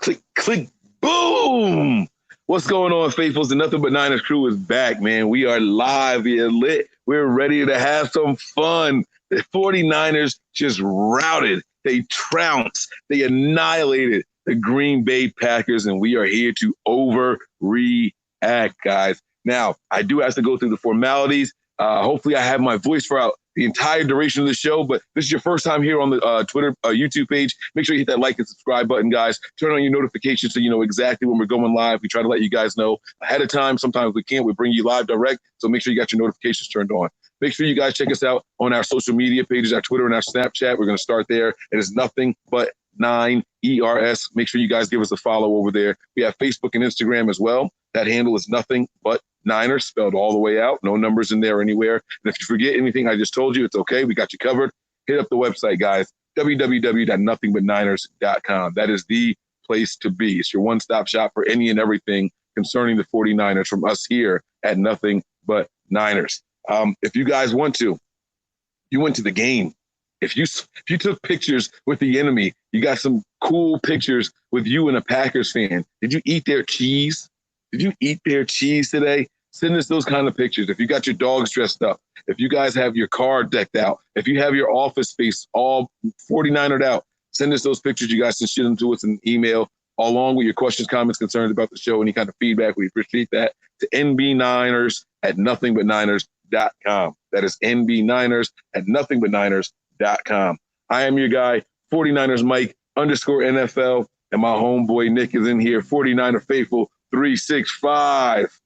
Click, click, boom. What's going on, faithfuls? The Nothing But Niners crew is back, man. We are live. We are lit. We're ready to have some fun. The 49ers just routed. They trounced. They annihilated the Green Bay Packers, and we are here to overreact, guys. Now, I do have to go through the formalities. Hopefully, I have my voice for the entire duration of the show, but this is your first time here on the Twitter, YouTube page. Make sure you hit that like and subscribe button, guys. Turn on your notifications so you know exactly when we're going live. We try to let you guys know ahead of time. Sometimes we can't. We bring you live direct, so make sure you got your notifications turned on. Make sure you guys check us out on our social media pages, our Twitter and our Snapchat. We're going to start there. It is Nothing But 9ERS. Make sure you guys give us a follow over there. We have Facebook and Instagram as well. That handle is Nothing But Niners, spelled all the way out. No numbers in there anywhere. And if you forget anything I just told you, it's okay. We got you covered. Hit up the website, guys. www.nothingbutniners.com. That is the place to be. It's your one-stop shop for any and everything concerning the 49ers from us here at Nothing But Niners. If you guys want to, you went to the game. If you took pictures with the enemy, you got some cool pictures with you and a Packers fan. Did you eat their cheese? Did you eat their cheese today? Send us those kind of pictures. If you got your dogs dressed up, if you guys have your car decked out, if you have your office space all 49ered out, send us those pictures. You guys can shoot them to us in an email along with your questions, comments, concerns about the show, any kind of feedback. We appreciate that to nbniners@nothingbutniners.com. That is nbniners@nothingbutniners.com. I am your guy, 49ers Mike _NFL, and my homeboy Nick is in here, 49er Faithful 365.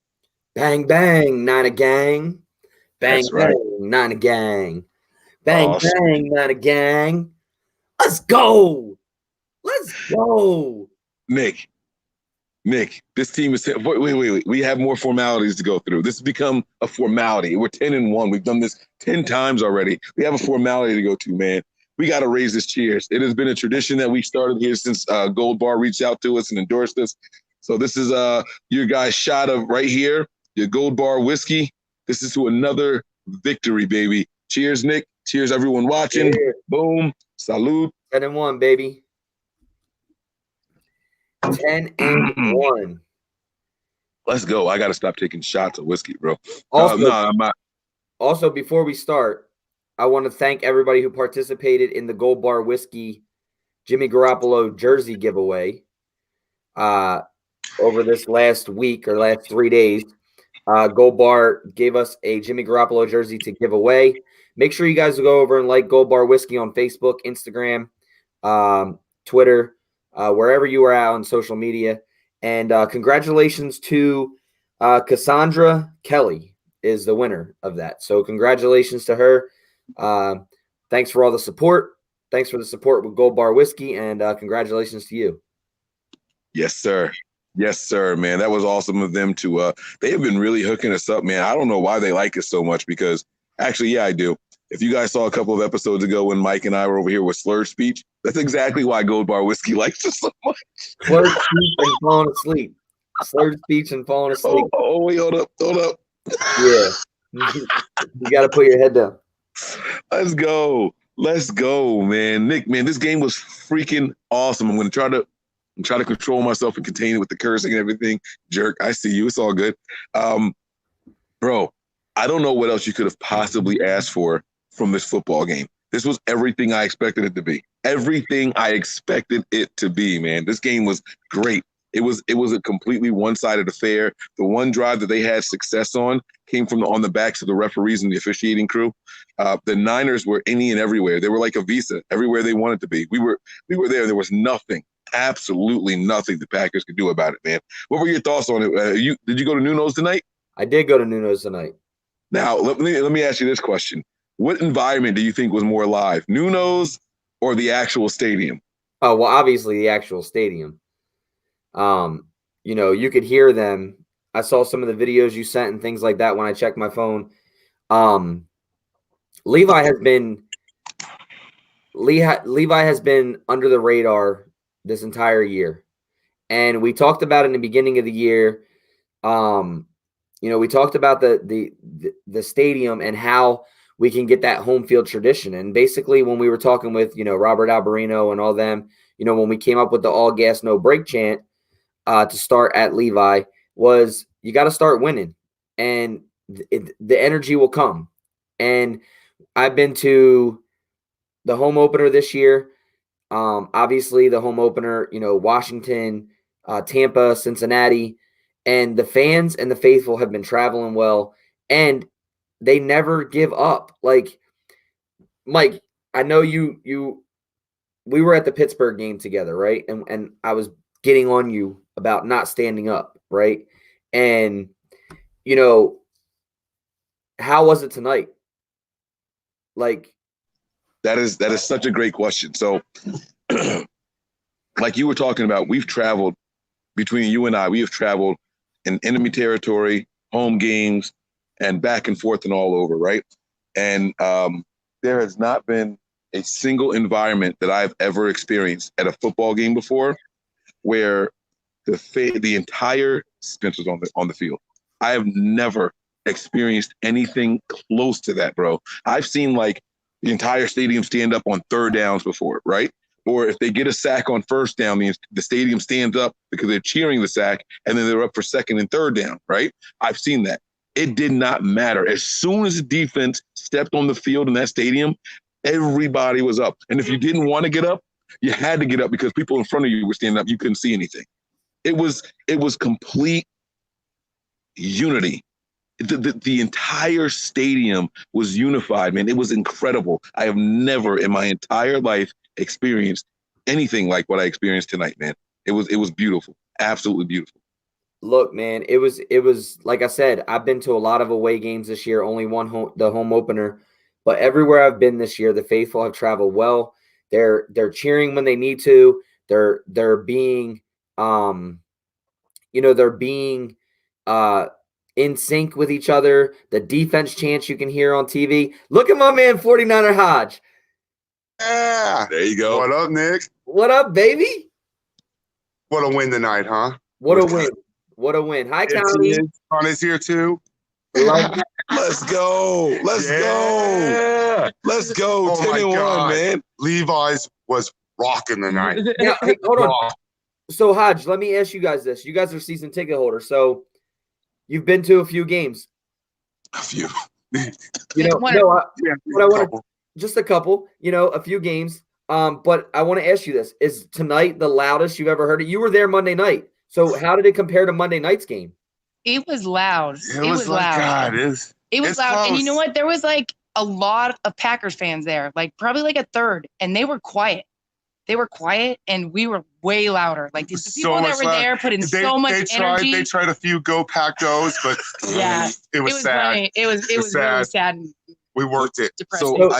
Bang, bang, Niner gang. Bang, That's right. bang, Niner gang. Bang, Awesome. bang, Niner gang. Let's go. Let's go. Nick, this team is – wait. We have more formalities to go through. This has become a formality. We're 10-1. We've done this 10 times already. We have a formality to go to, man. We got to raise this cheers. It has been a tradition that we started here since Gold Bar reached out to us and endorsed us. So this is your guys' shot of right here, your Gold Bar whiskey. This is to another victory, baby. Cheers, Nick. Cheers, everyone watching. Cheers. Boom. Salute. 10-1, baby. 10-1. Let's go. I got to stop taking shots of whiskey, bro. Also, I'm not. Also, before we start, I want to thank everybody who participated in the Gold Bar Whiskey Jimmy Garoppolo jersey giveaway over this last week or last 3 days. Gold Bar gave us a Jimmy Garoppolo jersey to give away. Make sure you guys go over and like Gold Bar Whiskey on Facebook, Instagram, Twitter, wherever you are out on social media. And congratulations to Cassandra Kelly is the winner of that. So congratulations to her. Thanks for all the support. Thanks for the support with Gold Bar Whiskey, and congratulations to you. Yes, sir. Yes, sir, man. That was awesome of them to they have been really hooking us up, man. I don't know why they like us so much because actually, yeah, I do. If you guys saw a couple of episodes ago when Mike and I were over here with slurred speech, that's exactly why Gold Bar Whiskey likes us so much. Slurred speech and falling asleep. Slurred speech and falling asleep. Oh, wait, hold up. Yeah. You got to put your head down. Let's go, man. Nick, man, this game was freaking awesome. I'm going to try to control myself and contain it with the cursing and everything. Jerk, I see you. It's all good. Bro, I don't know what else you could have possibly asked for from this football game. This was everything I expected it to be. Everything I expected it to be, man. This game was great. It was a completely one-sided affair. The one drive that they had success on came from on the backs of the referees and the officiating crew. The Niners were any and everywhere. They were like a visa everywhere they wanted to be. We were there. There was nothing, absolutely nothing the Packers could do about it, man. What were your thoughts on it? Did you go to Nuno's tonight? I did go to Nuno's tonight. Now, let me ask you this question. What environment do you think was more live, Nuno's or the actual stadium? Oh, well, obviously the actual stadium. You could hear them. I saw some of the videos you sent and things like that when I checked my phone. Levi has been under the radar this entire year. And we talked about in the beginning of the year. We talked about the stadium and how we can get that home field tradition. And basically when we were talking with, Robert Alberino and all them, when we came up with the all gas, no break chant to start at Levi was you got to start winning and the energy will come. And I've been to the home opener this year. Obviously the home opener, Washington, Tampa, Cincinnati, and the fans and the faithful have been traveling well, and they never give up. Like, Mike, I know we were at the Pittsburgh game together, right? And I was getting on you about not standing up, right? And, how was it tonight? Like, that is such a great question. So, like you were talking about, we've traveled between you and I. We have traveled in enemy territory, home games, and back and forth and all over, right? And there has not been a single environment that I've ever experienced at a football game before where the entire Spencer's on the field. I have never experienced anything close to that, bro. I've seen like the entire stadium stand up on third downs before, right? Or if they get a sack on first down, the stadium stands up because they're cheering the sack, and then they're up for second and third down, right? I've seen that. It did not matter. As soon as the defense stepped on the field in that stadium, everybody was up. And if you didn't want to get up, you had to get up because people in front of you were standing up. You couldn't see anything. It was complete unity. The entire stadium was unified, man. It was incredible. I have never in my entire life experienced anything like what I experienced tonight, man. It was beautiful. Absolutely beautiful. Look, man, it was like I said, I've been to a lot of away games this year, only the home opener, but everywhere I've been this year, the faithful have traveled well. They're cheering when they need to. They're being they're being in sync with each other. The defense chants you can hear on TV. Look at my man 49er Hodge. Yeah. There you go. What up, Nick? What up, baby? What a win tonight, huh? What a win. What a win. Hi, Connie. Connie's here too. Let's go. Let's go. Let's go. Oh 10-1, man. Levi's was rocking tonight. Yeah, hey, hold on. So, Hodge, let me ask you guys this. You guys are season ticket holders, so you've been to a few games. A few. Just a couple, a few games. But I want to ask you this. Is tonight the loudest you've ever heard it? You were there Monday night. So how did it compare to Monday night's game? It was loud. It was loud. God, it was loud. Close. And you know what? There was like a lot of Packers fans there, like probably like a third, and they were quiet. They were quiet, and we were way louder. Like the people that were there put in so much energy. They tried a few Go Pack Goes, but yeah, it was sad. Funny. It was really sad. And we worked it. Depressing. So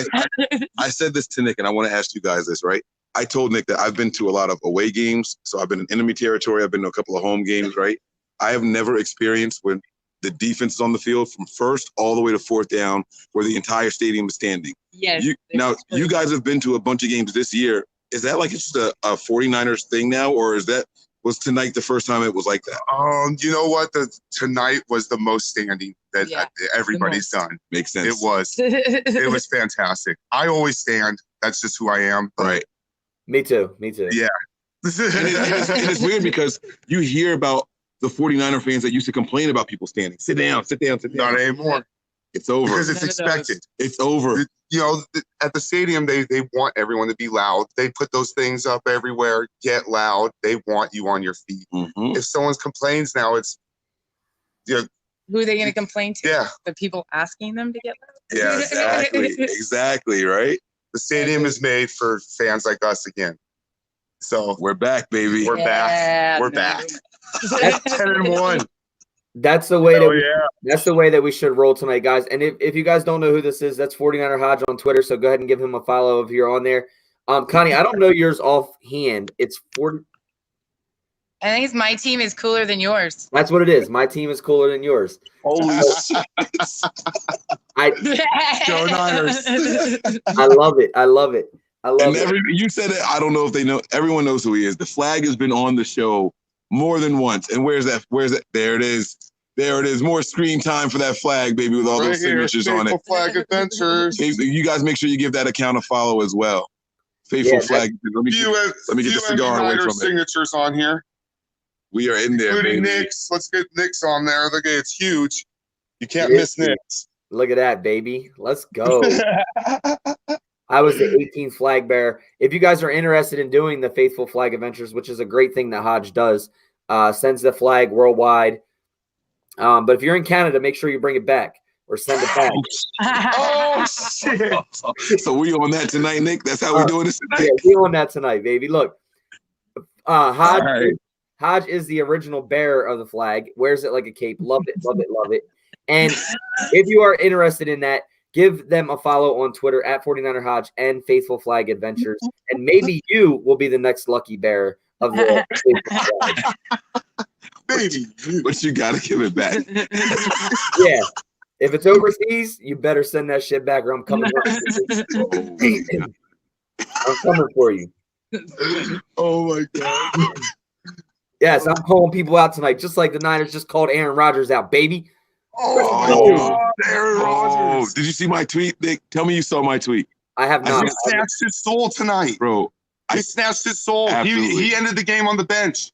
I said this to Nick, and I want to ask you guys this, right? I told Nick that I've been to a lot of away games. So I've been in enemy territory. I've been to a couple of home games, right? I have never experienced when the defense is on the field from first all the way to fourth down where the entire stadium is standing. Yes. You guys have been to a bunch of games this year. Is that like it's just a 49ers thing now, or was tonight the first time it was like that? You know what? Tonight was the most standing that everybody's done. Makes sense. It was. It was fantastic. I always stand. That's just who I am. Right. Me too. Yeah. And it's weird because you hear about the 49er fans that used to complain about people standing. Sit down. Not anymore. It's over. Because it's expected. It's over. At the stadium, they want everyone to be loud. They put those things up everywhere. Get loud. They want you on your feet. Mm-hmm. If someone complains now, it's who are they going to complain to? Yeah. The people asking them to get loud? Yeah, exactly. Exactly, right? The stadium is made for fans like us again. So we're back, baby. We're back. We're back. 10-1. That's the way that's the way that we should roll tonight, guys. And if you guys don't know who this is, that's 49er Hodge on Twitter. So go ahead and give him a follow if you're on there. Connie, I don't know yours offhand. It's 40. I think my team is cooler than yours. That's what it is. My team is cooler than yours. Holy shit. Go Niners. I love it. I love it. You said it. I don't know if they know. Everyone knows who he is. The flag has been on the show more than once. And where's that? There it is. There it is. More screen time for that flag, baby, with all those signatures on it. Flag Adventures. You guys make sure you give that account a follow as well. Faithful flag. Let me get the cigar away from it. Signatures on here. We are in there, including baby. Nick's. Let's get Nick's on there. Look, it's huge. You can't miss Nick's. Look at that, baby. Let's go. I was the 18th flag bearer. If you guys are interested in doing the Faithful Flag Adventures, which is a great thing that Hodge does, sends the flag worldwide. But if you're in Canada, make sure you bring it back or send it back. Oh, shit. So we on that tonight, Nick? That's how we're doing this tonight? Yeah, we on that tonight, baby. Look, Hodge is the original bearer of the flag. Wears it like a cape. Love it, love it, love it. And if you are interested in that, give them a follow on Twitter at 49er Hodge and Faithful Flag Adventures. And maybe you will be the next lucky bearer of the Faithful Flag. Baby. But you got to give it back. Yeah. If it's overseas, you better send that shit back or I'm coming. I'm coming for you. Oh, my God. Yes, I'm calling people out tonight, just like the Niners just called Aaron Rodgers out, baby. Oh, Aaron Rodgers. Did you see my tweet, Nick? Tell me you saw my tweet. I have not. He snatched his soul tonight. Bro. He snatched his soul. He ended the game on the bench.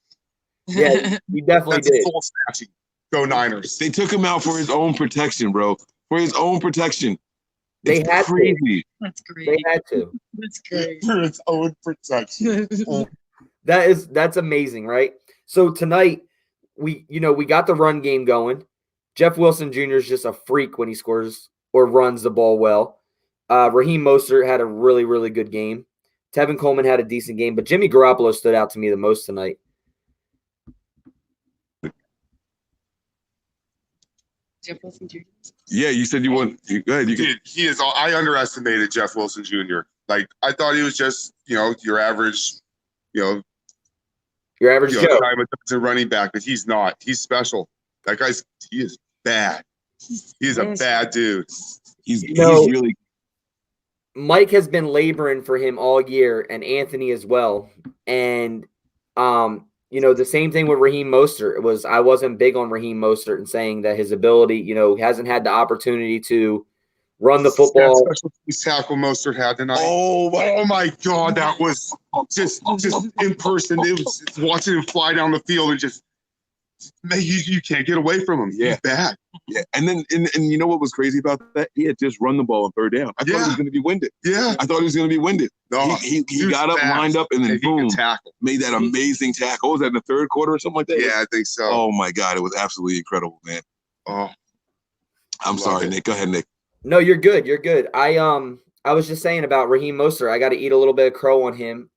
Yeah, he definitely did. Soul snatching. Go Niners. They took him out for his own protection, bro. For his own protection. They had crazy. To. That's great. They had to. That's great. For its own protection. That's amazing, right? So tonight we got the run game going. Jeff Wilson Jr. is just a freak when he scores or runs the ball well. Raheem Mostert had a really, really good game. Tevin Coleman had a decent game, but Jimmy Garoppolo stood out to me the most tonight. Jeff Wilson Jr. Yeah, you said you want. Go ahead. He is. I underestimated Jeff Wilson Jr. Like I thought he was just your average, Your average Joe. Time a running back, but he's not. He's special. That he is bad. He's a bad dude. He's really. Mike has been laboring for him all year, and Anthony as well. And the same thing with Raheem Mostert. I wasn't big on Raheem Mostert and saying that his ability, hasn't had the opportunity to run the football. That special tackle Mostert had tonight. Oh my God, that was just in person. It was watching him fly down the field and just. Man, you can't get away from him. Yeah. He's bad. Yeah. And then and you know what was crazy about that? He had just run the ball on third down. I thought he was going to be winded. Yeah. I thought he was going to be winded. No, he got up, lined up, and then boom, made that amazing tackle. Was that in the third quarter or something like that? Yeah, I think so. Oh my God, it was absolutely incredible, man. Oh, I'm sorry, Nick. Go ahead, Nick. No, you're good. You're good. I was just saying about Raheem Mostert. I got to eat a little bit of crow on him.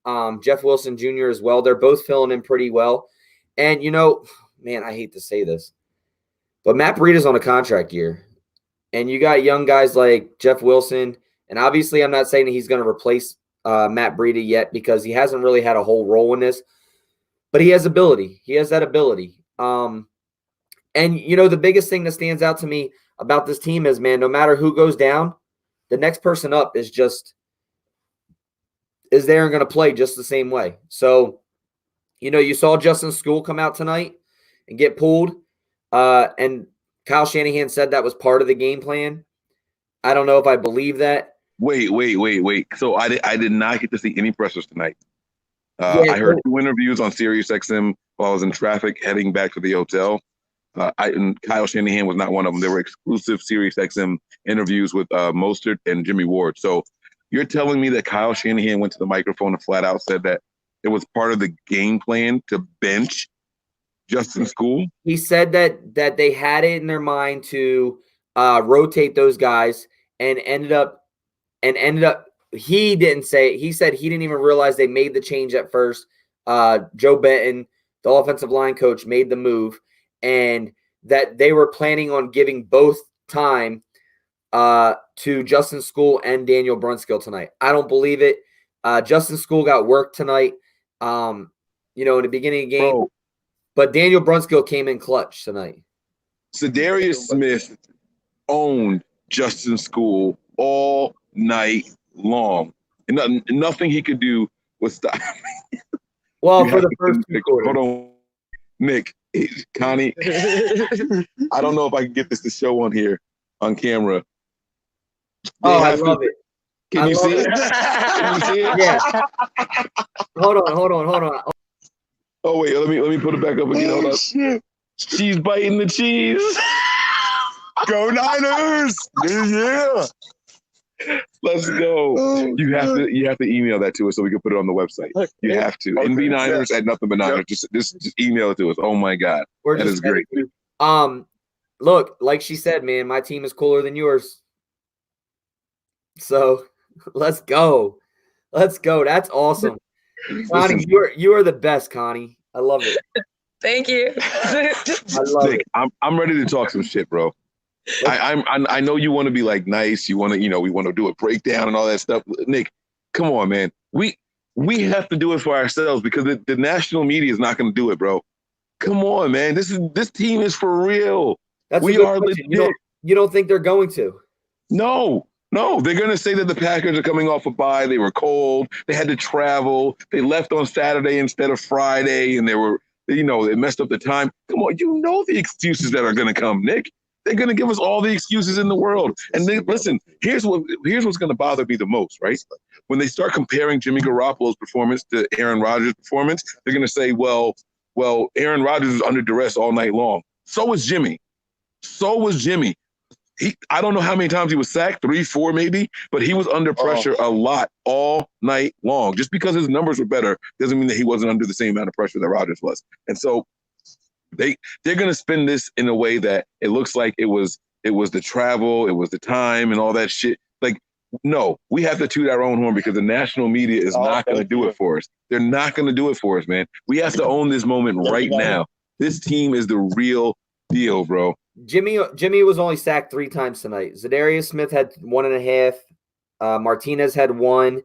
Jeff Wilson Jr. as well. They're both filling in pretty well. And man, I hate to say this, but Matt Breida's on a contract year, and you got young guys like Jeff Wilson. And obviously, I'm not saying that he's going to replace Matt Breida yet because he hasn't really had a whole role in this, but he has ability. He has that ability. And the biggest thing that stands out to me about this team is, man, no matter who goes down, the next person up is there and going to play just the same way. So, you saw Justin School come out tonight and get pulled. And Kyle Shanahan said that was part of the game plan. I don't know if I believe that. Wait. So I did not get to see any pressers tonight. I heard 2 interviews on SiriusXM while I was in traffic heading back to the hotel. And Kyle Shanahan was not one of them. There were exclusive SiriusXM interviews with Mostert and Jimmy Ward. So you're telling me that Kyle Shanahan went to the microphone and flat out said that it was part of the game plan to bench Justin School? He said that they had it in their mind to rotate those guys and ended up he didn't say it. He said he didn't even realize they made the change at first. Joe Benton, the offensive line coach, made the move, and that they were planning on giving both time to Justin School and Daniel Brunskill tonight. I don't believe it. Justin School got work tonight, in the beginning of the game. Bro. But Daniel Brunskill came in clutch tonight. Darius Smith owned Justin School all night long. And nothing he could do was stop. Well, for the first 2 quarters. Hold on. Nick, Connie, I don't know if I can get this to show on here on camera. I love it. Can you see it? Can you see it? Yeah. Hold on. Oh wait, let me put it back up again. Hold up. Shit. She's biting the cheese. Go Niners! Yeah. Let's go. Oh, You have to email that to us so we can put it on the website. You have to. Okay, NB Niners yes. at nothing but Niners. Yep. Just email it to us. Oh my God. That is great. Look, like she said, man, my team is cooler than yours. So let's go. Let's go. That's awesome. Connie, you are the best, Connie. I love it. Thank you. I love Nick, it. I'm ready to talk some shit, bro. I know you want to be like nice. You want to, we want to do a breakdown and all that stuff. Nick, come on, man. We have to do it for ourselves because the national media is not going to do it, bro. Come on, man. This team is for real. That's we are legit. You don't think they're going to? No, they're going to say that the Packers are coming off a bye. They were cold. They had to travel. They left on Saturday instead of Friday, and they messed up the time. Come on, you know the excuses that are going to come, Nick. They're going to give us all the excuses in the world. And listen, here's what's going to bother me the most, right? When they start comparing Jimmy Garoppolo's performance to Aaron Rodgers' performance, they're going to say, well, Aaron Rodgers is under duress all night long. So was Jimmy. I don't know how many times he was sacked, 3, 4 maybe, but he was under pressure a lot all night long. Just because his numbers were better doesn't mean that he wasn't under the same amount of pressure that Rodgers was. And so they're going to spin this in a way that it looks like it was the travel, it was the time and all that shit. Like, no, we have to toot our own horn because the national media is not going to do it for us. They're not going to do it for us, man. We have to own this moment right now. This team is the real deal, bro. Jimmy was only sacked 3 times tonight. Zadarius Smith had 1.5. Martinez had 1,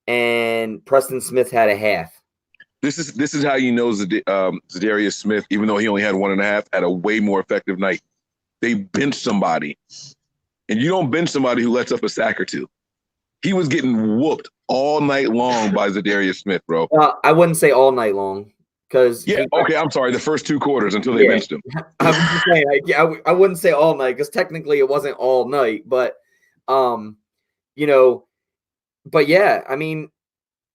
and Preston Smith had 0.5. This is how you know Zadarius Smith, even though he only had 1.5, had a way more effective night. They benched somebody, and you don't bench somebody who lets up a sack or 2. He was getting whooped all night long by Zadarius Smith, bro. I wouldn't say all night long. I'm sorry. The first 2 quarters until they benched him. I was just saying, I wouldn't say all night because technically it wasn't all night, but but yeah, I mean,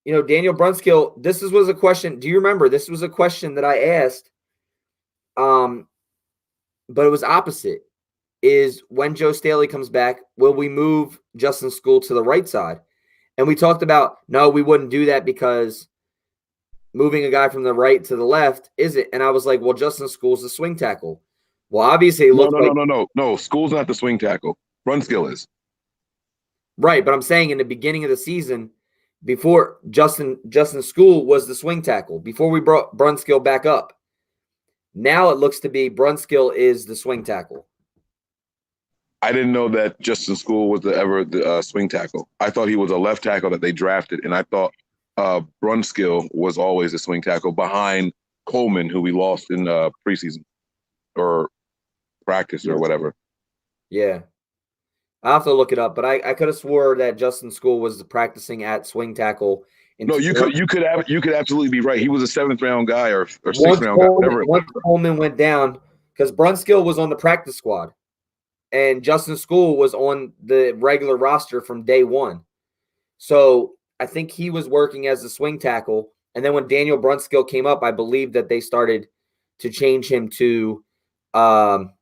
Daniel Brunskill. Was a question. Do you remember? This was a question that I asked. But it was opposite. Is when Joe Staley comes back, will we move Justin School to the right side? And we talked about no, we wouldn't do that because moving a guy from the right to the left isn't. And I was like, well, Justin School's the swing tackle. Well, obviously, it looks no. School's not the swing tackle. Brunskill is. Right, but I'm saying in the beginning of the season, before Justin School was the swing tackle, before we brought Brunskill back up. Now it looks to be Brunskill is the swing tackle. I didn't know that Justin School was the swing tackle. I thought he was a left tackle that they drafted, and I thought Brunskill was always a swing tackle behind Coleman, who we lost in preseason or practice or whatever. Yeah. I'll have to look it up, but I could have swore that Justin School was practicing at swing tackle. No, you could absolutely be right. He was a 7th round guy or 6th round guy. Whatever. Once Coleman went down, because Brunskill was on the practice squad, and Justin School was on the regular roster from day 1. So I think he was working as a swing tackle, and then when Daniel Brunskill came up, I believe that they started to change him to the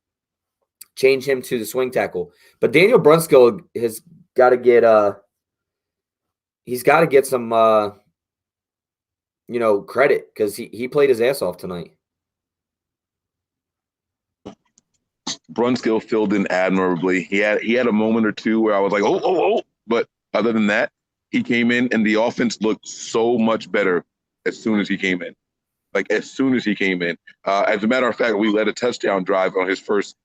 swing tackle. But Daniel Brunskill has got to get he's got to get some credit because he played his ass off tonight. Brunskill filled in admirably. He had a moment or two where I was like, oh, but other than that, he came in and the offense looked so much better as soon as he came in. As a matter of fact, we led a touchdown drive on his first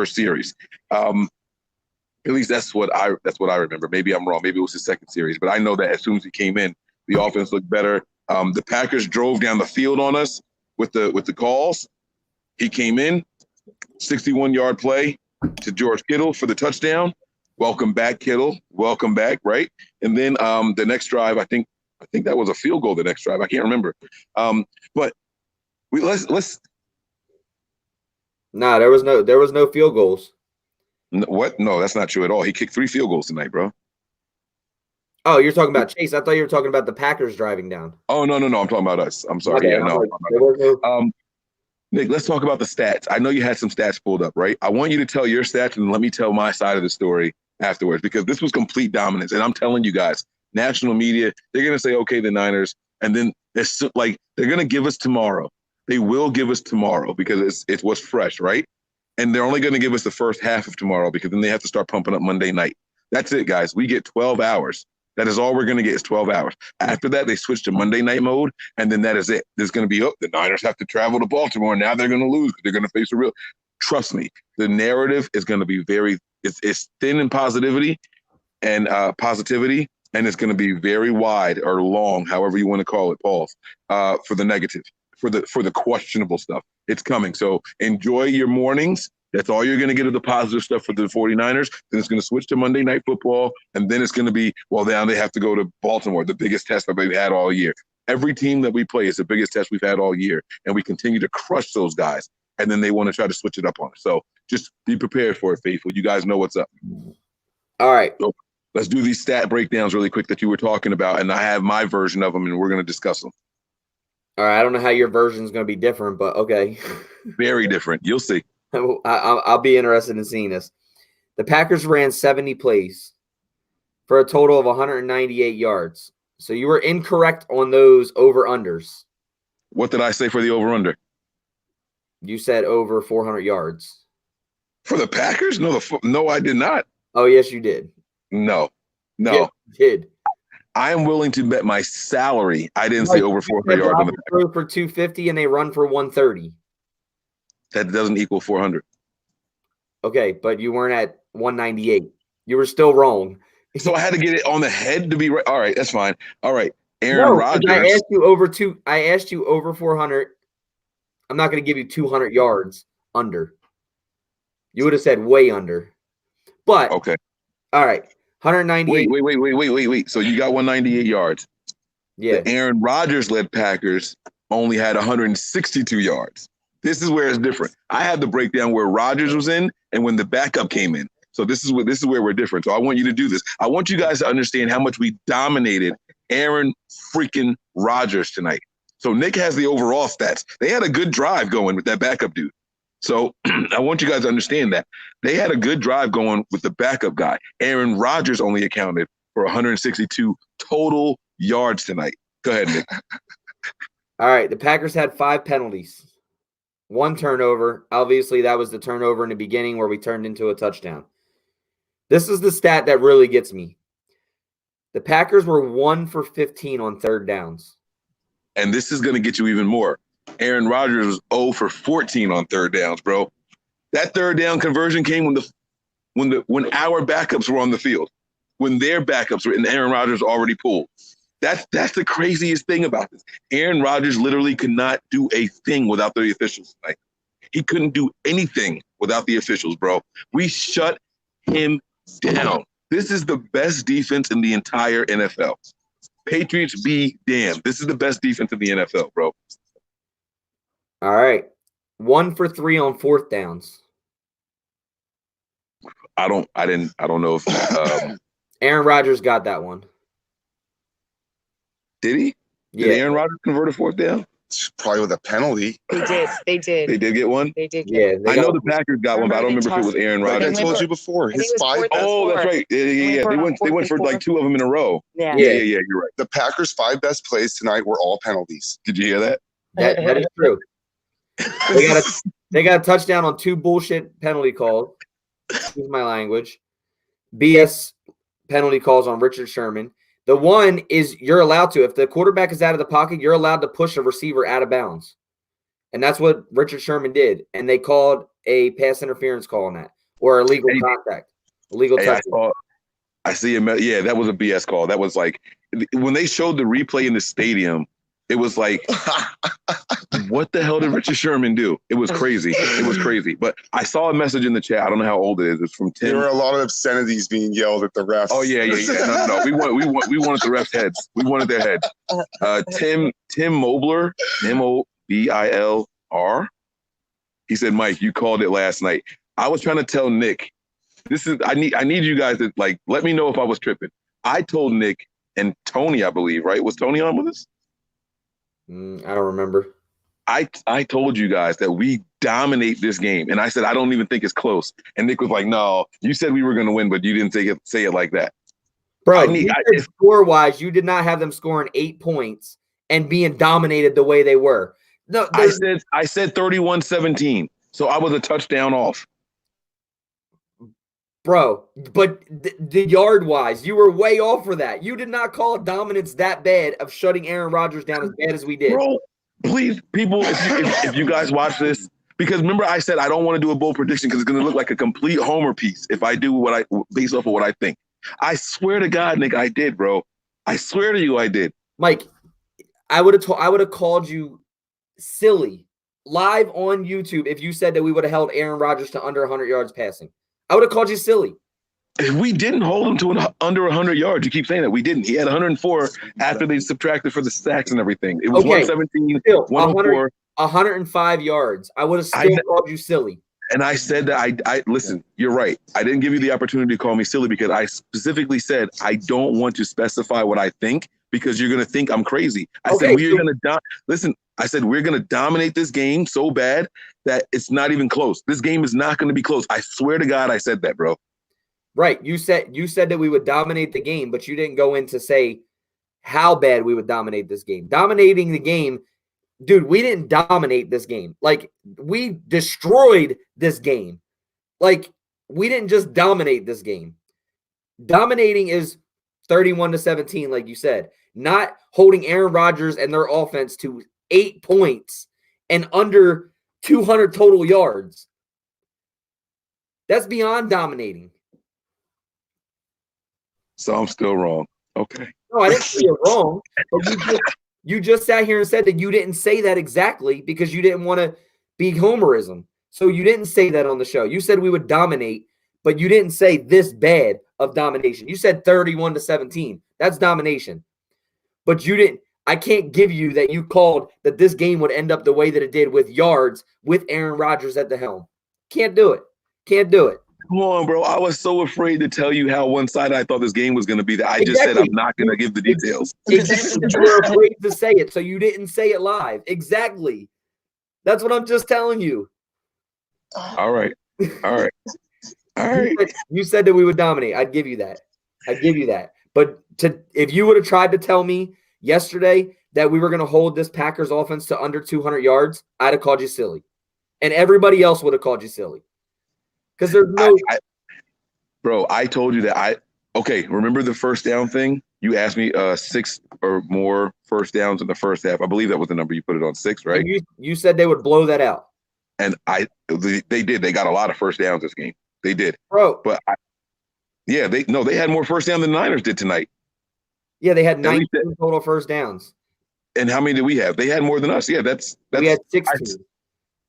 series. At least that's what I remember. Maybe I'm wrong. Maybe it was his second series, but I know that as soon as he came in, the offense looked better. The Packers drove down the field on us with the calls. He came in, 61-yard play to George Kittle for the touchdown. Welcome back, Kittle. Welcome back, right? And then the next drive, I think that was a field goal. The next drive, I can't remember. But let's. Nah, there was no field goals. What? No, that's not true at all. He kicked 3 field goals tonight, bro. Oh, you're talking about Chase. I thought you were talking about the Packers driving down. Oh, no. I'm talking about us. I'm sorry. Okay, Yeah, no. Nick, let's talk about the stats. I know you had some stats pulled up, right? I want you to tell your stats and let me tell my side of the story afterwards, because this was complete dominance. And I'm telling you guys, national media, they're going to say, okay, the Niners. And then it's like, they're going to give us tomorrow. They will give us tomorrow because it's what's fresh, right? And they're only going to give us the first half of tomorrow because then they have to start pumping up Monday night. That's it, guys. We get 12 hours. That is all we're going to get is 12 hours. After that, they switch to Monday night mode, and then that is it. There's going to be, the Niners have to travel to Baltimore. Now they're going to lose because they're going to face a real – trust me, the narrative is going to be very – it's thin in positivity, and it's going to be very wide or long, however you want to call it, Pauls, for the negative, for the questionable stuff. It's coming. So enjoy your mornings. That's all you're going to get of the positive stuff for the 49ers. Then it's going to switch to Monday Night Football, and then it's going to be, now they have to go to Baltimore, the biggest test that they've had all year. Every team that we play is the biggest test we've had all year, and we continue to crush those guys, and then they want to try to switch it up on us. So just be prepared for it, faithful. You guys know what's up. All right. So let's do these stat breakdowns really quick that you were talking about, and I have my version of them, and we're going to discuss them. All right. I don't know how your version is going to be different, but okay. Very different. You'll see. I'll be interested in seeing this. The Packers ran 70 plays for a total of 198 yards. So you were incorrect on those over-unders. What did I say for the over-under? You said over 400 yards. For the Packers? No, I did not. Oh, yes, you did. No. Yes, you did. I am willing to bet my salary. I didn't say over 400 yards on the Packers. Throw for 250 and they run for 130. That doesn't equal 400. Okay, but you weren't at 198. You were still wrong. So I had to get it on the head to be right. All right, that's fine. All right, Aaron Rodgers. I asked you over 400. I'm not going to give you 200 yards under. You would have said way under. But okay. All right, 198. Wait. So you got 198 yards. Yeah. The Aaron Rodgers led Packers only had 162 yards. This is where it's different. I had the breakdown where Rodgers was in and when the backup came in. So this is where we're different. So I want you to do this. I want you guys to understand how much we dominated Aaron freaking Rodgers tonight. So Nick has the overall stats. They had a good drive going with that backup dude. So I want you guys to understand that. They had a good drive going with the backup guy. Aaron Rodgers only accounted for 162 total yards tonight. Go ahead, Nick. All right. The Packers had 5 penalties. 1 turnover. Obviously, that was the turnover in the beginning where we turned into a touchdown. This is the stat that really gets me. The Packers were 1 for 15 on third downs. And this is going to get you even more. Aaron Rodgers was 0 for 14 on third downs, bro. That third down conversion came when our backups were on the field, when their backups were, and Aaron Rodgers already pulled. That's the craziest thing about this. Aaron Rodgers literally could not do a thing without the officials tonight. He couldn't do anything without the officials, bro. We shut him down. This is the best defense in the entire NFL. Patriots be damned. This is the best defense in the NFL, bro. All right. 1 for 3 on fourth downs. I don't know if Aaron Rodgers got that one. Did he? Yeah. Did Aaron Rodgers convert a fourth down? Probably with a penalty. They did. They did get one? They did get I know the Packers got one, but I don't remember if it was Aaron Like Rodgers. I told you before, his 5 best. Oh, that's right. Yeah. They went for like 2 of them in a row. Yeah. Yeah, you're right. The Packers' 5 best plays tonight were all penalties. Did you hear that? That is true. They got a touchdown on 2 bullshit penalty calls. Excuse my language. BS penalty calls on Richard Sherman. The one is you're allowed to, if the quarterback is out of the pocket, you're allowed to push a receiver out of bounds. And that's what Richard Sherman did. And they called a pass interference call on that, or illegal contact, illegal tackle. I see him. Yeah, that was a BS call. That was like, when they showed the replay in the stadium, it was like, what the hell did Richard Sherman do? It was crazy. It was crazy. But I saw a message in the chat. I don't know how old it is. It's from Tim. There were a lot of obscenities being yelled at the refs. Oh yeah. No. We wanted the refs' heads. We wanted their heads. Tim Mobler, Mobilr. He said, Mike, you called it last night. I was trying to tell Nick. I need you guys to let me know if I was tripping. I told Nick and Tony, I believe, right? Was Tony on with us? I don't remember. I told you guys that we dominate this game, and I said I don't even think it's close. And Nick was like, "No, you said we were going to win, but you didn't say it like that." Bro, score-wise, you did not have them scoring 8 points and being dominated the way they were. No, I said 31-17, so I was a touchdown off. Bro, but the yard-wise, you were way off for that. You did not call dominance that bad of shutting Aaron Rodgers down as bad as we did. Bro, please, people, if you guys watch this, because remember I said I don't want to do a bold prediction because it's going to look like a complete homer piece if I do based off of what I think. I swear to God, Nick, I did, bro. I swear to you, I did. Mike, I would have called you silly live on YouTube if you said that we would have held Aaron Rodgers to under 100 yards passing. I would have called you silly. We didn't hold him to under 100 yards. You keep saying that. We didn't. He had 104 after they subtracted for the sacks and everything. It was 117, 104. 105 yards. I would have still called you silly. And I said that I listen, you're right. I didn't give you the opportunity to call me silly because I specifically said I don't want to specify what I think because you're going to think I'm crazy. I said we're going to listen. I said we're going to dominate this game so bad that it's not even close. This game is not going to be close. I swear to God I said that, bro. Right. You said that we would dominate the game, but you didn't go in to say how bad we would dominate this game. Dominating the game, dude, we didn't dominate this game. Like, we destroyed this game. Like, we didn't just dominate this game. Dominating is 31-17, like you said. Not holding Aaron Rodgers and their offense to 8 points and under 200 total yards. That's beyond dominating. So I'm still wrong. Okay. No, I didn't say you're wrong. But you just sat here and said that you didn't say that exactly because you didn't want to be homerism. So you didn't say that on the show. You said we would dominate, but you didn't say this bad of domination. You said 31-17. That's domination. But you didn't. I can't give you that you called that this game would end up the way that it did with yards with Aaron Rodgers at the helm. Can't do it. Can't do it. Come on, bro. I was so afraid to tell you how one-sided I thought this game was going to be that I just said I'm not going to give the details. Exactly. You were afraid to say it, so you didn't say it live. Exactly. That's what I'm just telling you. All right. All right. All right. You said that we would dominate. I'd give you that. I'd give you that. But if you would have tried to tell me yesterday that we were going to hold this Packers offense to under 200 yards, I'd have called you silly. And everybody else would have called you silly. Because there's no bro, I told you that remember the first down thing? You asked me 6 or more first downs in the first half. I believe that was the number you put it on, 6, right? You said they would blow that out. And they did. They got a lot of first downs this game. They did. Bro. But they had more first down than the Niners did tonight. Yeah, they had 19 total first downs. And how many did we have? They had more than us. Yeah, that's we had 16.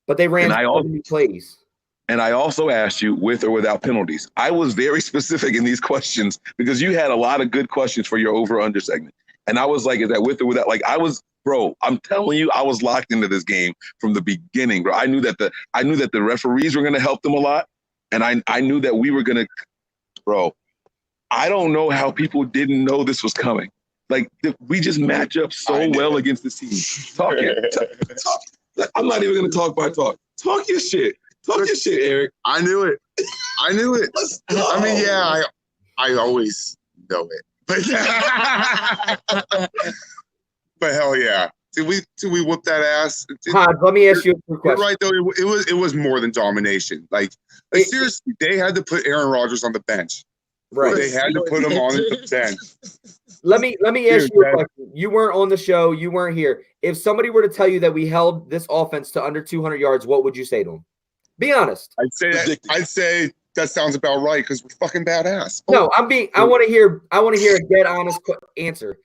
But they ran 70 plays. And I also asked you with or without penalties. I was very specific in these questions because you had a lot of good questions for your over-under segment. And I was like, is that with or without? Like, bro, I'm telling you, I was locked into this game from the beginning, bro. I knew that the referees were going to help them a lot. And I knew that we were going to, bro, I don't know how people didn't know this was coming. Like, we just match up so well against this team. Talk. I'm not even going to talk by talk. Talk your shit. Talk your shit, Eric. I knew it. I mean, yeah, I always know it. But hell yeah. Did we whoop that ass? Let me ask you a quick question. You're right, though. It was more than domination. Like seriously, they had to put Aaron Rodgers on the bench. Right. They had to put him on the bench. Let me ask you a question. You weren't on the show. You weren't here. If somebody were to tell you that we held this offense to under 200 yards, what would you say to them? Be honest. I'd say that sounds about right because we're fucking badass. No, I want to hear a dead honest answer.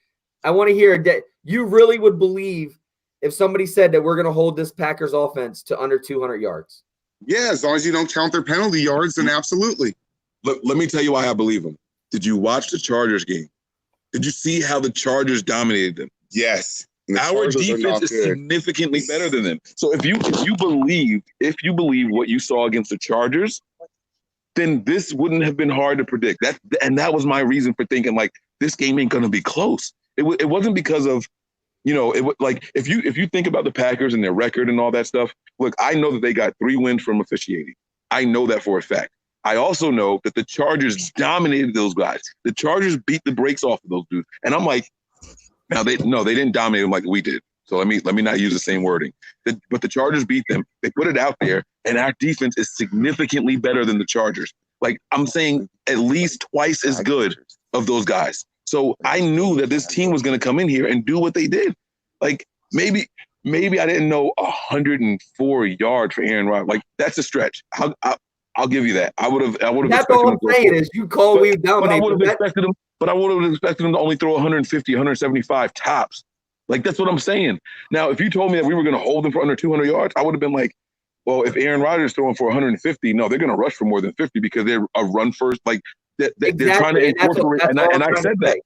I want to hear you really would believe if somebody said that we're going to hold this Packers offense to under 200 yards. Yeah, as long as you don't count their penalty yards, then absolutely. Let me tell you why I believe them. Did you watch the Chargers game? Did you see how the Chargers dominated them? Yes. Our defense is significantly better than them. So if you believe what you saw against the Chargers, then this wouldn't have been hard to predict. That was my reason for thinking like this game ain't going to be close. It wasn't because of, like if you think about the Packers and their record and all that stuff, look, I know that they got 3 wins from officiating. I know that for a fact. I also know that the Chargers dominated those guys. The Chargers beat the brakes off of those dudes. And I'm like, now they didn't dominate them like we did. So let me not use the same wording. But the Chargers beat them. They put it out there, and our defense is significantly better than the Chargers. Like, I'm saying at least twice as good of those guys. So I knew that this team was going to come in here and do what they did. Like, maybe I didn't know 104 yards for Aaron Rodgers. Like, that's a stretch. I'll give you that. I would have. That's all I'm saying is you call we dominate. I would have expected him. But I would have expected him to only throw 150, 175 tops. Like, that's what I'm saying. Now, if you told me that we were going to hold them for under 200 yards, I would have been like, well, if Aaron Rodgers is throwing for 150, no, they're going to rush for more than 50 because they're a run first. Like, they're trying to incorporate. And I said that.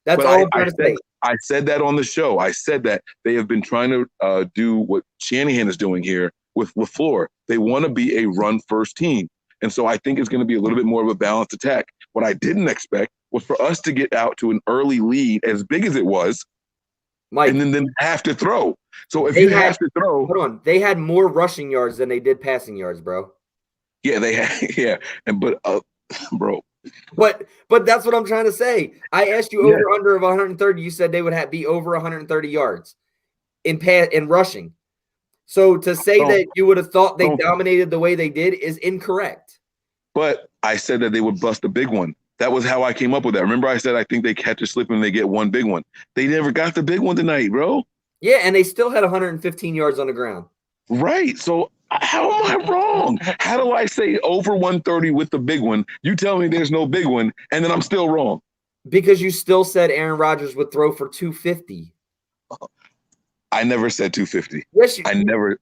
That's all I'm trying to say. I said that on the show. I said that they have been trying to do what Shanahan is doing here with LaFleur. They want to be a run first team. And so I think it's going to be a little bit more of a balanced attack. What I didn't expect was for us to get out to an early lead as big as it was, Mike, and then have to throw. So if you have to throw. Hold on. They had more rushing yards than they did passing yards, bro. Yeah, they had. Yeah. But bro. But that's what I'm trying to say. I asked you over under of 130. You said they would be over 130 yards in rushing. So to say that you would have thought they dominated the way they did is incorrect. But I said that they would bust a big one. That was how I came up with that. Remember, I said I think they catch a slip and they get one big one. They never got the big one tonight, bro. Yeah, and they still had 115 yards on the ground. Right. So how am I wrong? How do I say over 130 with the big one? You tell me there's no big one, and then I'm still wrong. Because you still said Aaron Rodgers would throw for 250. I never said 250. Yes, I never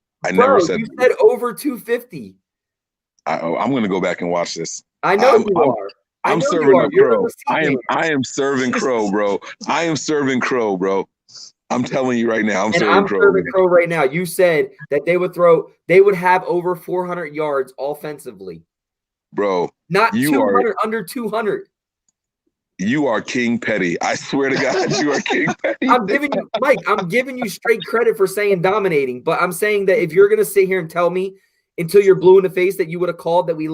said. You said over 250. I'm going to go back and watch this. I know you are. I'm serving a crow. I am serving crow, bro. I am serving crow, bro. I'm telling you right now, I'm serving crow right now. You said that they would have over 400 yards offensively. Bro. Not 200, under 200. You are King Petty. I swear to God, you are King Petty. I'm giving you straight credit for saying dominating, but I'm saying that if you're going to sit here and tell me until you're blue in the face that you would have called that we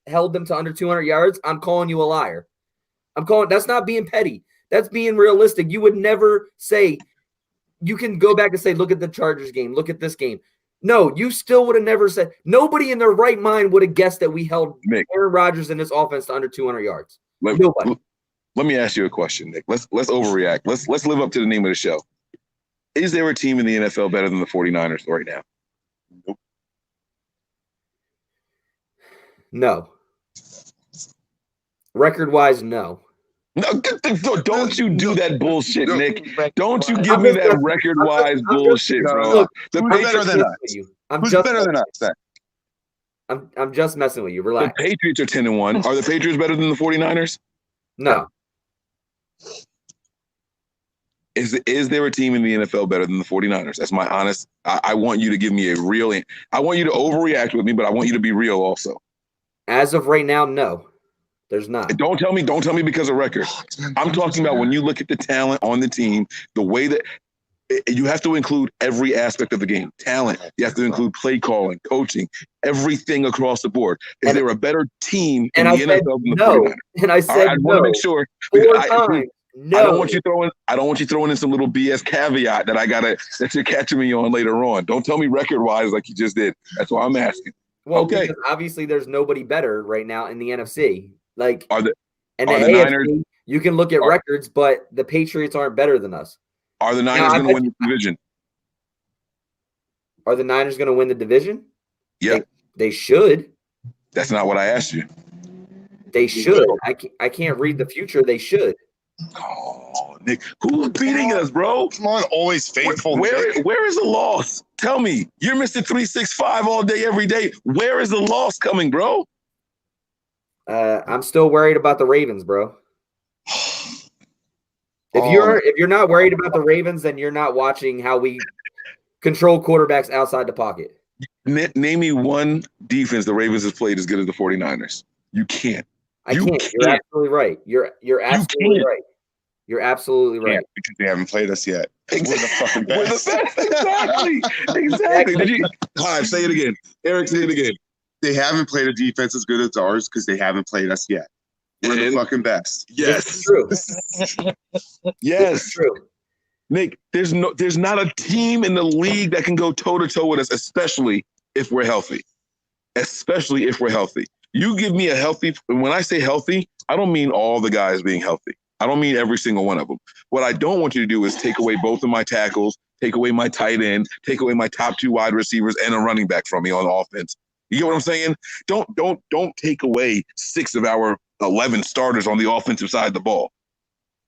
held them to under 200 yards, I'm calling you a liar. That's not being petty. That's being realistic. You would never say, you can go back and say, look at the Chargers game, look at this game. No, you still would have never said, nobody in their right mind would have guessed that we held Aaron Rodgers and his offense to under 200 yards. Nobody. Let me ask you a question, Nick. Let's overreact. Let's live up to the name of the show. Is there a team in the NFL better than the 49ers right now? Nope. No. Record-wise, no. No, don't you do that bullshit, Nick. Don't you give me that record-wise bullshit, bro. Who's better than us? Who's better than us? I'm just messing with you. Relax. The Patriots are 10-1. Are the Patriots better than the 49ers? No. Is there a team in the NFL better than the 49ers? That's my honest. I want you to give me a real. I want you to overreact with me, but I want you to be real also. As of right now, no. There's not. Don't tell me because of record. I'm talking about when you look at the talent on the team, the way that you have to include every aspect of the game. Talent. You have to include play calling, coaching, everything across the board. Is there a better team in the NFL than the 49ers? And I said I want to make sure. I don't want you throwing in some little BS caveat that you're catching me on later on. Don't tell me record wise like you just did. That's why I'm asking. Well, okay. Obviously there's nobody better right now in the NFC. Like the AFC, Niners, you can look at records, but the Patriots aren't better than us. Are the Niners going to win the division? Are the Niners going to win the division? Yeah. They should. That's not what I asked you. They should. I can't read the future. They should. Oh, Nick, who's beating us, bro? Come on, always faithful. Where is the loss? Tell me. You're Mr. 365 all day, every day. Where is the loss coming, bro? I'm still worried about the Ravens, bro. If you're not worried about the Ravens, then you're not watching how we control quarterbacks outside the pocket. Name me one defense the Ravens has played as good as the 49ers. You can't. I can't. You're absolutely right. You're absolutely right. You're absolutely right. Because they haven't played us yet. We're the fucking best. We're the best. Exactly. Did you? Hi, say it again. Eric, say it again. They haven't played a defense as good as ours because they haven't played us yet. We're the fucking best. Yes. This is true. Yes. This is true. Nick, there's not a team in the league that can go toe-to-toe with us, especially if we're healthy. Especially if we're healthy. You give me a healthy, when I say healthy, I don't mean all the guys being healthy. I don't mean every single one of them. What I don't want you to do is take away both of my tackles, take away my tight end, take away my top 2 wide receivers and a running back from me on offense. You get what I'm saying? Don't take away 6 of our 11 starters on the offensive side of the ball.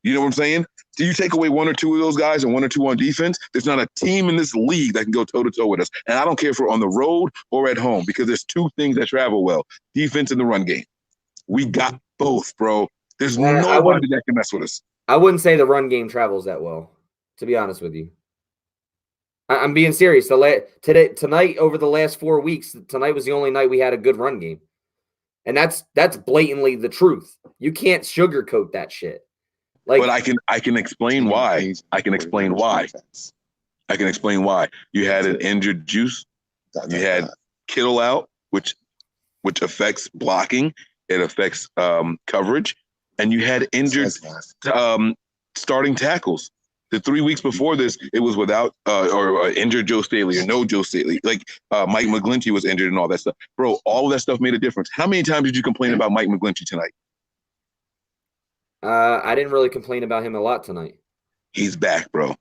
You know what I'm saying? Do you take away 1 or 2 of those guys and 1 or 2 on defense? There's not a team in this league that can go toe-to-toe with us. And I don't care if we're on the road or at home because there's 2 things that travel well, defense and the run game. We got both, bro. There's nobody that can mess with us. I wouldn't say the run game travels that well, to be honest with you. I'm being serious. Tonight, over the last 4 weeks, tonight was the only night we had a good run game. And that's blatantly the truth. You can't sugarcoat that shit. But I can explain why. I can explain why. You had an injured Juice. You had Kittle out, which affects blocking. It affects coverage. And you had injured starting tackles. The 3 weeks before this, it was without or injured Joe Staley or no Joe Staley. Like Mike McGlinchey was injured and all that stuff. Bro, all of that stuff made a difference. How many times did you complain about Mike McGlinchey tonight? I didn't really complain about him a lot tonight. He's back, bro.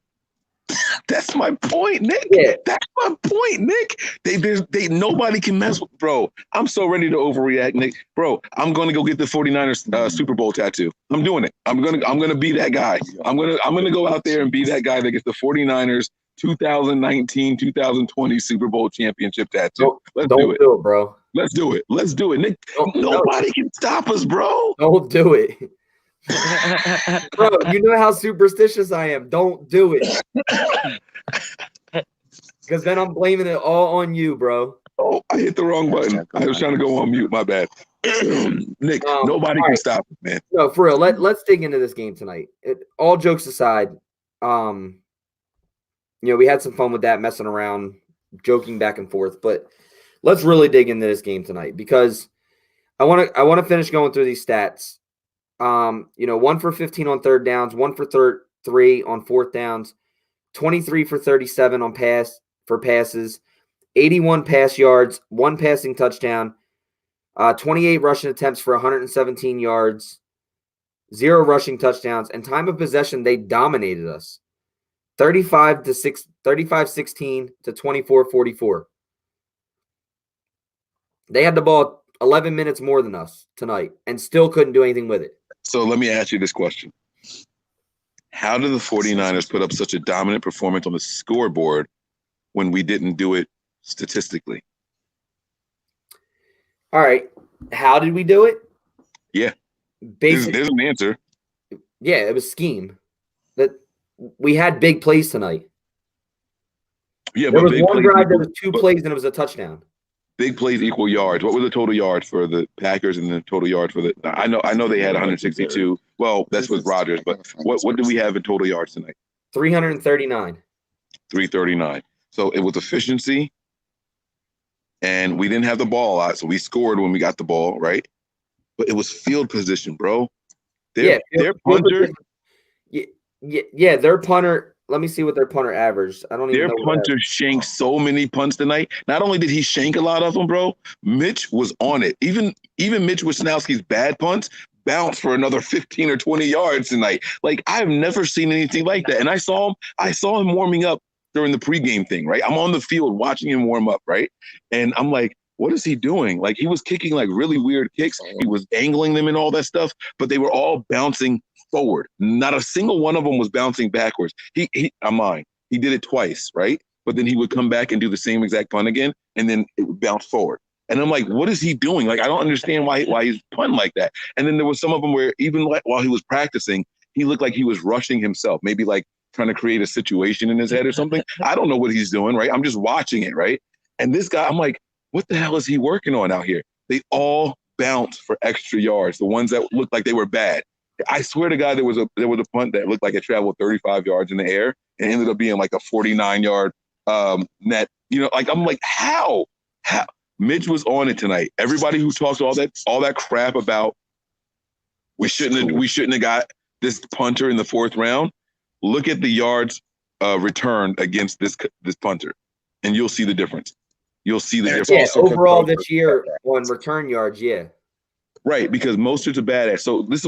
That's my point, Nick. Yeah. That's my point, Nick. They nobody can mess with, bro. I'm so ready to overreact, Nick. Bro, I'm gonna go get the 49ers Super Bowl tattoo. I'm doing it. I'm gonna be that guy. I'm gonna go out there and be that guy that gets the 49ers 2019-2020 Super Bowl championship tattoo. Let's do it, bro. Let's do it, Nick. Nobody can stop us, bro. Don't do it. Bro, you know how superstitious I am. Don't do it. Because then I'm blaming it all on you, bro. Oh, I hit the wrong button. I was trying to go on mute. My bad. Nick, nobody can stop it, man. No, for real. Let's dig into this game tonight. All jokes aside, we had some fun with that, messing around, joking back and forth. But let's really dig into this game tonight because I want to finish going through these stats. 1 for 15 on third downs, 1 for 3 on fourth downs, 23 for 37 on passes, 81 pass yards, 1 passing touchdown, 28 rushing attempts for 117 yards, 0 rushing touchdowns, and time of possession, they dominated us. 35-16 to 24-44. They had the ball 11 minutes more than us tonight and still couldn't do anything with it. So let me ask you this question. How did the 49ers put up such a dominant performance on the scoreboard when we didn't do it statistically? All right. How did we do it? Yeah. Basically, there's an answer. Yeah, it was scheme. That we had big plays tonight. Yeah, there was one drive that was 2 plays and it was a touchdown. Big plays equal yards. What were the total yards for the Packers and the total yards for the? I know they had 162. Well, that's with Rodgers, but what do we have in total yards tonight? 339. 339. So it was efficiency, and we didn't have the ball a lot, so we scored when we got the ball, right? But it was field position, bro. Their punter. Yeah, their punter. Let me see what their punter averaged. I don't even know. Their punter shanked so many punts tonight. Not only did he shank a lot of them, bro, Mitch was on it. Even Mitch Wisnowski's bad punts bounced for another 15 or 20 yards tonight. Like, I've never seen anything like that. And I saw him warming up during the pregame thing, right? I'm on the field watching him warm up, right? And I'm like, what is he doing? Like, he was kicking like really weird kicks. He was angling them and all that stuff, but they were all bouncing forward. Not a single one of them was bouncing backwards. I'm lying. He did it twice, right? But then he would come back and do the same exact punt again, and then it would bounce forward. And I'm like, what is he doing? Like, I don't understand why he's punting like that. And then there was some of them where even while he was practicing, he looked like he was rushing himself, maybe like trying to create a situation in his head or something. I don't know what he's doing, right? I'm just watching it, right? And this guy, I'm like, what the hell is he working on out here? They all bounced for extra yards, the ones that looked like they were bad. I swear to God, there was a punt that looked like it traveled 35 yards in the air and ended up being like a 49-yard net. You know, like I'm like, how? Mitch was on it tonight. Everybody who talks all that crap about we shouldn't have got this punter in the 4th round. Look at the yards returned against this punter, and you'll see the difference. You'll see the difference. Yeah, overall this year on return yards, yeah. Right, because Mostert's a badass. So this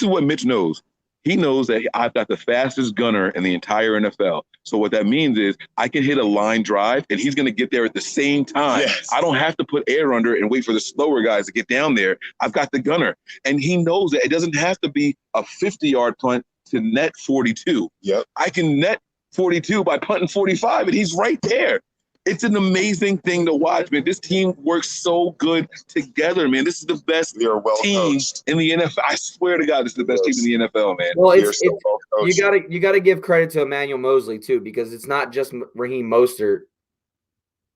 is what Mitch knows. He knows that I've got the fastest gunner in the entire NFL. So what that means is I can hit a line drive, and he's going to get there at the same time. Yes. I don't have to put air under it and wait for the slower guys to get down there. I've got the gunner, and he knows that it doesn't have to be a 50-yard punt to net 42. Yep. I can net 42 by punting 45, and he's right there. It's an amazing thing to watch, man. This team works so good together, man. This is the best team in the NFL. I swear to God, this is the best team in the NFL, man. Well, you gotta give credit to Emmanuel Moseley too, because it's not just Raheem Mostert.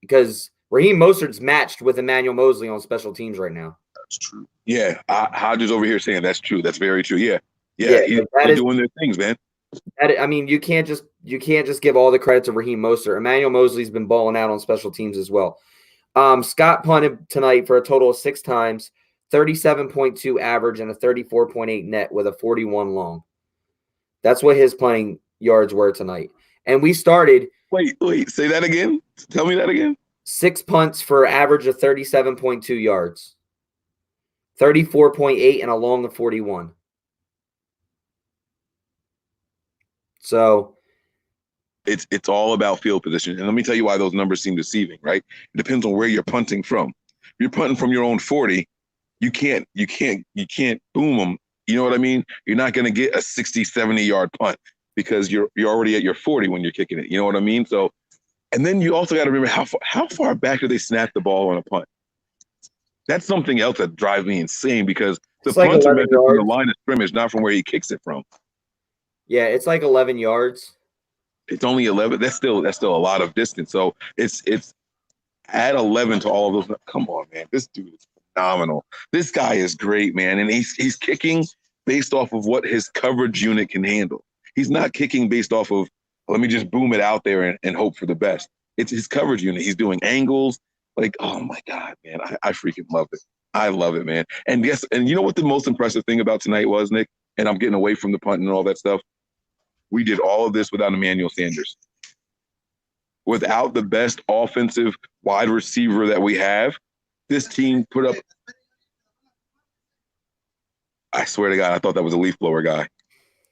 Because Raheem Mostert's matched with Emmanuel Moseley on special teams right now. That's true. Yeah, Hodges over here saying that's true. That's very true. Yeah, they're doing their things, man. I mean, you can't just give all the credit to Raheem Mostert. Emmanuel Moseley's been balling out on special teams as well. Scott punted tonight for a total of 6 times, 37.2 average and a 34.8 net with a 41 long. That's what his punting yards were tonight. And we started. Wait, say that again. Tell me that again. 6 punts for an average of 37.2 yards, 34.8 and a long of 41. So it's all about field position. And let me tell you why those numbers seem deceiving, right? It depends on where you're punting from. If you're punting from your own 40, you can't boom them. You know what I mean? You're not going to get a 60, 70-yard punt because you're already at your 40 when you're kicking it. You know what I mean? So, and then you also got to remember how far back do they snap the ball on a punt? That's something else that drives me insane because the punts are meant to be from the line of scrimmage, not from where he kicks it from. Yeah, it's like 11 yards. It's only 11. That's still a lot of distance. So it's add 11 to all of those. Come on, man. This dude is phenomenal. This guy is great, man. And he's kicking based off of what his coverage unit can handle. He's not kicking based off of, let me just boom it out there and hope for the best. It's his coverage unit. He's doing angles. Like, oh my God, man. I freaking love it. I love it, man. And yes, and you know what the most impressive thing about tonight was, Nick? And I'm getting away from the punt and all that stuff. We did all of this without Emmanuel Sanders. Without the best offensive wide receiver that we have, this team put up. I swear to God, I thought that was a leaf blower guy.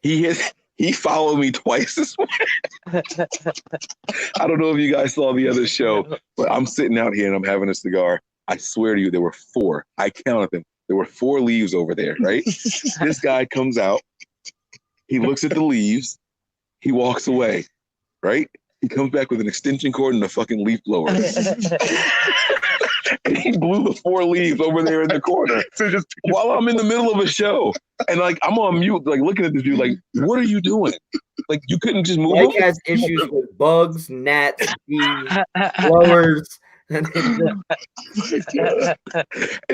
He followed me twice this morning. I don't know if you guys saw the other show, but I'm sitting out here and I'm having a cigar. I swear to you, there were 4. I counted them. There were 4 leaves over there, right? This guy comes out. He looks at the leaves. He walks away, right? He comes back with an extension cord and a fucking leaf blower. And he blew the 4 leaves over there in the corner. So just while I'm in the middle of a show. And like I'm on mute, like looking at this dude, like, what are you doing? Like you couldn't just move. Mike has issues with bugs, gnats, bees, blowers. And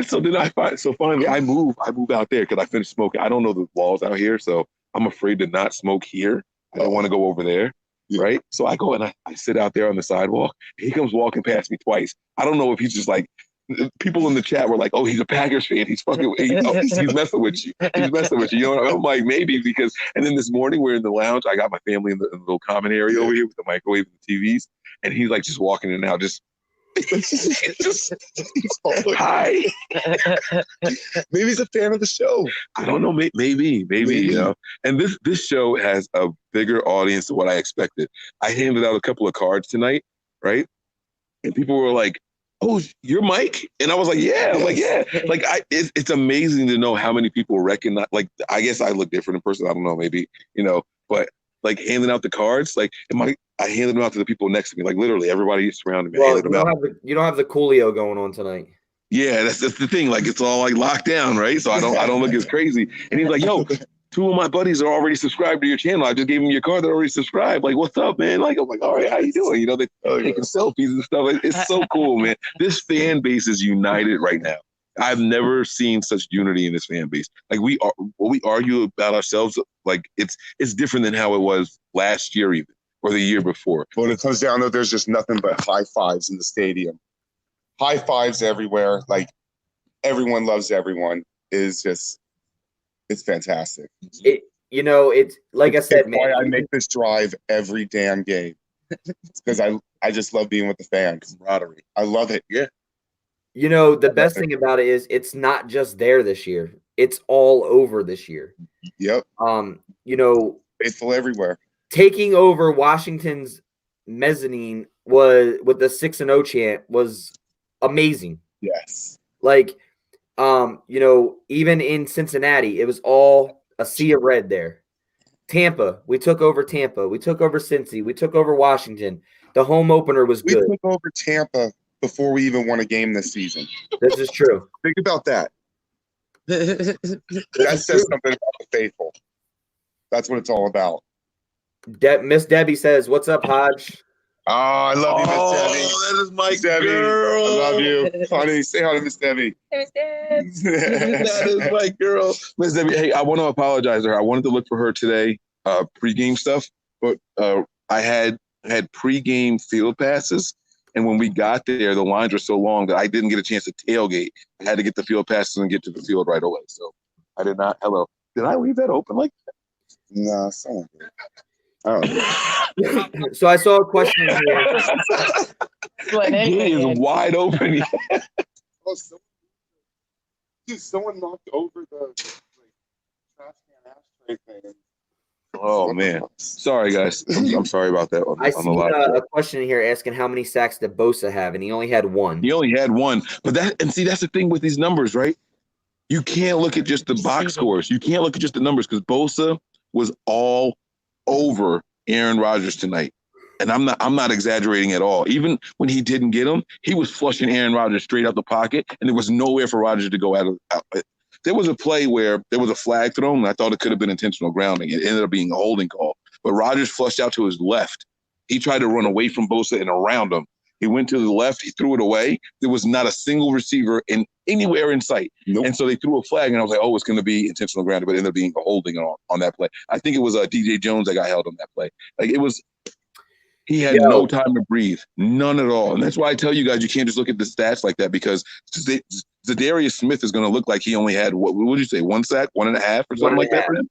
so then finally I move out there because I finished smoking. I don't know the walls out here, so I'm afraid to not smoke here. I don't want to go over there. Right. So I go and I sit out there on the sidewalk. He comes walking past me twice. I don't know if he's just like, people in the chat were like, oh, he's a Packers fan. He's fucking, he's messing with you. He's messing with you. You know what I mean? I'm like, maybe because, and then this morning we're in the lounge. I got my family in the little common area over here with the microwave and the TVs. And he's like just walking in and out, just hi. Maybe he's a fan of the show. I don't know. Maybe. You know. And this show has a bigger audience than what I expected. I handed out a couple of cards tonight, right? And people were like, "Oh, you're Mike?" And I was like, "Yeah." I'm like, "Yeah." Like, it's amazing to know how many people recognize. Like, I guess I look different in person. I don't know, maybe, you know, but like handing out the cards, like, I handed them out to the people next to me. Like literally everybody surrounded me. Well, you don't have the Coolio going on tonight. Yeah, that's the thing. Like it's all like locked down, right? So I don't look as crazy. And he's like, yo, 2 of my buddies are already subscribed to your channel. I just gave them your card. They're already subscribed. Like, what's up, man? Like, I'm like, all right, how you doing? You know, they're taking selfies and stuff. It's so cool, man. This fan base is united right now. I've never seen such unity in this fan base. Like we argue about ourselves, like it's different than how it was last year even or the year before. When it comes down to, there's just nothing but high fives in the stadium. High fives everywhere. Like everyone loves everyone. It's fantastic. It's like I said, man. Why I make this drive every damn game. Because I just love being with the fans. Camaraderie. I love it. Yeah. The best thing about it is it's not just there this year. It's all over this year. Yep. Faithful everywhere. Taking over Washington's mezzanine was with the 6-0 chant was amazing. Yes. Like, even in Cincinnati, it was all a sea of red there. Tampa, we took over Tampa. We took over Cincy. We took over Washington. The home opener was good. We took over Tampa before we even won a game this season. This is true. Think about that. That says something about the faithful. That's what it's all about. Miss Debbie says, "What's up, Hodge?" Oh, I love you, Miss Debbie. Oh, that is my Debbie. girl. I love you. Honey, say hi to Miss Debbie. Hey, Miss Deb. That is my girl. Miss Debbie, hey, I want to apologize to her. I wanted to look for her today, pregame stuff, but I had pregame field passes, and when we got there, the lines were so long that I didn't get a chance to tailgate. I had to get the field passes and get to the field right away. So I did not. Hello. Did I leave that open like that? No, someone did. Oh. So I saw a question here. He is wide open. Oh, someone knocked over the trash can ashtray thing. Oh man, sorry guys. I'm sorry about that. I see a question here asking how many sacks did Bosa have, and he only had one. He only had one, but that's the thing with these numbers, right? You can't look at just the box scores. You can't look at just the numbers because Bosa was all over Aaron Rodgers tonight. And I'm not exaggerating at all. Even when he didn't get him, he was flushing Aaron Rodgers straight out the pocket, and there was nowhere for Rodgers to go out. There was a play where there was a flag thrown, and I thought it could have been intentional grounding. It ended up being a holding call. But Rodgers flushed out to his left. He tried to run away from Bosa and around him. He went to the left. He threw it away. There was not a single receiver anywhere in sight. Nope. And so they threw a flag, and I was like, oh, it's going to be intentional grounding, but it ended up being a holding on that play. I think it was DJ Jones that got held on that play. Like it was – he had no time to breathe, none at all. And that's why I tell you guys you can't just look at the stats like that because Zadarius Smith is going to look like he only had, what would you say, 1 sack, 1.5 or something like that for him?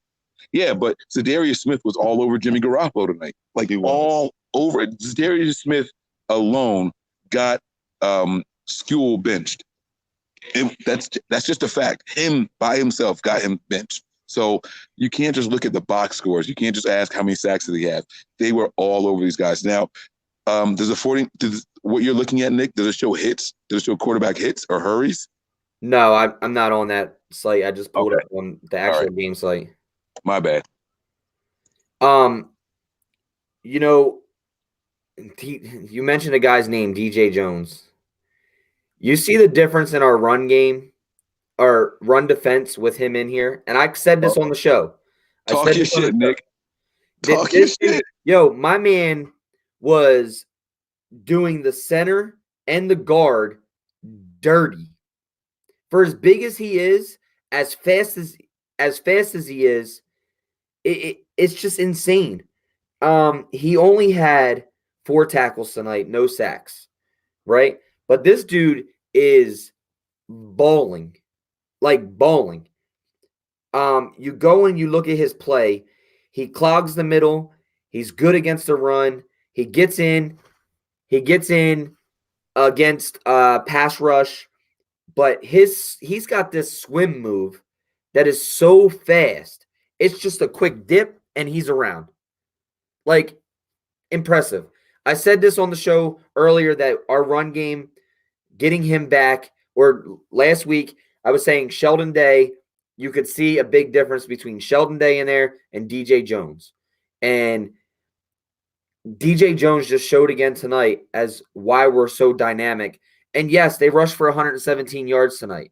Yeah, but Zadarius Smith was all over Jimmy Garoppolo tonight. Like all over it. Zadarius Smith alone got Skule benched. That's just a fact. Him by himself got him benched. So you can't just look at the box scores. You can't just ask how many sacks did he have. They were all over these guys. Now, does what you're looking at, Nick, does it show hits? Does it show quarterback hits or hurries? No, I'm not on that site. I just pulled up on the actual game site. My bad. You mentioned a guy's name, DJ Jones. You see the difference in our run game, our run defense with him in here? And I said this on the show. Talk your shit, Nick. Talk your shit. Yo, my man was doing the center and the guard dirty. For as big as he is, as fast as he is, it's just insane. He only had 4 tackles tonight, no sacks, right? But this dude is balling, like balling. You go and you look at his play. He clogs the middle. He's good against the run. He gets in against pass rush. But he's got this swim move that is so fast. It's just a quick dip and he's around. Like, impressive. I said this on the show earlier that our run game, getting him back, or last week, I was saying Sheldon Day, you could see a big difference between Sheldon Day in there and DJ Jones. And DJ Jones just showed again tonight as why we're so dynamic. And yes, they rushed for 117 yards tonight,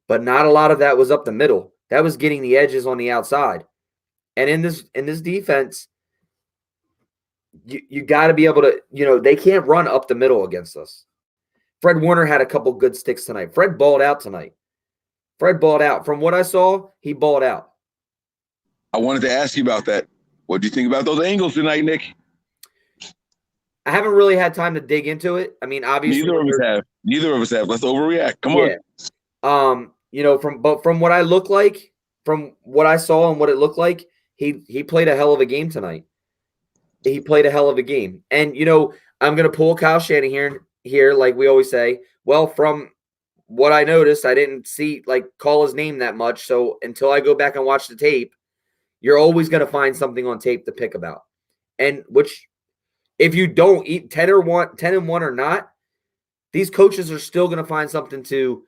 but not a lot of that was up the middle. That was getting the edges on the outside. And in this defense, you got to be able to, they can't run up the middle against us. Fred Warner had a couple good sticks tonight. Fred balled out tonight. Fred balled out. From what I saw, he balled out. I wanted to ask you about that. What do you think about those angles tonight, Nick? I haven't really had time to dig into it. I mean, obviously, Neither of us have. Let's overreact. Come on. From what I look like, from what I saw and what it looked like, he played a hell of a game tonight. He played a hell of a game. And I'm gonna pull Kyle Shanahan here, like we always say. Well, from what I noticed, I didn't call his name that much. So until I go back and watch the tape, you're always gonna find something on tape to pick about. And which, if you don't eat 10-1 or not, these coaches are still gonna find something to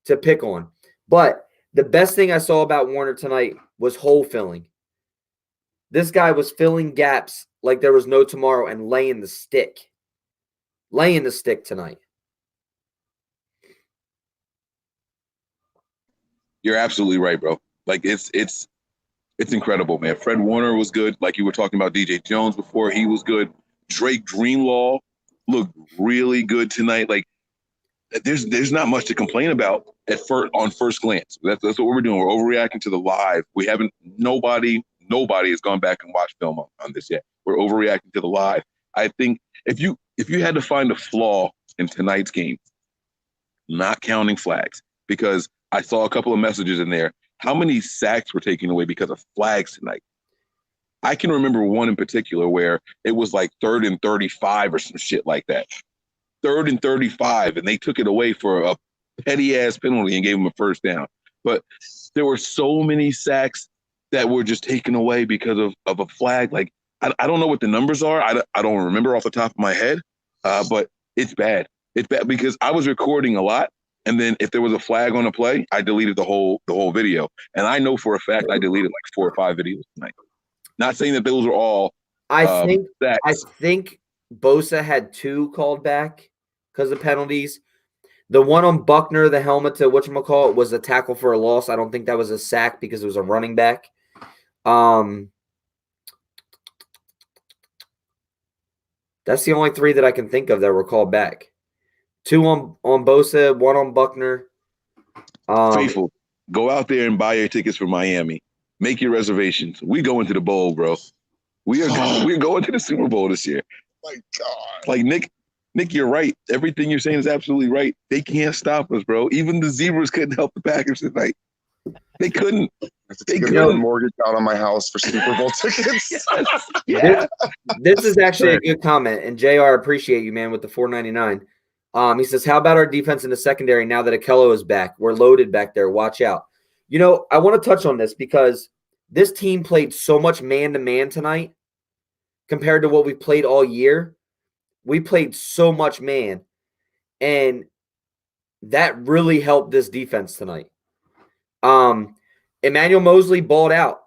pick on. But the best thing I saw about Warner tonight was hole filling. This guy was filling gaps like there was no tomorrow and laying the stick tonight. You're absolutely right, bro. Like it's incredible, man. Fred Warner was good. Like you were talking about DJ Jones before, he was good. Drake Greenlaw looked really good tonight. Like there's not much to complain about on first glance. That's what we're doing. We're overreacting to the live. We haven't nobody has gone back and watched film on this yet. We're overreacting to the live. I think if you had to find a flaw in tonight's game, not counting flags, because I saw a couple of messages in there. How many sacks were taken away because of flags tonight? I can remember one in particular where it was like 3rd and 35 or some shit like that. 3rd and 35, and they took it away for a petty-ass penalty and gave them a first down. But there were so many sacks that were just taken away because of a flag. Like, I don't know what the numbers are. I don't remember off the top of my head, but it's bad. It's bad because I was recording a lot, and then if there was a flag on a play, I deleted the whole video. And I know for a fact I deleted like 4 or 5 videos tonight. Not saying that those are all I think Bosa had 2 called back because of penalties. The one on Buckner, the helmet to whatchamacallit, was a tackle for a loss. I don't think that was a sack because it was a running back. That's the only 3 that I can think of that were called back. 2 on Bosa, 1 on Buckner. Faithful, go out there and buy your tickets for Miami. Make your reservations. We going to the bowl, bro. We're going to the Super Bowl this year. My God. Like Nick, you're right. Everything you're saying is absolutely right. They can't stop us, bro. Even the Zebras couldn't help the Packers tonight. They couldn't. They couldn't. A mortgage out on my house for Super Bowl tickets. Yeah. This is actually a good comment. And JR, appreciate you, man, with the $4.99. He says, how about our defense in the secondary now that Akello is back? We're loaded back there. Watch out. I want to touch on this because this team played so much man-to-man tonight compared to what we played all year. We played so much man, and that really helped this defense tonight. Emmanuel Mosley balled out.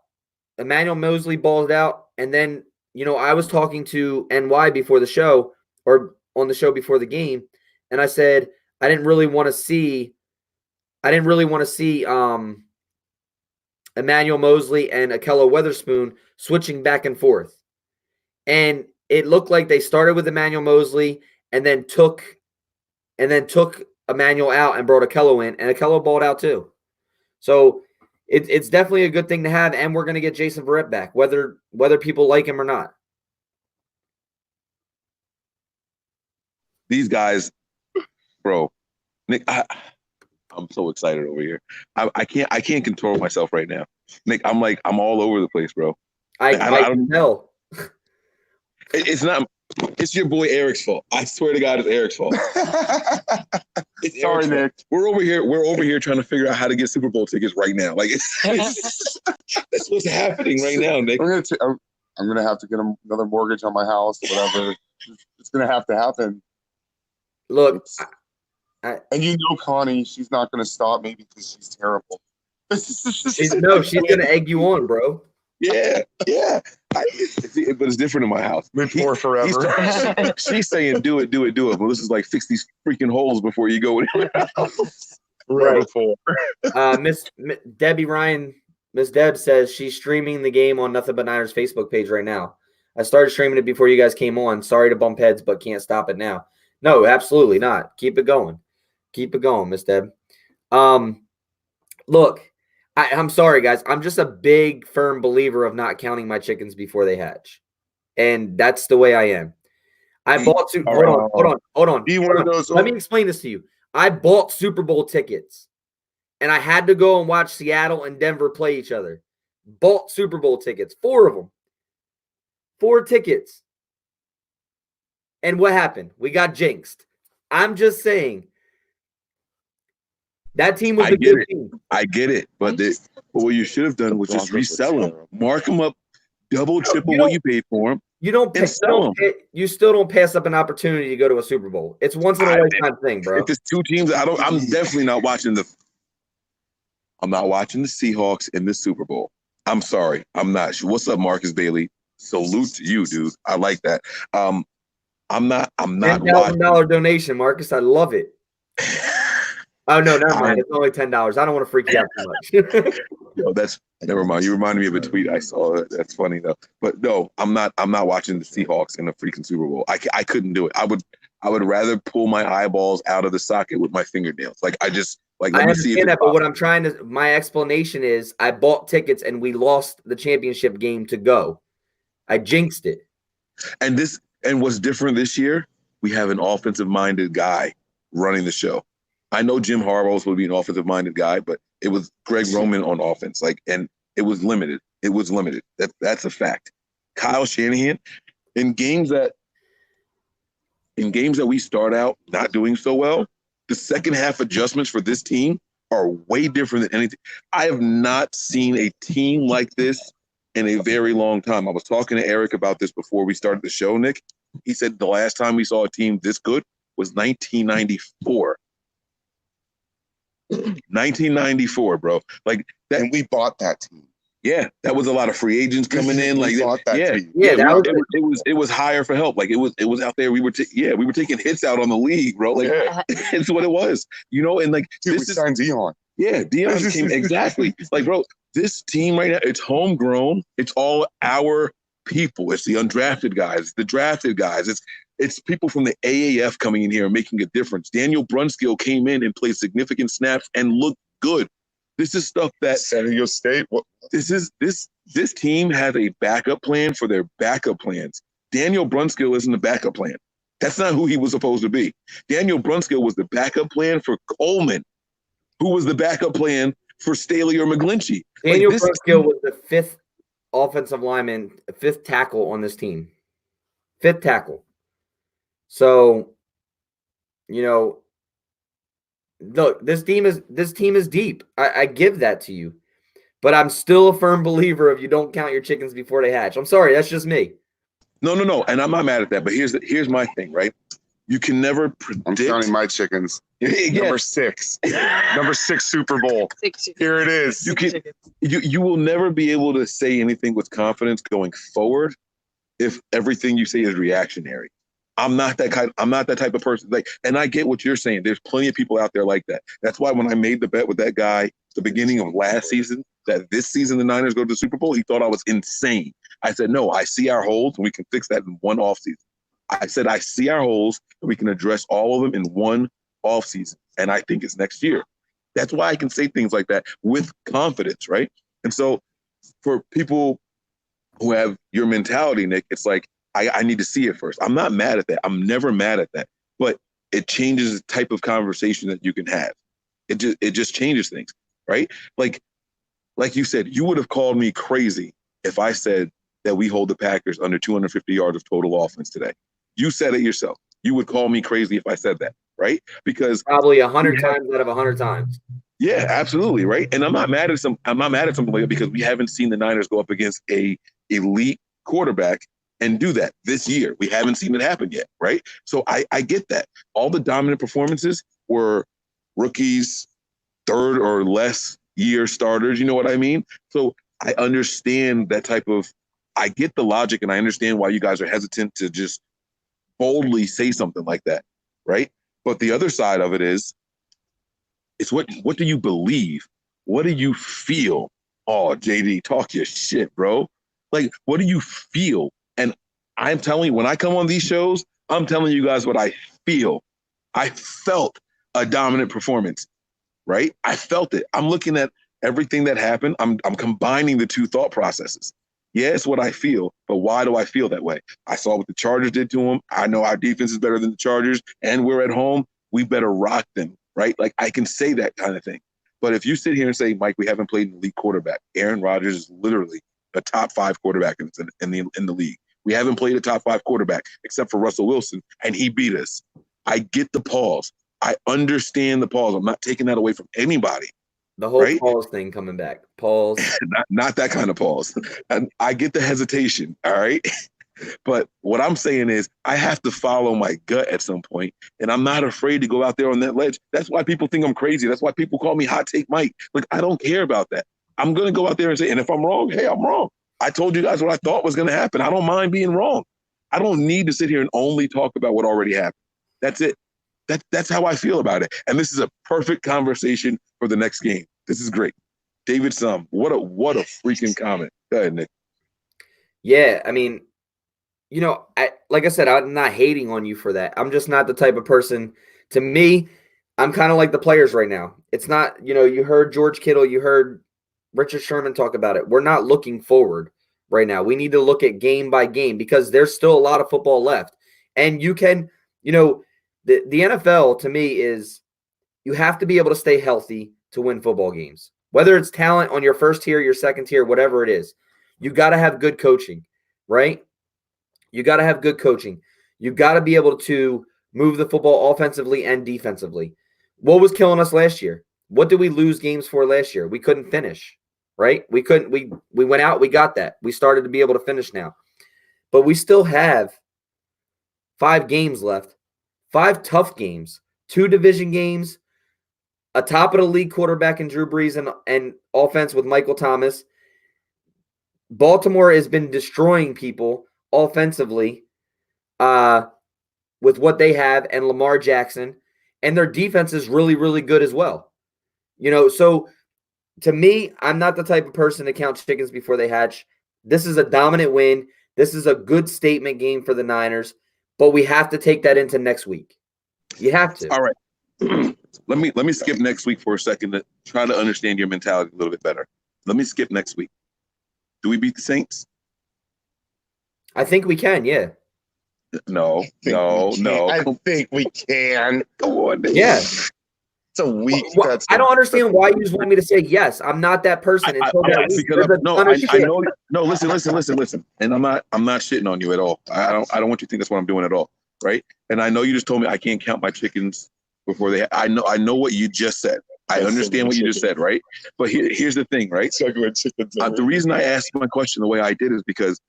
And then, I was talking to NY before the show or on the show before the game, and I said I didn't really want to see Emmanuel Mosley and Akello Weatherspoon switching back and forth. And it looked like they started with Emmanuel Mosley and then took Emmanuel out and brought Akello in, and Akello balled out too. So it's definitely a good thing to have, and we're going to get Jason Verrett back, whether people like him or not. These guys, bro, Nick, I'm so excited over here. I can't control myself right now. Nick, I'm all over the place, bro. I can tell. It's your boy Eric's fault. I swear to God, it's Eric's fault. Sorry, Nick. We're over here trying to figure out how to get Super Bowl tickets right now. Like that's what's happening right now, Nick. I'm gonna have to get another mortgage on my house, whatever. It's gonna have to happen. Look, and Connie, she's not gonna stop me because she's terrible. She's gonna egg you on, bro. Yeah. But it's different in my house. Before forever. She's saying, do it. Well, this is like 6 these freaking holes before you go anywhere else. Right. Miss Debbie Ryan, Miss Deb says she's streaming the game on Nothing But Niners Facebook page right now. I started streaming it before you guys came on. Sorry to bump heads, but can't stop it now. No, absolutely not. Keep it going, Miss Deb. Look, I'm sorry, guys. I'm just a big, firm believer of not counting my chickens before they hatch. And that's the way I am. I bought hold on. Be one of those. Let me explain this to you. I bought Super Bowl tickets, and I had to go and watch Seattle and Denver play each other. Bought Super Bowl tickets, 4 of them. 4 tickets. And what happened? We got jinxed. I'm just saying. That team was a good team. I get it. But what you should have done was just resell them. Mark them up, double, triple what you paid for them. You still don't pass up an opportunity to go to a Super Bowl. It's once in a lifetime thing, bro. If it's 2 teams, I'm definitely not watching I'm not watching the Seahawks in the Super Bowl. I'm sorry. I'm not. What's up, Marcus Bailey? Salute to you, dude. I like that. I'm not $10,000 donation, Marcus. I love it. Oh no, never mind. It's only $10. I don't want to freak you out too much. No, never mind. You reminded me of a tweet I saw. That's funny though. But no, I'm not watching the Seahawks in the freaking Super Bowl. I couldn't do it. I would rather pull my eyeballs out of the socket with my fingernails. I understand that, but my explanation is I bought tickets and we lost the championship game to go. I jinxed it. And what's different this year, we have an offensive-minded guy running the show. I know Jim Harbaugh was supposed to be an offensive-minded guy, but it was Greg Roman on offense. And it was limited. It was limited. That's a fact. Kyle Shanahan, in games that we start out not doing so well, the second half adjustments for this team are way different than anything. I have not seen a team like this in a very long time. I was talking to Eric about this before we started the show, Nick. He said the last time we saw a team this good was 1994. 1994, bro. Like that, and we bought that team. Yeah, that was a lot of free agents coming in. Like, it was higher for help. Like it was out there. We were taking hits out on the league, bro. Like it's what it was, And like dude, this signed Dion. Yeah, Dion came exactly. Like, bro, this team right now, it's homegrown. It's all our people. It's the undrafted guys, the drafted guys. It's people from the AAF coming in here and making a difference. Daniel Brunskill came in and played significant snaps and looked good. This is stuff that San Diego State. This team has a backup plan for their backup plans. Daniel Brunskill isn't a backup plan. That's not who he was supposed to be. Daniel Brunskill was the backup plan for Coleman, who was the backup plan for Staley or McGlinchey. Daniel Brunskill was the 5th offensive lineman, 5th tackle on this team. 5th tackle. So, look, this team is deep. I give that to you. But I'm still a firm believer of you don't count your chickens before they hatch. I'm sorry, that's just me. No. And I'm not mad at that. But here's my thing, right? You can never predict. I'm counting my chickens. Yeah. Number 6. Number 6 Super Bowl. Here it is. You will never be able to say anything with confidence going forward if everything you say is reactionary. I'm not that type of person. And I get what you're saying. There's plenty of people out there like that. That's why when I made the bet with that guy at the beginning of last season, that this season the Niners go to the Super Bowl, he thought I was insane. I said, no, I see our holes and we can fix that in one offseason. I said, I see our holes and we can address all of them in one offseason. And I think it's next year. That's why I can say things like that with confidence, right? And so for people who have your mentality, Nick, it's like, I need to see it first. I'm not mad at that. I'm never mad at that. But it changes the type of conversation that you can have. It just changes things, right? Like you said, you would have called me crazy if I said that we hold the Packers under 250 yards of total offense today. You said it yourself. You would call me crazy if I said that, right? Because probably 100 times out of 100 times. Yeah, absolutely, right. And I'm not mad at something like that because we haven't seen the Niners go up against a elite quarterback and do that this year. We haven't seen it happen yet, right? So I get that. All the dominant performances were rookies, 3rd or less year starters, you know what I mean? So I understand that I get the logic and I understand why you guys are hesitant to just boldly say something like that, right? But the other side of it is, it's what do you believe? What do you feel? Oh, JD, talk your shit, bro. Like, what do you feel? And I'm telling you, when I come on these shows, I'm telling you guys what I feel. I felt a dominant performance. right? I felt it. I'm looking at everything that happened. I'm combining the two thought processes. Yeah, it's what I feel, but why do I feel that way? I saw what the Chargers did to them. I know our defense is better than the Chargers, and we're at home. We better rock them, right? Like, I can say that kind of thing. But if you sit here and say, Mike, we haven't played an elite quarterback, Aaron Rodgers is literally a top 5 quarterback in the league. We haven't played a top 5 quarterback except for Russell Wilson, and he beat us. I get the pause. I understand the pause. I'm not taking that away from anybody. The whole pause thing coming back. Pause. not that kind of pause. And I get the hesitation, all right? But what I'm saying is I have to follow my gut at some point, and I'm not afraid to go out there on that ledge. That's why people think I'm crazy. That's why people call me Hot Take Mike. Like, I don't care about that. I'm going to go out there and say, and if I'm wrong, hey, I'm wrong. I told you guys what I thought was going to happen. I don't mind being wrong. I don't need to sit here and only talk about what already happened. That's it. That's how I feel about it. And this is a perfect conversation for the next game. This is great. David Sum, what a freaking comment. Go ahead, Nick. Yeah, I mean, you know, like I said, I'm not hating on you for that. I'm just not the type of person. To me, I'm kind of like the players right now. It's not, you know, you heard George Kittle, you heard Richard Sherman talk about it. We're not looking forward right now. We need to look at game by game because there's still a lot of football left. And you can, you know, the NFL to me is you have to be able to stay healthy to win football games. Whether it's talent on your first tier, your second tier, whatever it is, you got to have good coaching, right? You got to have good coaching. You got to be able to move the football offensively and defensively. What was killing us last year? What did we lose games for last year? We couldn't finish, right? We couldn't. We went out. We got that. We started to be able to finish now. But we still have 5 games left, 5 tough games, 2 division games, a top-of-the-league quarterback in Drew Brees and offense with Michael Thomas. Baltimore has been destroying people offensively with what they have and Lamar Jackson, and their defense is really, really good as well. You know, so to me, I'm not the type of person to count chickens before they hatch. This is a dominant win. This is a good statement game for the Niners, but we have to take that into next week. You have to. All right. Let me skip next week for a second to try to understand your mentality a little bit better. Let me skip next week. Do we beat the Saints? I think we can, yeah. No. I think we can. Go on, yeah. It's a week. Well, I don't understand why you just want me to say yes. I'm not that person until that week. No. Listen. And I'm not shitting on you at all. I don't want you to think that's what I'm doing at all, right? And I know you just told me I can't count my chickens before they. I know what you just said. I understand what you just said, right? But here's the thing, right? The reason I asked my question the way I did is because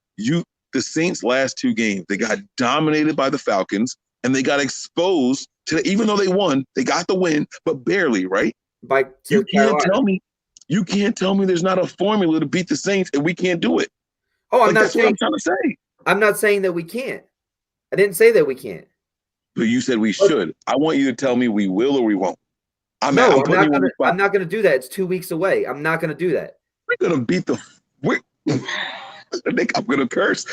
the Saints' last 2 games, they got dominated by the Falcons, and they got exposed to, even though they won, they got the win, but barely, right? You can't tell me there's not a formula to beat the Saints, and we can't do it. Oh, that's what I'm trying to say. I'm not saying that we can't. I didn't say that we can't. But you said we should. I want you to tell me we will or we won't. I'm not going to do that. It's 2 weeks away. I'm not going to do that. We're going to beat I'm going to curse.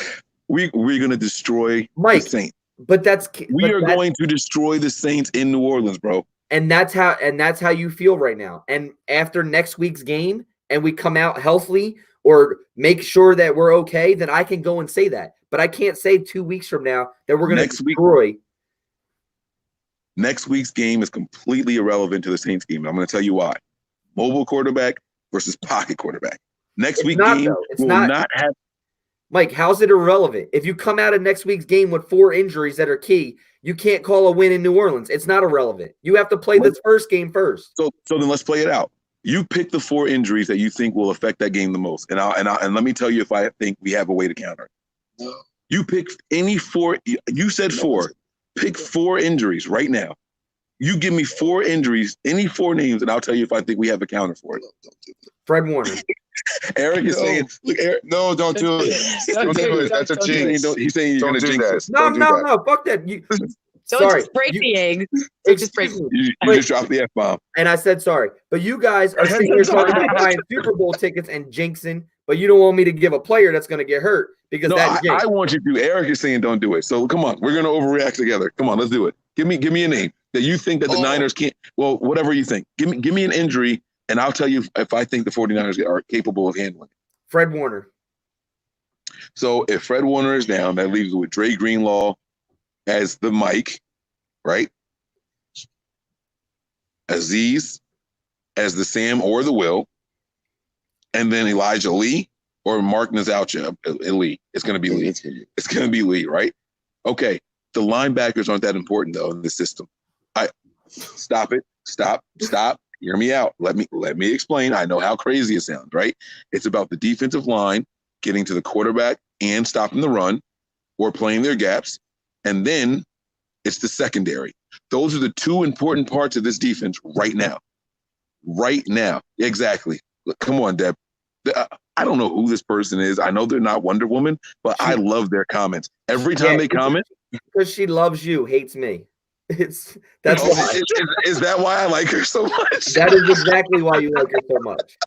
We're going to destroy the Saints. But we are going to destroy the Saints in New Orleans, bro. And that's how you feel right now. And after next week's game, and we come out healthy or make sure that we're okay, then I can go and say that. But I can't say 2 weeks from now that we're going to destroy. Next week's game is completely irrelevant to the Saints game. And I'm going to tell you why. Mobile quarterback versus pocket quarterback. Next week's game will not have. Mike, how's it irrelevant? If you come out of next week's game with 4 injuries that are key, you can't call a win in New Orleans. It's not irrelevant. You have to play this first game first. So then let's play it out. You pick the 4 injuries that you think will affect that game the most, and let me tell you if I think we have a way to counter it. No. You pick any 4. You said 4. Pick 4 injuries right now. You give me 4 injuries, any 4 names, and I'll tell you if I think we have a counter for it. Fred Warner. Eric is saying, "Look, Eric, no, don't do it. Don't do it. That's a jinx." He's saying you're going to jinx us. No. Fuck that. Just break the egg. Just break. You just dropped the F-bomb. And I said sorry, but you guys are sitting here talking about buying Super Bowl tickets and jinxing, but you don't want me to give a player that's going to get hurt because I want you to. Eric is saying don't do it. So come on, we're going to overreact together. Come on, let's do it. Give me a name. that you think that the Niners can't. Well, whatever you think. Give me an injury, and I'll tell you if I think the 49ers are capable of handling it. Fred Warner. So if Fred Warner is down, that leaves with Dre Greenlaw as the Mike, right? Aziz as the Sam or the Will, and then Elijah Lee or Mark Nazalcha. Lee. It's going to be Lee. It's going to be Lee, right? Okay. The linebackers aren't that important though in the system. Stop it. Stop. Hear me out. Let me explain. I know how crazy it sounds, right? It's about the defensive line getting to the quarterback and stopping the run or playing their gaps. And then it's the secondary. Those are the two important parts of this defense right now. Right now. Exactly. Look, come on, Deb. I don't know who this person is. I know they're not Wonder Woman, but I love their comments. Every time they comment. Because she loves you, hates me. That's why. Is that why I like her so much? That is exactly why you like her so much.